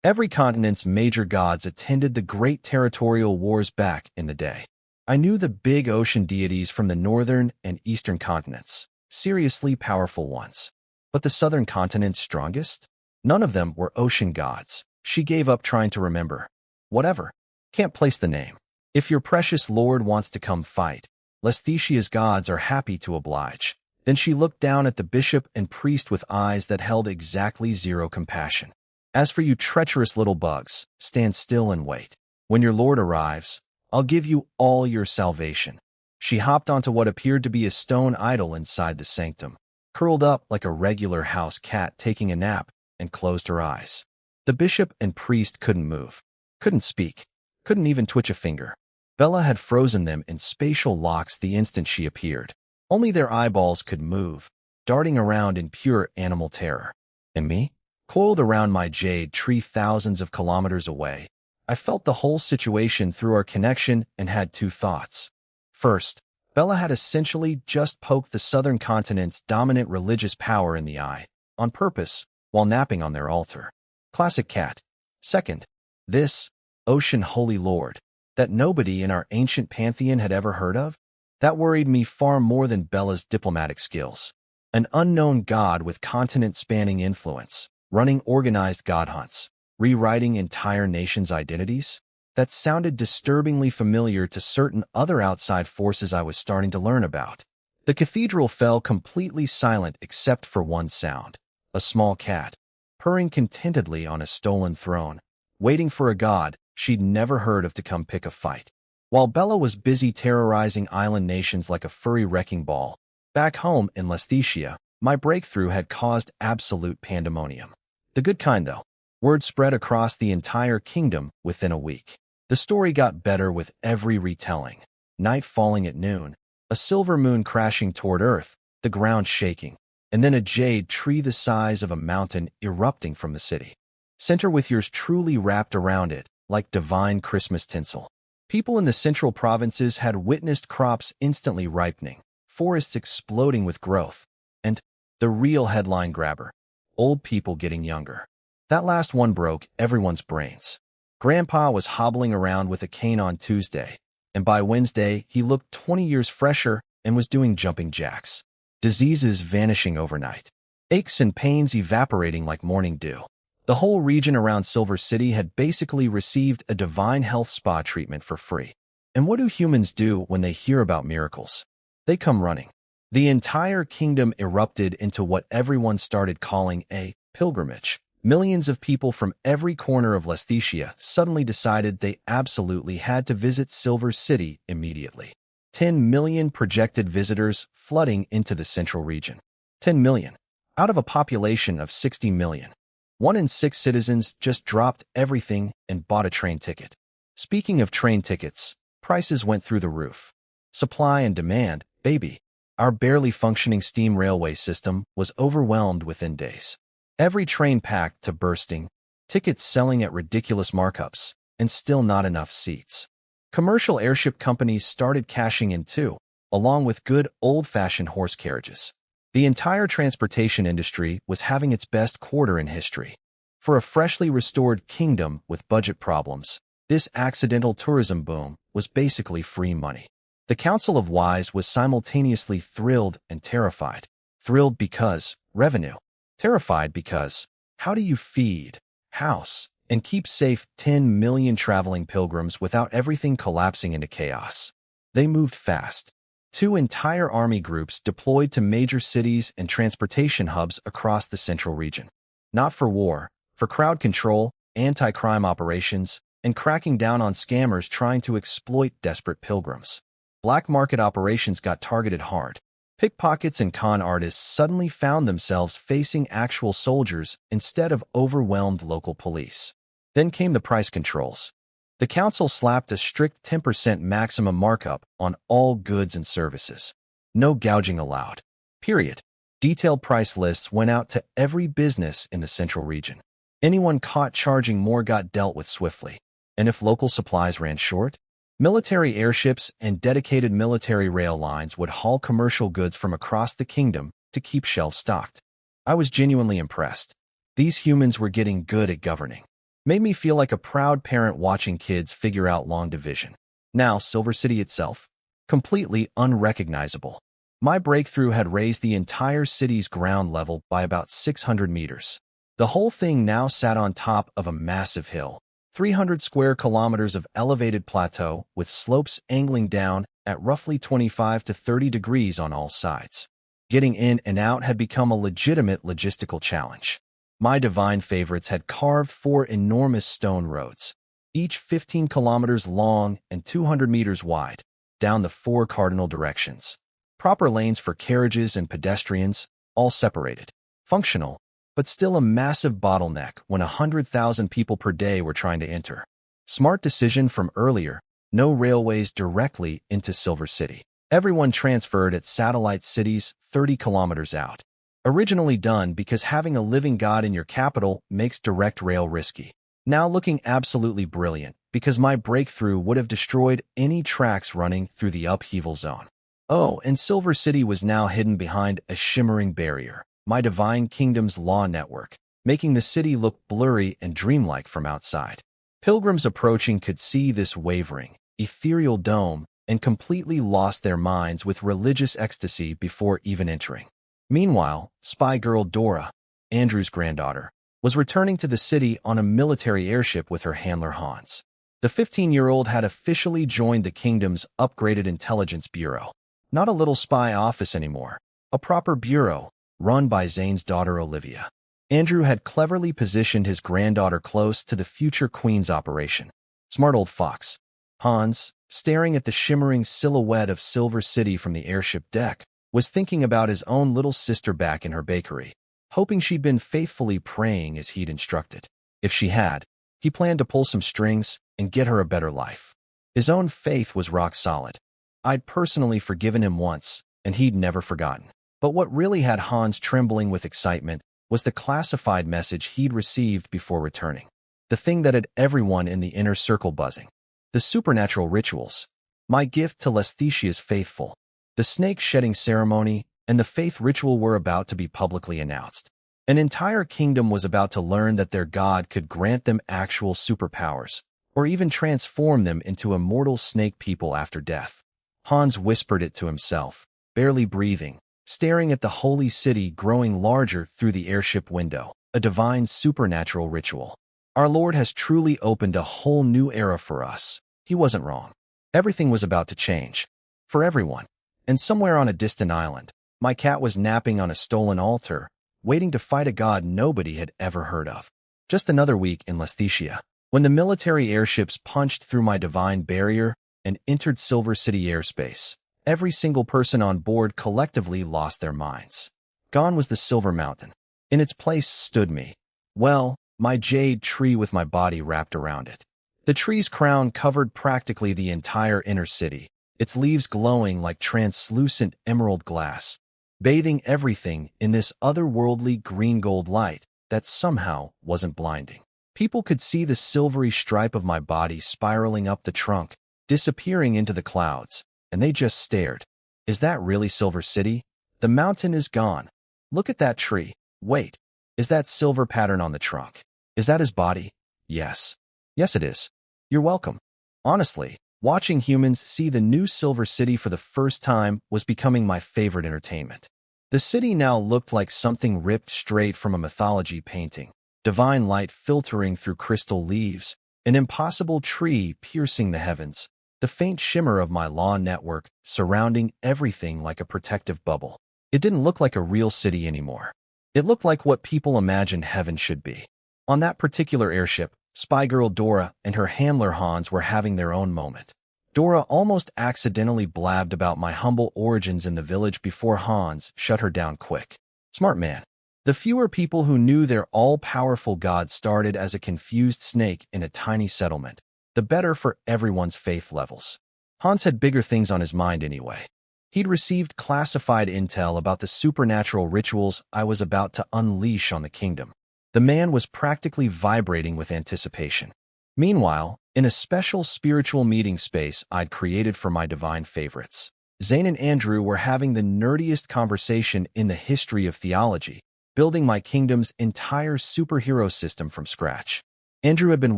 Every continent's major gods attended the great territorial wars back in the day. I knew the big ocean deities from the northern and eastern continents, seriously powerful ones. But the southern continent's strongest? None of them were ocean gods. She gave up trying to remember. Whatever. Can't place the name. If your precious lord wants to come fight, Lesthetia's gods are happy to oblige. Then she looked down at the bishop and priest with eyes that held exactly zero compassion. As for you treacherous little bugs, stand still and wait. When your lord arrives, I'll give you all your salvation. She hopped onto what appeared to be a stone idol inside the sanctum, curled up like a regular house cat taking a nap, and closed her eyes. The bishop and priest couldn't move, couldn't speak, couldn't even twitch a finger. Bella had frozen them in spatial locks the instant she appeared. Only their eyeballs could move, darting around in pure animal terror. And me? Coiled around my jade tree thousands of kilometers away, I felt the whole situation through our connection and had two thoughts. First, Bella had essentially just poked the southern continent's dominant religious power in the eye, on purpose, while napping on their altar. Classic cat. Second, this ocean holy lord that nobody in our ancient pantheon had ever heard of? That worried me far more than Bella's diplomatic skills. An unknown god with continent-spanning influence, running organized god hunts, rewriting entire nations' identities? That sounded disturbingly familiar to certain other outside forces I was starting to learn about. The cathedral fell completely silent except for one sound. A small cat, purring contentedly on a stolen throne, waiting for a god she'd never heard of to come pick a fight. While Bella was busy terrorizing island nations like a furry wrecking ball, back home in Lesthetia, my breakthrough had caused absolute pandemonium. The good kind, though. Word spread across the entire kingdom within a week. The story got better with every retelling. Night falling at noon, a silver moon crashing toward Earth, the ground shaking, and then a jade tree the size of a mountain erupting from the city. Center with yours truly wrapped around it, like divine Christmas tinsel. People in the central provinces had witnessed crops instantly ripening, forests exploding with growth, and the real headline grabber, old people getting younger. That last one broke everyone's brains. Grandpa was hobbling around with a cane on Tuesday, and by Wednesday he looked 20 years fresher and was doing jumping jacks. Diseases vanishing overnight. Aches and pains evaporating like morning dew. The whole region around Silver City had basically received a divine health spa treatment for free. And what do humans do when they hear about miracles? They come running. The entire kingdom erupted into what everyone started calling a pilgrimage. Millions of people from every corner of Lesthetia suddenly decided they absolutely had to visit Silver City immediately. 10 million projected visitors flooding into the central region. 10 million. Out of a population of 60 million. 1 in 6 citizens just dropped everything and bought a train ticket. Speaking of train tickets, prices went through the roof. Supply and demand, baby. Our barely functioning steam railway system was overwhelmed within days. Every train packed to bursting, tickets selling at ridiculous markups, and still not enough seats. Commercial airship companies started cashing in too. along with good old-fashioned horse carriages. The entire transportation industry was having its best quarter in history. For a freshly restored kingdom with budget problems, this accidental tourism boom was basically free money. The Council of Wise was simultaneously thrilled and terrified. Thrilled because revenue. Terrified because how do you feed, house, and keep safe 10 million traveling pilgrims without everything collapsing into chaos? They moved fast. 2 entire army groups deployed to major cities and transportation hubs across the central region. Not for war, for crowd control, anti-crime operations, and cracking down on scammers trying to exploit desperate pilgrims. Black market operations got targeted hard. Pickpockets and con artists suddenly found themselves facing actual soldiers instead of overwhelmed local police. Then came the price controls. The council slapped a strict 10% maximum markup on all goods and services. No gouging allowed. Period. Detailed price lists went out to every business in the central region. Anyone caught charging more got dealt with swiftly. And if local supplies ran short, military airships and dedicated military rail lines would haul commercial goods from across the kingdom to keep shelves stocked. I was genuinely impressed. These humans were getting good at governing. Made me feel like a proud parent watching kids figure out long division. Now, Silver City itself, completely unrecognizable. My breakthrough had raised the entire city's ground level by about 600 meters. The whole thing now sat on top of a massive hill. 300 square kilometers of elevated plateau with slopes angling down at roughly 25 to 30 degrees on all sides. Getting in and out had become a legitimate logistical challenge. My divine favorites had carved 4 enormous stone roads, each 15 kilometers long and 200 meters wide, down the 4 cardinal directions. Proper lanes for carriages and pedestrians, all separated. Functional, but still a massive bottleneck when 100,000 people per day were trying to enter. Smart decision from earlier, no railways directly into Silver City. Everyone transferred at satellite cities 30 kilometers out. Originally done because having a living god in your capital makes direct rail risky. Now looking absolutely brilliant because my breakthrough would have destroyed any tracks running through the upheaval zone. Oh, and Silver City was now hidden behind a shimmering barrier. My divine kingdom's law network, making the city look blurry and dreamlike from outside. Pilgrims approaching could see this wavering, ethereal dome and completely lost their minds with religious ecstasy before even entering. Meanwhile, spy girl Dora, Andrew's granddaughter, was returning to the city on a military airship with her handler Hans. The 15-year-old had officially joined the kingdom's upgraded intelligence bureau. Not a little spy office anymore, a proper bureau, run by Zane's daughter Olivia. Andrew had cleverly positioned his granddaughter close to the future queen's operation. Smart old fox. Hans, staring at the shimmering silhouette of Silver City from the airship deck, was thinking about his own little sister back in her bakery, hoping she'd been faithfully praying as he'd instructed. If she had, he planned to pull some strings and get her a better life. His own faith was rock solid. I'd personally forgiven him once, and he'd never forgotten. But what really had Hans trembling with excitement was the classified message he'd received before returning. The thing that had everyone in the inner circle buzzing. The supernatural rituals. My gift to Lesthetia's faithful. The snake-shedding ceremony and the faith ritual were about to be publicly announced. An entire kingdom was about to learn that their god could grant them actual superpowers, or even transform them into immortal snake people after death. Hans whispered it to himself, barely breathing, staring at the holy city growing larger through the airship window, a divine supernatural ritual. Our Lord has truly opened a whole new era for us. He wasn't wrong. Everything was about to change. For everyone. And somewhere on a distant island, my cat was napping on a stolen altar, waiting to fight a god nobody had ever heard of. Just another week in Lesthetia, when the military airships punched through my divine barrier and entered Silver City airspace. Every single person on board collectively lost their minds. Gone was the Silver Mountain. In its place stood me. Well, my jade tree with my body wrapped around it. The tree's crown covered practically the entire inner city, its leaves glowing like translucent emerald glass, bathing everything in this otherworldly green-gold light that somehow wasn't blinding. People could see the silvery stripe of my body spiraling up the trunk, disappearing into the clouds, and they just stared. Is that really Silver City? The mountain is gone. Look at that tree. Wait, is that silver pattern on the trunk? Is that his body? Yes. Yes, it is. You're welcome. Honestly, watching humans see the new Silver City for the first time was becoming my favorite entertainment. The city now looked like something ripped straight from a mythology painting. Divine light filtering through crystal leaves, an impossible tree piercing the heavens, the faint shimmer of my lawn network surrounding everything like a protective bubble. It didn't look like a real city anymore. It looked like what people imagined heaven should be. On that particular airship, spy girl Dora and her handler Hans were having their own moment. Dora almost accidentally blabbed about my humble origins in the village before Hans shut her down quick. Smart man. The fewer people who knew their all-powerful god started as a confused snake in a tiny settlement, the better for everyone's faith levels. Hans had bigger things on his mind anyway. He'd received classified intel about the supernatural rituals I was about to unleash on the kingdom. The man was practically vibrating with anticipation. Meanwhile, in a special spiritual meeting space I'd created for my divine favorites, Zane and Andrew were having the nerdiest conversation in the history of theology, building my kingdom's entire superhero system from scratch. Andrew had been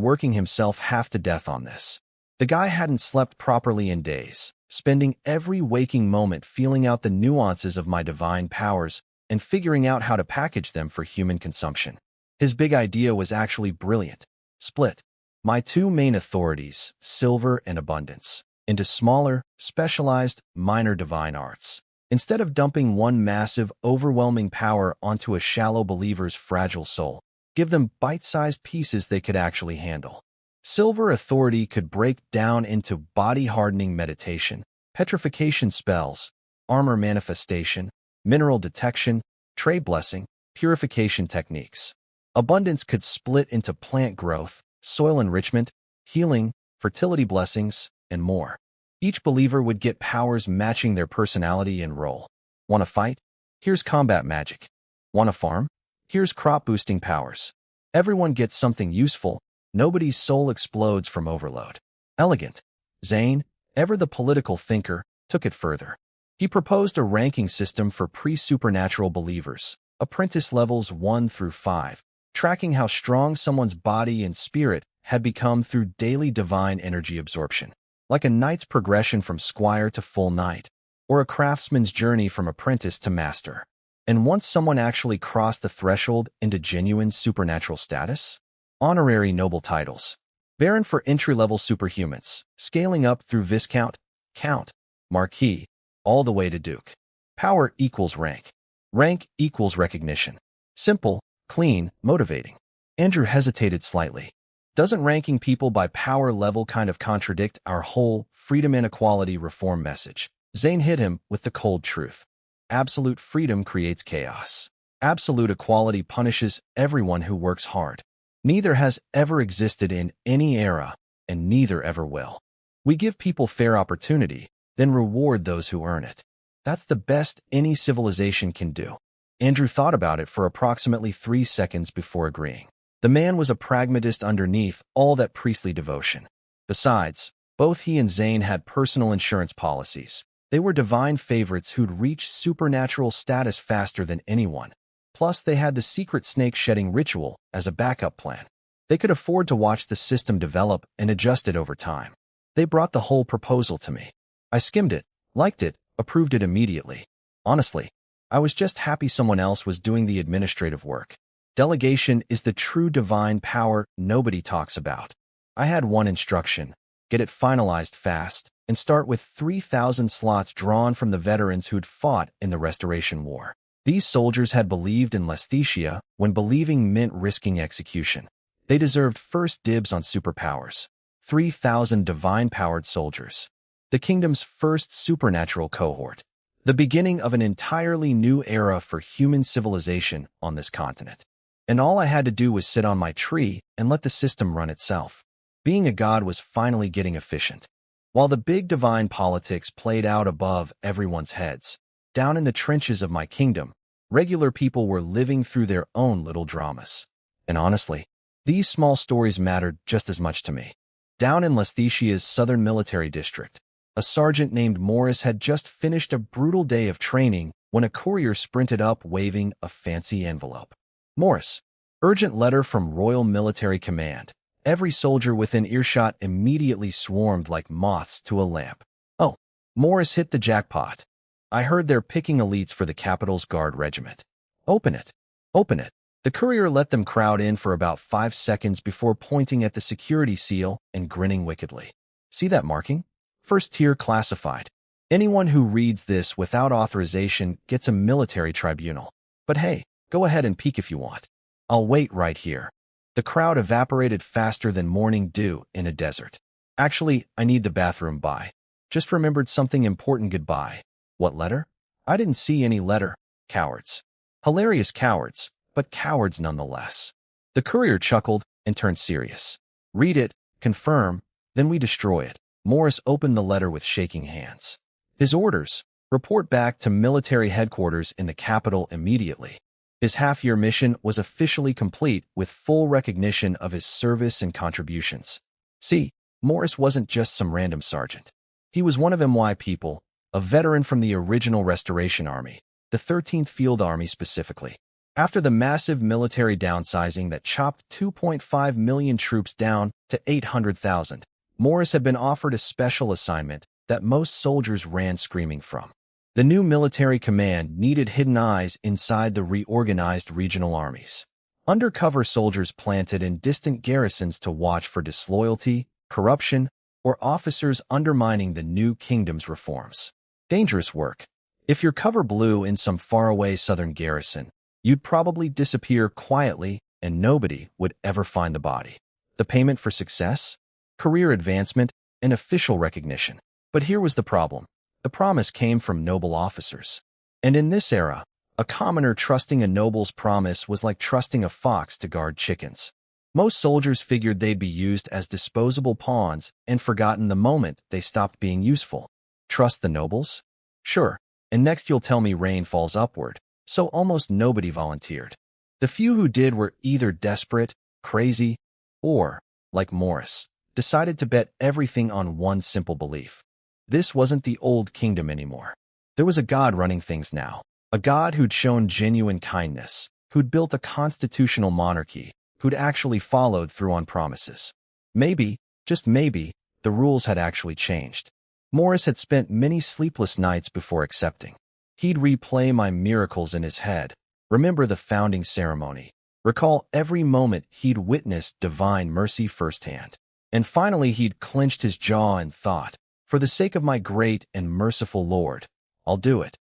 working himself half to death on this. The guy hadn't slept properly in days, spending every waking moment feeling out the nuances of my divine powers and figuring out how to package them for human consumption. His big idea was actually brilliant. Split my two main authorities, silver and abundance, into smaller, specialized, minor divine arts. Instead of dumping one massive, overwhelming power onto a shallow believer's fragile soul, give them bite-sized pieces they could actually handle. Silver authority could break down into body-hardening meditation, petrification spells, armor manifestation, mineral detection, trade blessing, purification techniques. Abundance could split into plant growth, soil enrichment, healing, fertility blessings, and more. Each believer would get powers matching their personality and role. Want to fight? Here's combat magic. Want to farm? Here's crop-boosting powers. Everyone gets something useful. Nobody's soul explodes from overload. Elegant. Zane, ever the political thinker, took it further. He proposed a ranking system for pre-supernatural believers, apprentice levels 1 through 5, tracking how strong someone's body and spirit had become through daily divine energy absorption, like a knight's progression from squire to full knight, or a craftsman's journey from apprentice to master. And once someone actually crossed the threshold into genuine supernatural status, honorary noble titles, Baron for entry-level superhumans, scaling up through Viscount, Count, Marquis, all the way to Duke. Power equals rank. Rank equals recognition. Simple, clean, motivating. Andrew hesitated slightly. Doesn't ranking people by power level kind of contradict our whole freedom and equality reform message? Zane hit him with the cold truth. Absolute freedom creates chaos. Absolute equality punishes everyone who works hard. Neither has ever existed in any era, and neither ever will. We give people fair opportunity, then reward those who earn it. That's the best any civilization can do. Andrew thought about it for approximately 3 seconds before agreeing. The man was a pragmatist underneath all that priestly devotion. Besides, both he and Zane had personal insurance policies. They were divine favorites who'd reach supernatural status faster than anyone. Plus, they had the secret snake-shedding ritual as a backup plan. They could afford to watch the system develop and adjust it over time. They brought the whole proposal to me. I skimmed it, liked it, approved it immediately. Honestly, I was just happy someone else was doing the administrative work. Delegation is the true divine power nobody talks about. I had one instruction: get it finalized fast, and start with 3,000 slots drawn from the veterans who'd fought in the Restoration War. These soldiers had believed in Lesthesia when believing meant risking execution. They deserved first dibs on superpowers. 3,000 divine-powered soldiers. The kingdom's first supernatural cohort. The beginning of an entirely new era for human civilization on this continent. And all I had to do was sit on my tree and let the system run itself. Being a god was finally getting efficient. While the big divine politics played out above everyone's heads, down in the trenches of my kingdom, regular people were living through their own little dramas. And honestly, these small stories mattered just as much to me. Down in Lesthesia's southern military district, A sergeant named Morris had just finished a brutal day of training when a courier sprinted up waving a fancy envelope. Morris, urgent letter from Royal Military Command. Every soldier within earshot immediately swarmed like moths to a lamp. Oh, Morris hit the jackpot. I heard they're picking elites for the capital's Guard regiment. Open it. Open it. The courier let them crowd in for about 5 seconds before pointing at the security seal and grinning wickedly. See that marking? First tier classified. Anyone who reads this without authorization gets a military tribunal. But hey, go ahead and peek if you want. I'll wait right here. The crowd evaporated faster than morning dew in a desert. Actually, I need the bathroom by. Just remembered something important goodbye. What letter? I didn't see any letter. Cowards. Hilarious cowards, but cowards nonetheless. The courier chuckled and turned serious. Read it, confirm, then we destroy it. Morris opened the letter with shaking hands. His orders: report back to military headquarters in the capital immediately. His half-year mission was officially complete with full recognition of his service and contributions. See, Morris wasn't just some random sergeant. He was one of MY people, a veteran from the original Restoration Army, the 13th Field Army specifically. After the massive military downsizing that chopped 2.5 million troops down to 800,000, Morris had been offered a special assignment that most soldiers ran screaming from. The new military command needed hidden eyes inside the reorganized regional armies. Undercover soldiers planted in distant garrisons to watch for disloyalty, corruption, or officers undermining the new kingdom's reforms. Dangerous work. If your cover blew in some faraway southern garrison, you'd probably disappear quietly and nobody would ever find the body. The payment for success? Career advancement and official recognition. But here was the problem. The promise came from noble officers. And in this era, a commoner trusting a noble's promise was like trusting a fox to guard chickens. Most soldiers figured they'd be used as disposable pawns and forgotten the moment they stopped being useful. Trust the nobles? Sure, and next you'll tell me rain falls upward. So almost nobody volunteered. The few who did were either desperate, crazy, or, like Morris, decided to bet everything on one simple belief. This wasn't the old kingdom anymore. There was a god running things now. A god who'd shown genuine kindness, who'd built a constitutional monarchy, who'd actually followed through on promises. Maybe, just maybe, the rules had actually changed. Morris had spent many sleepless nights before accepting. He'd replay my miracles in his head, remember the founding ceremony, recall every moment he'd witnessed divine mercy firsthand. And finally he'd clenched his jaw and thought, for the sake of my great and merciful Lord, I'll do it.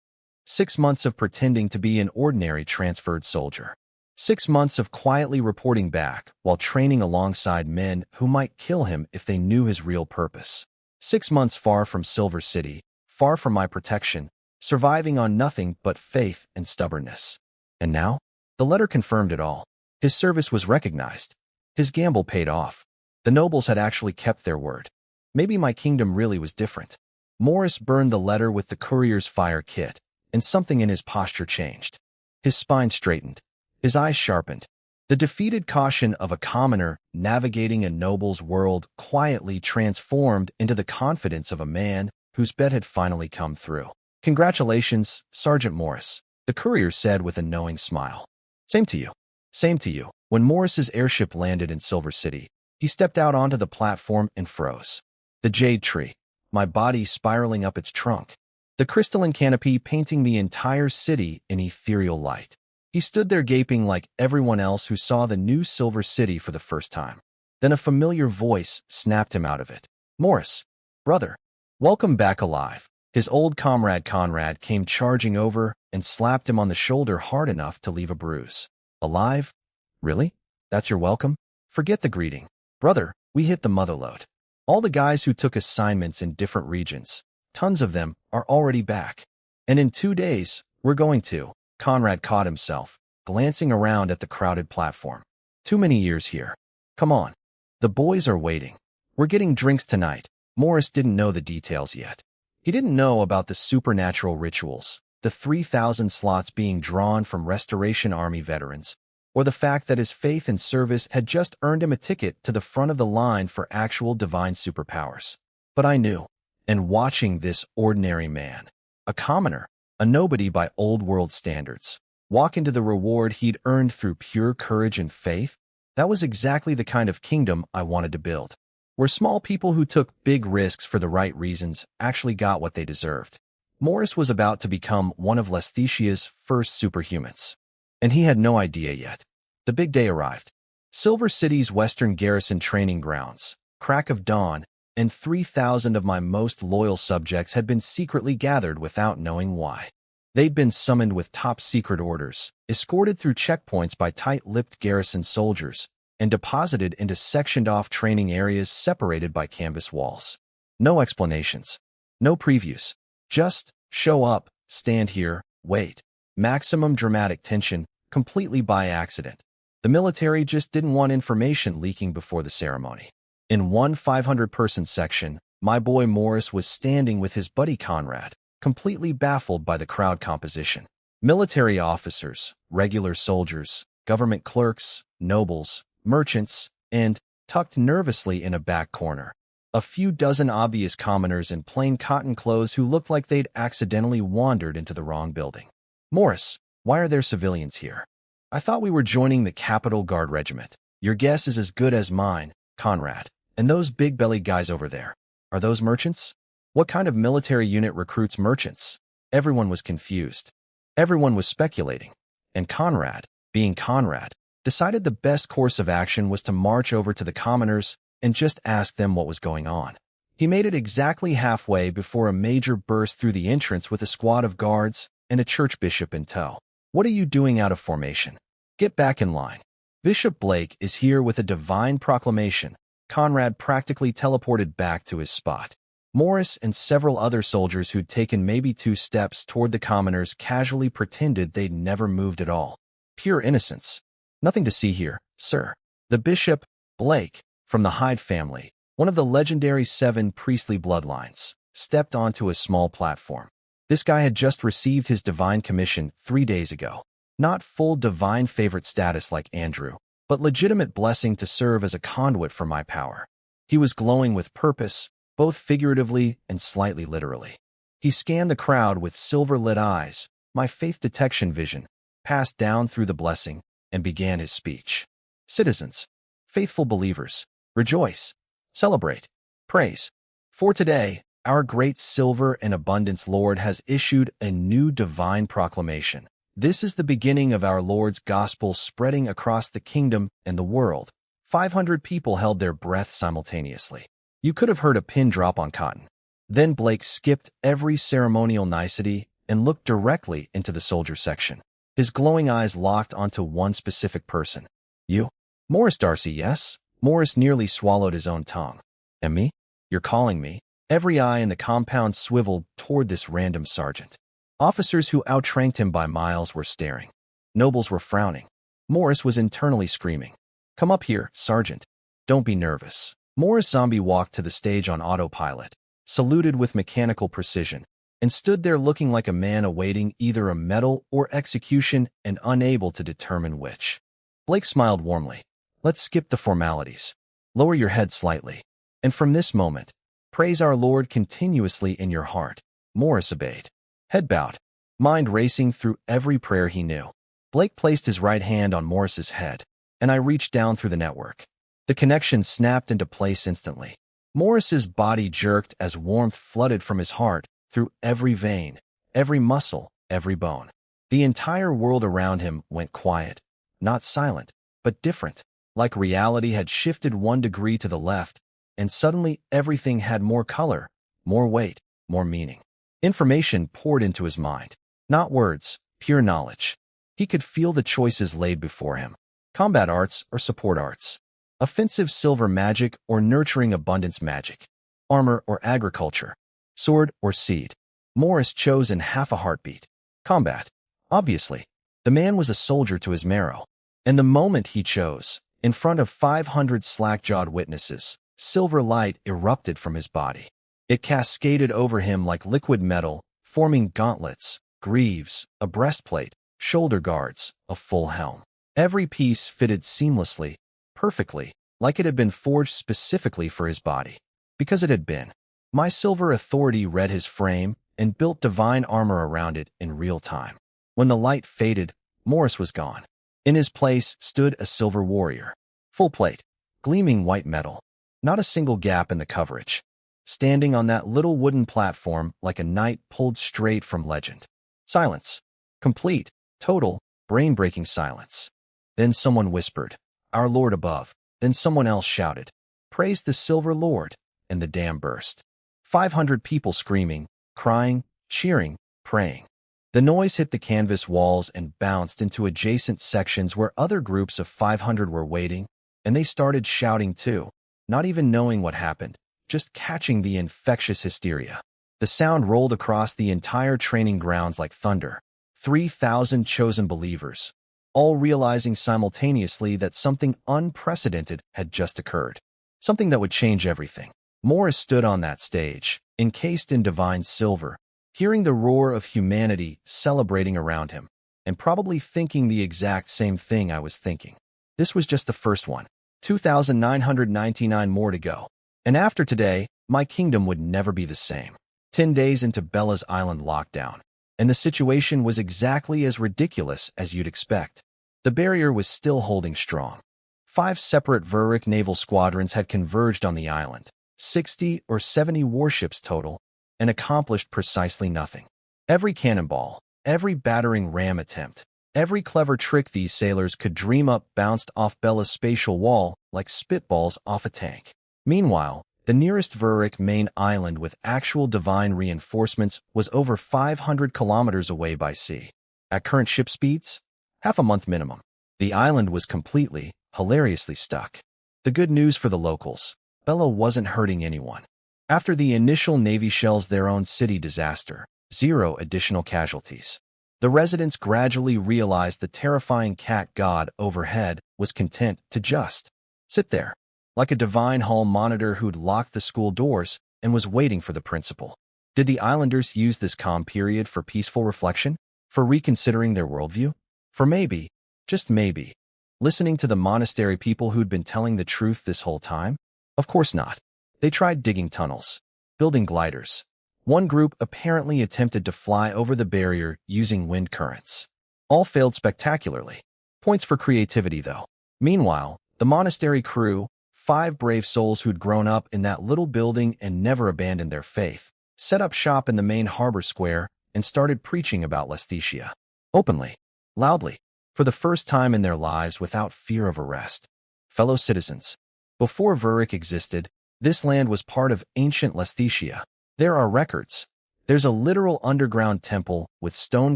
6 months of pretending to be an ordinary transferred soldier. 6 months of quietly reporting back while training alongside men who might kill him if they knew his real purpose. 6 months far from Silver City, far from my protection, surviving on nothing but faith and stubbornness. And now, the letter confirmed it all. His service was recognized. His gamble paid off. The nobles had actually kept their word. Maybe my kingdom really was different. Morris burned the letter with the courier's fire kit, and something in his posture changed. His spine straightened. His eyes sharpened. The defeated caution of a commoner navigating a noble's world quietly transformed into the confidence of a man whose bet had finally come through. Congratulations, Sergeant Morris, the courier said with a knowing smile. Same to you. Same to you. When Morris's airship landed in Silver City, he stepped out onto the platform and froze. The jade tree, my body spiraling up its trunk. The crystalline canopy painting the entire city in ethereal light. He stood there gaping like everyone else who saw the new Silver City for the first time. Then a familiar voice snapped him out of it. Morris, brother, welcome back alive. His old comrade Conrad came charging over and slapped him on the shoulder hard enough to leave a bruise. Alive? Really? That's your welcome? Forget the greeting. Brother, we hit the motherlode. All the guys who took assignments in different regions, tons of them, are already back. And in 2 days, we're going to. Conrad caught himself, glancing around at the crowded platform. Too many years here. Come on. The boys are waiting. We're getting drinks tonight. Morris didn't know the details yet. He didn't know about the supernatural rituals, the 3,000 slots being drawn from Restoration Army veterans, or the fact that his faith and service had just earned him a ticket to the front of the line for actual divine superpowers. But I knew. and watching this ordinary man, a commoner, a nobody by old-world standards, walk into the reward he'd earned through pure courage and faith, that was exactly the kind of kingdom I wanted to build, where small people who took big risks for the right reasons actually got what they deserved. Morris was about to become one of Lesthecia's first superhumans, and he had no idea yet. The big day arrived. Silver City's Western Garrison training grounds, crack of dawn, and 3,000 of my most loyal subjects had been secretly gathered without knowing why. They'd been summoned with top-secret orders, escorted through checkpoints by tight-lipped garrison soldiers, and deposited into sectioned-off training areas separated by canvas walls. No explanations. No previews. Just show up, stand here, wait. Maximum dramatic tension, completely by accident. The military just didn't want information leaking before the ceremony. In one 500-person section, my boy Morris was standing with his buddy Conrad, completely baffled by the crowd composition. Military officers, regular soldiers, government clerks, nobles, merchants, and, tucked nervously in a back corner, a few dozen obvious commoners in plain cotton clothes who looked like they'd accidentally wandered into the wrong building. Morris, why are there civilians here? I thought we were joining the Capitol Guard Regiment. Your guess is as good as mine, Conrad. And those big-bellied guys over there, are those merchants? What kind of military unit recruits merchants? Everyone was confused. Everyone was speculating. And Conrad, being Conrad, decided the best course of action was to march over to the commoners and just ask them what was going on. He made it exactly halfway before a major burst through the entrance with a squad of guards and a church bishop in tow. What are you doing out of formation? Get back in line. Bishop Blake is here with a divine proclamation. Conrad practically teleported back to his spot. Morris and several other soldiers who'd taken maybe 2 steps toward the commoners casually pretended they'd never moved at all. Pure innocence. Nothing to see here, sir. The Bishop, Blake, from the Hyde family, one of the legendary 7 priestly bloodlines, stepped onto a small platform. This guy had just received his divine commission 3 days ago. Not full divine favorite status like Andrew, but legitimate blessing to serve as a conduit for my power. He was glowing with purpose, both figuratively and slightly literally. He scanned the crowd with silver-lit eyes, my faith detection vision, passed down through the blessing, and began his speech. Citizens, faithful believers, rejoice, celebrate, praise. For today, our great silver and abundance Lord has issued a new divine proclamation. This is the beginning of our Lord's gospel spreading across the kingdom and the world. 500 people held their breath simultaneously. You could have heard a pin drop on cotton. Then Blake skipped every ceremonial nicety and looked directly into the soldier section. His glowing eyes locked onto one specific person. You? Morris Darcy, yes? Morris nearly swallowed his own tongue. And me? You're calling me? Every eye in the compound swiveled toward this random sergeant. Officers who outranked him by miles were staring. Nobles were frowning. Morris was internally screaming. Come up here, Sergeant. Don't be nervous. Morris Zombie walked to the stage on autopilot, saluted with mechanical precision, and stood there looking like a man awaiting either a medal or execution and unable to determine which. Blake smiled warmly. Let's skip the formalities. Lower your head slightly. And from this moment, praise our Lord continuously in your heart. Morris obeyed. Head bowed, mind racing through every prayer he knew. Blake placed his right hand on Morris's head, and I reached down through the network. The connection snapped into place instantly. Morris's body jerked as warmth flooded from his heart through every vein, every muscle, every bone. The entire world around him went quiet, not silent, but different, like reality had shifted 1 degree to the left, and suddenly everything had more color, more weight, more meaning. Information poured into his mind. Not words, pure knowledge. He could feel the choices laid before him. Combat arts or support arts. Offensive silver magic or nurturing abundance magic. Armor or agriculture. Sword or seed. Morris chose in half a heartbeat. Combat. Obviously. The man was a soldier to his marrow. And the moment he chose, in front of 500 slack-jawed witnesses, silver light erupted from his body. It cascaded over him like liquid metal, forming gauntlets, greaves, a breastplate, shoulder guards, a full helm. Every piece fitted seamlessly, perfectly, like it had been forged specifically for his body. Because it had been. My silver authority read his frame and built divine armor around it in real time. When the light faded, Morris was gone. In his place stood a silver warrior. Full plate, gleaming white metal. Not a single gap in the coverage. Standing on that little wooden platform like a knight pulled straight from legend. Silence. Complete, total, brain-breaking silence. Then someone whispered, "Our Lord above." Then someone else shouted, "Praise the Silver Lord," and the dam burst. 500 people screaming, crying, cheering, praying. The noise hit the canvas walls and bounced into adjacent sections where other groups of 500 were waiting, and they started shouting too, not even knowing what happened, just catching the infectious hysteria. The sound rolled across the entire training grounds like thunder. 3,000 chosen believers, all realizing simultaneously that something unprecedented had just occurred. Something that would change everything. Morris stood on that stage, encased in divine silver, hearing the roar of humanity celebrating around him, and probably thinking the exact same thing I was thinking. This was just the first one. 2,999 more to go. And after today, my kingdom would never be the same. 10 days into Bella's Island lockdown, and the situation was exactly as ridiculous as you'd expect. The barrier was still holding strong. 5 separate Vurik naval squadrons had converged on the island, 60 or 70 warships total, and accomplished precisely nothing. Every cannonball, every battering ram attempt, every clever trick these sailors could dream up bounced off Bella's spatial wall like spitballs off a tank. Meanwhile, the nearest Vurik main island with actual divine reinforcements was over 500 kilometers away by sea. At current ship speeds, half a month minimum. The island was completely, hilariously stuck. The good news for the locals, Bella wasn't hurting anyone. After the initial Navy shells their own city disaster, 0 additional casualties. The residents gradually realized the terrifying cat god overhead was content to just sit there, like a divine hall monitor who'd locked the school doors and was waiting for the principal. Did the islanders use this calm period for peaceful reflection? For reconsidering their worldview? For maybe, just maybe, listening to the monastery people who'd been telling the truth this whole time? Of course not. They tried digging tunnels, building gliders. One group apparently attempted to fly over the barrier using wind currents. All failed spectacularly. Points for creativity, though. Meanwhile, the monastery crew, 5 brave souls who'd grown up in that little building and never abandoned their faith, set up shop in the main harbor square and started preaching about Lesthesia. Openly, loudly, for the first time in their lives without fear of arrest. Fellow citizens, before Vurik existed, this land was part of ancient Lesthesia. There are records. There's a literal underground temple with stone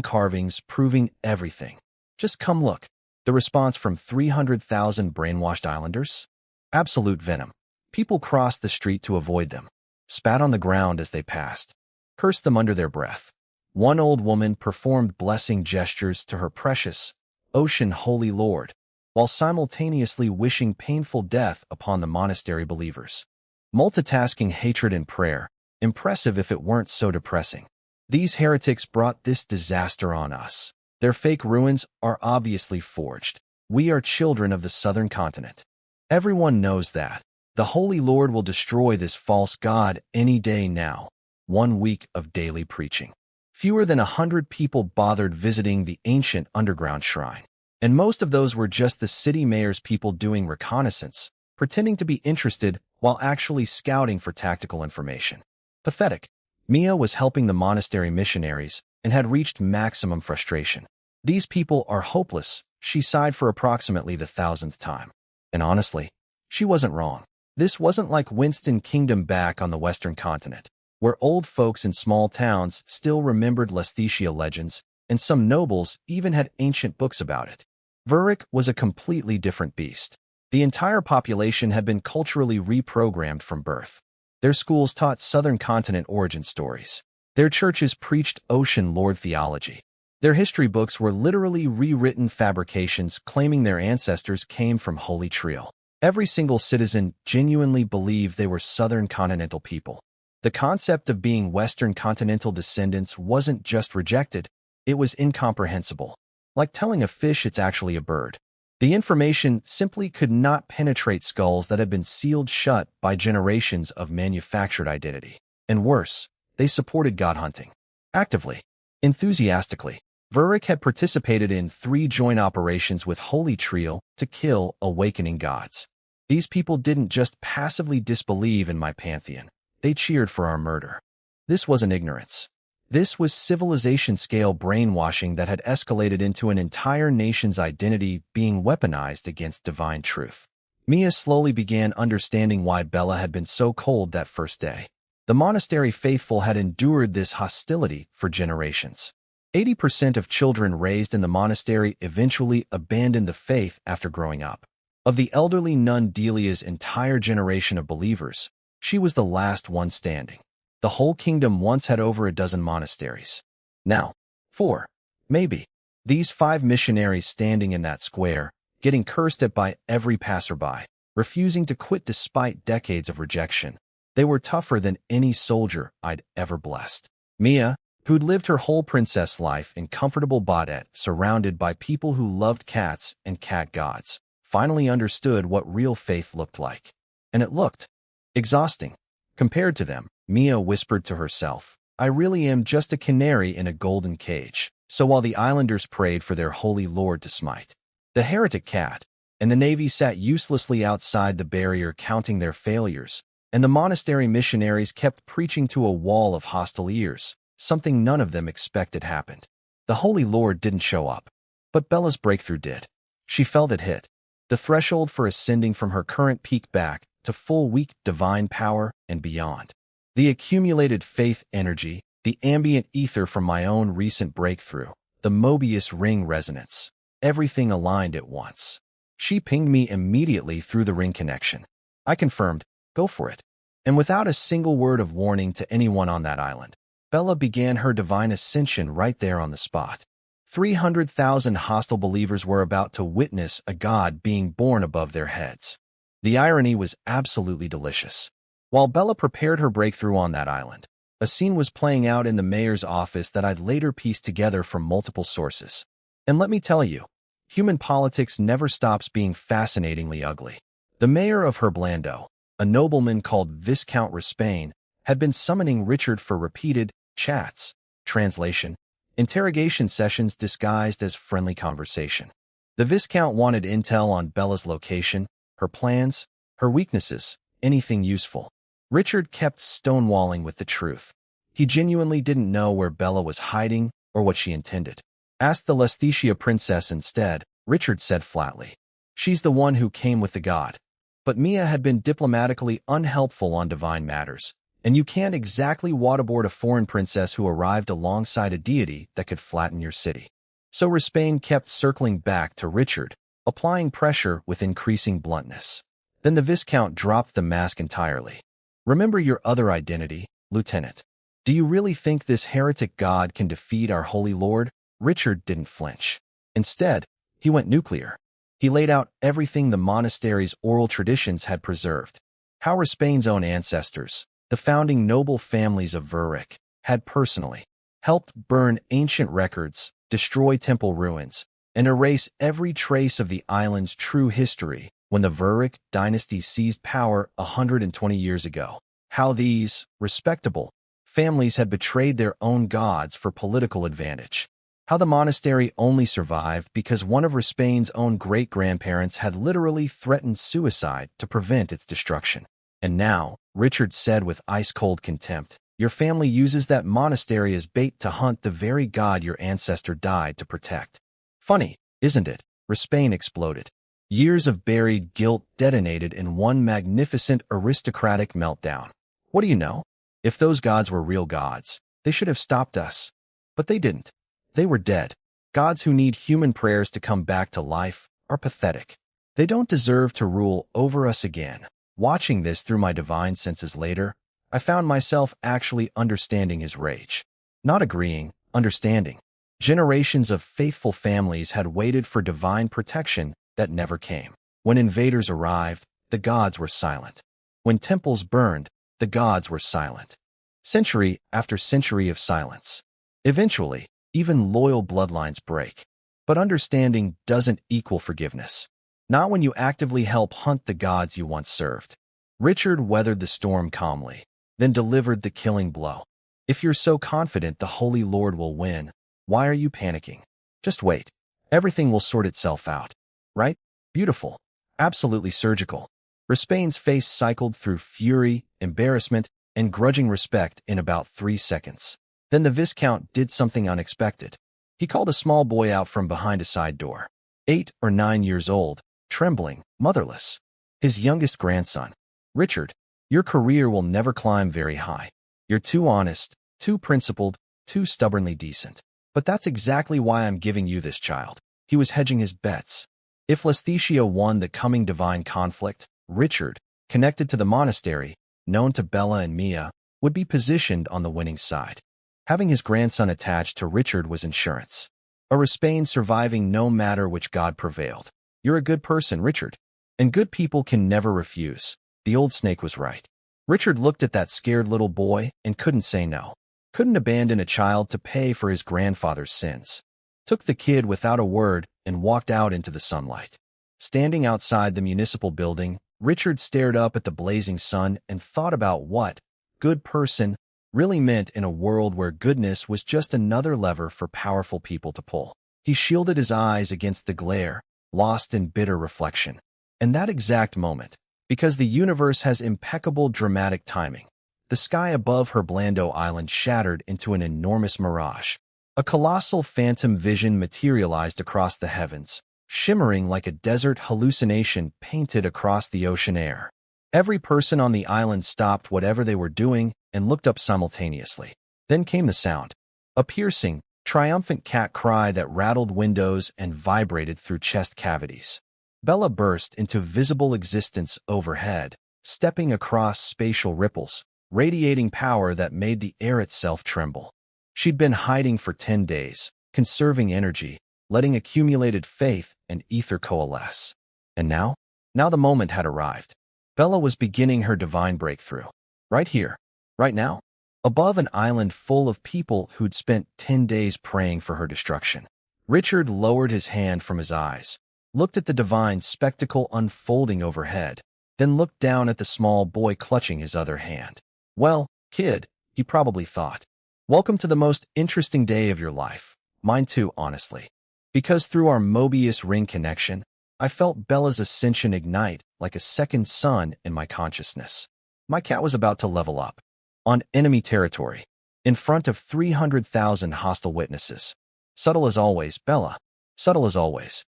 carvings proving everything. Just come look. The response from 300,000 brainwashed islanders? Absolute venom. People crossed the street to avoid them, spat on the ground as they passed, cursed them under their breath. One old woman performed blessing gestures to her precious, ocean holy lord, while simultaneously wishing painful death upon the monastery believers. Multitasking hatred and prayer, impressive if it weren't so depressing. These heretics brought this disaster on us. Their fake ruins are obviously forged. We are children of the southern continent. Everyone knows that. The Holy Lord will destroy this false god any day now. 1 week of daily preaching. Fewer than 100 people bothered visiting the ancient underground shrine. And most of those were just the city mayor's people doing reconnaissance, pretending to be interested while actually scouting for tactical information. Pathetic. Mia was helping the monastery missionaries and had reached maximum frustration. These people are hopeless, she sighed for approximately the 1,000th time. And honestly, she wasn't wrong. This wasn't like Winston Kingdom back on the western continent, where old folks in small towns still remembered Lesthesia legends, and some nobles even had ancient books about it. Vurik was a completely different beast. The entire population had been culturally reprogrammed from birth. Their schools taught southern continent origin stories. Their churches preached ocean lord theology. Their history books were literally rewritten fabrications claiming their ancestors came from Holy Trio. Every single citizen genuinely believed they were southern continental people. The concept of being western continental descendants wasn't just rejected, it was incomprehensible. Like telling a fish it's actually a bird. The information simply could not penetrate skulls that had been sealed shut by generations of manufactured identity. And worse, they supported god hunting. Actively. Enthusiastically. Vuric had participated in 3 joint operations with Holy Trio to kill awakening gods. These people didn't just passively disbelieve in my pantheon. They cheered for our murder. This wasn't ignorance. This was civilization-scale brainwashing that had escalated into an entire nation's identity being weaponized against divine truth. Mia slowly began understanding why Bella had been so cold that first day. The monastery faithful had endured this hostility for generations. 80% of children raised in the monastery eventually abandoned the faith after growing up. Of the elderly nun Delia's entire generation of believers, she was the last one standing. The whole kingdom once had over a dozen monasteries. Now, 4, maybe. These 5 missionaries standing in that square, getting cursed at by every passerby, refusing to quit despite decades of rejection. They were tougher than any soldier I'd ever blessed. Mia, who'd lived her whole princess life in comfortable Baudette, surrounded by people who loved cats and cat gods, finally understood what real faith looked like. And it looked exhausting. Compared to them, Mia whispered to herself, I really am just a canary in a golden cage. So while the islanders prayed for their holy lord to smite the heretic cat, and the navy sat uselessly outside the barrier counting their failures, and the monastery missionaries kept preaching to a wall of hostile ears, something none of them expected happened. The Holy Lord didn't show up. But Bella's breakthrough did. She felt it hit. The threshold for ascending from her current peak back to full weak divine power and beyond. The accumulated faith energy, the ambient ether from my own recent breakthrough, the Mobius ring resonance, everything aligned at once. She pinged me immediately through the ring connection. I confirmed, go for it. And without a single word of warning to anyone on that island, Bella began her divine ascension right there on the spot. 300,000 hostile believers were about to witness a god being born above their heads. The irony was absolutely delicious. While Bella prepared her breakthrough on that island, a scene was playing out in the mayor's office that I'd later pieced together from multiple sources. And let me tell you, human politics never stops being fascinatingly ugly. The mayor of Herblando, a nobleman called Viscount Raspain, had been summoning Richard for repeated chats, translation, interrogation sessions disguised as friendly conversation. The Viscount wanted intel on Bella's location, her plans, her weaknesses, anything useful. Richard kept stonewalling with the truth. He genuinely didn't know where Bella was hiding or what she intended. Ask the Lesthetia princess instead, Richard said flatly. She's the one who came with the god. But Mia had been diplomatically unhelpful on divine matters, and you can't exactly waterboard a foreign princess who arrived alongside a deity that could flatten your city. So Raspain kept circling back to Richard, applying pressure with increasing bluntness. Then the Viscount dropped the mask entirely. Remember your other identity, Lieutenant. Do you really think this heretic god can defeat our Holy Lord? Richard didn't flinch. Instead, he went nuclear. He laid out everything the monastery's oral traditions had preserved. How Raspain's own ancestors, the founding noble families of Vuric, had personally helped burn ancient records, destroy temple ruins, and erase every trace of the island's true history when the Vuric dynasty seized power 120 years ago. How these respectable families had betrayed their own gods for political advantage. How the monastery only survived because one of Raspain's own great-grandparents had literally threatened suicide to prevent its destruction. And now, Richard said with ice-cold contempt, your family uses that monastery as bait to hunt the very god your ancestor died to protect. Funny, isn't it? Raspain exploded. Years of buried guilt detonated in one magnificent aristocratic meltdown. What do you know? If those gods were real gods, they should have stopped us. But they didn't. They were dead. Gods who need human prayers to come back to life are pathetic. They don't deserve to rule over us again. Watching this through my divine senses later, I found myself actually understanding his rage. Not agreeing, understanding. Generations of faithful families had waited for divine protection that never came. When invaders arrived, the gods were silent. When temples burned, the gods were silent. Century after century of silence. Eventually, even loyal bloodlines break. But understanding doesn't equal forgiveness. Not when you actively help hunt the gods you once served. Richard weathered the storm calmly. then delivered the killing blow. If you're so confident the Holy Lord will win, why are you panicking? Just wait. Everything will sort itself out. Right? Beautiful. Absolutely surgical. Raspain's face cycled through fury, embarrassment, and grudging respect in about 3 seconds. Then the Viscount did something unexpected. He called a small boy out from behind a side door. 8 or 9 years old, trembling, motherless. His youngest grandson. Richard, your career will never climb very high. You're too honest, too principled, too stubbornly decent. But that's exactly why I'm giving you this child. He was hedging his bets. If Lesthetia won the coming divine conflict, Richard, connected to the monastery, known to Bella and Mia, would be positioned on the winning side. Having his grandson attached to Richard was insurance. A Raspain surviving no matter which god prevailed. You're a good person, Richard. And good people can never refuse. The old snake was right. Richard looked at that scared little boy and couldn't say no. Couldn't abandon a child to pay for his grandfather's sins. Took the kid without a word and walked out into the sunlight. Standing outside the municipal building, Richard stared up at the blazing sun and thought about what good person really meant in a world where goodness was just another lever for powerful people to pull. He shielded his eyes against the glare, lost in bitter reflection. In that exact moment, because the universe has impeccable dramatic timing, the sky above her Blando island shattered into an enormous mirage. A colossal phantom vision materialized across the heavens, shimmering like a desert hallucination painted across the ocean air. Every person on the island stopped whatever they were doing and looked up simultaneously. Then came the sound. A piercing, triumphant cat cry that rattled windows and vibrated through chest cavities. Bella burst into visible existence overhead, stepping across spatial ripples, radiating power that made the air itself tremble. She'd been hiding for 10 days, conserving energy, letting accumulated faith and ether coalesce. And now? Now the moment had arrived. Bella was beginning her divine breakthrough. Right here. Right now. Above an island full of people who'd spent 10 days praying for her destruction. Richard lowered his hand from his eyes, looked at the divine spectacle unfolding overhead, then looked down at the small boy clutching his other hand. Well, kid, he probably thought. Welcome to the most interesting day of your life. Mine too, honestly. Because through our Mobius ring connection, I felt Bella's ascension ignite like a second sun in my consciousness. My cat was about to level up. On enemy territory. In front of 300,000 hostile witnesses. Subtle as always, Bella. Subtle as always.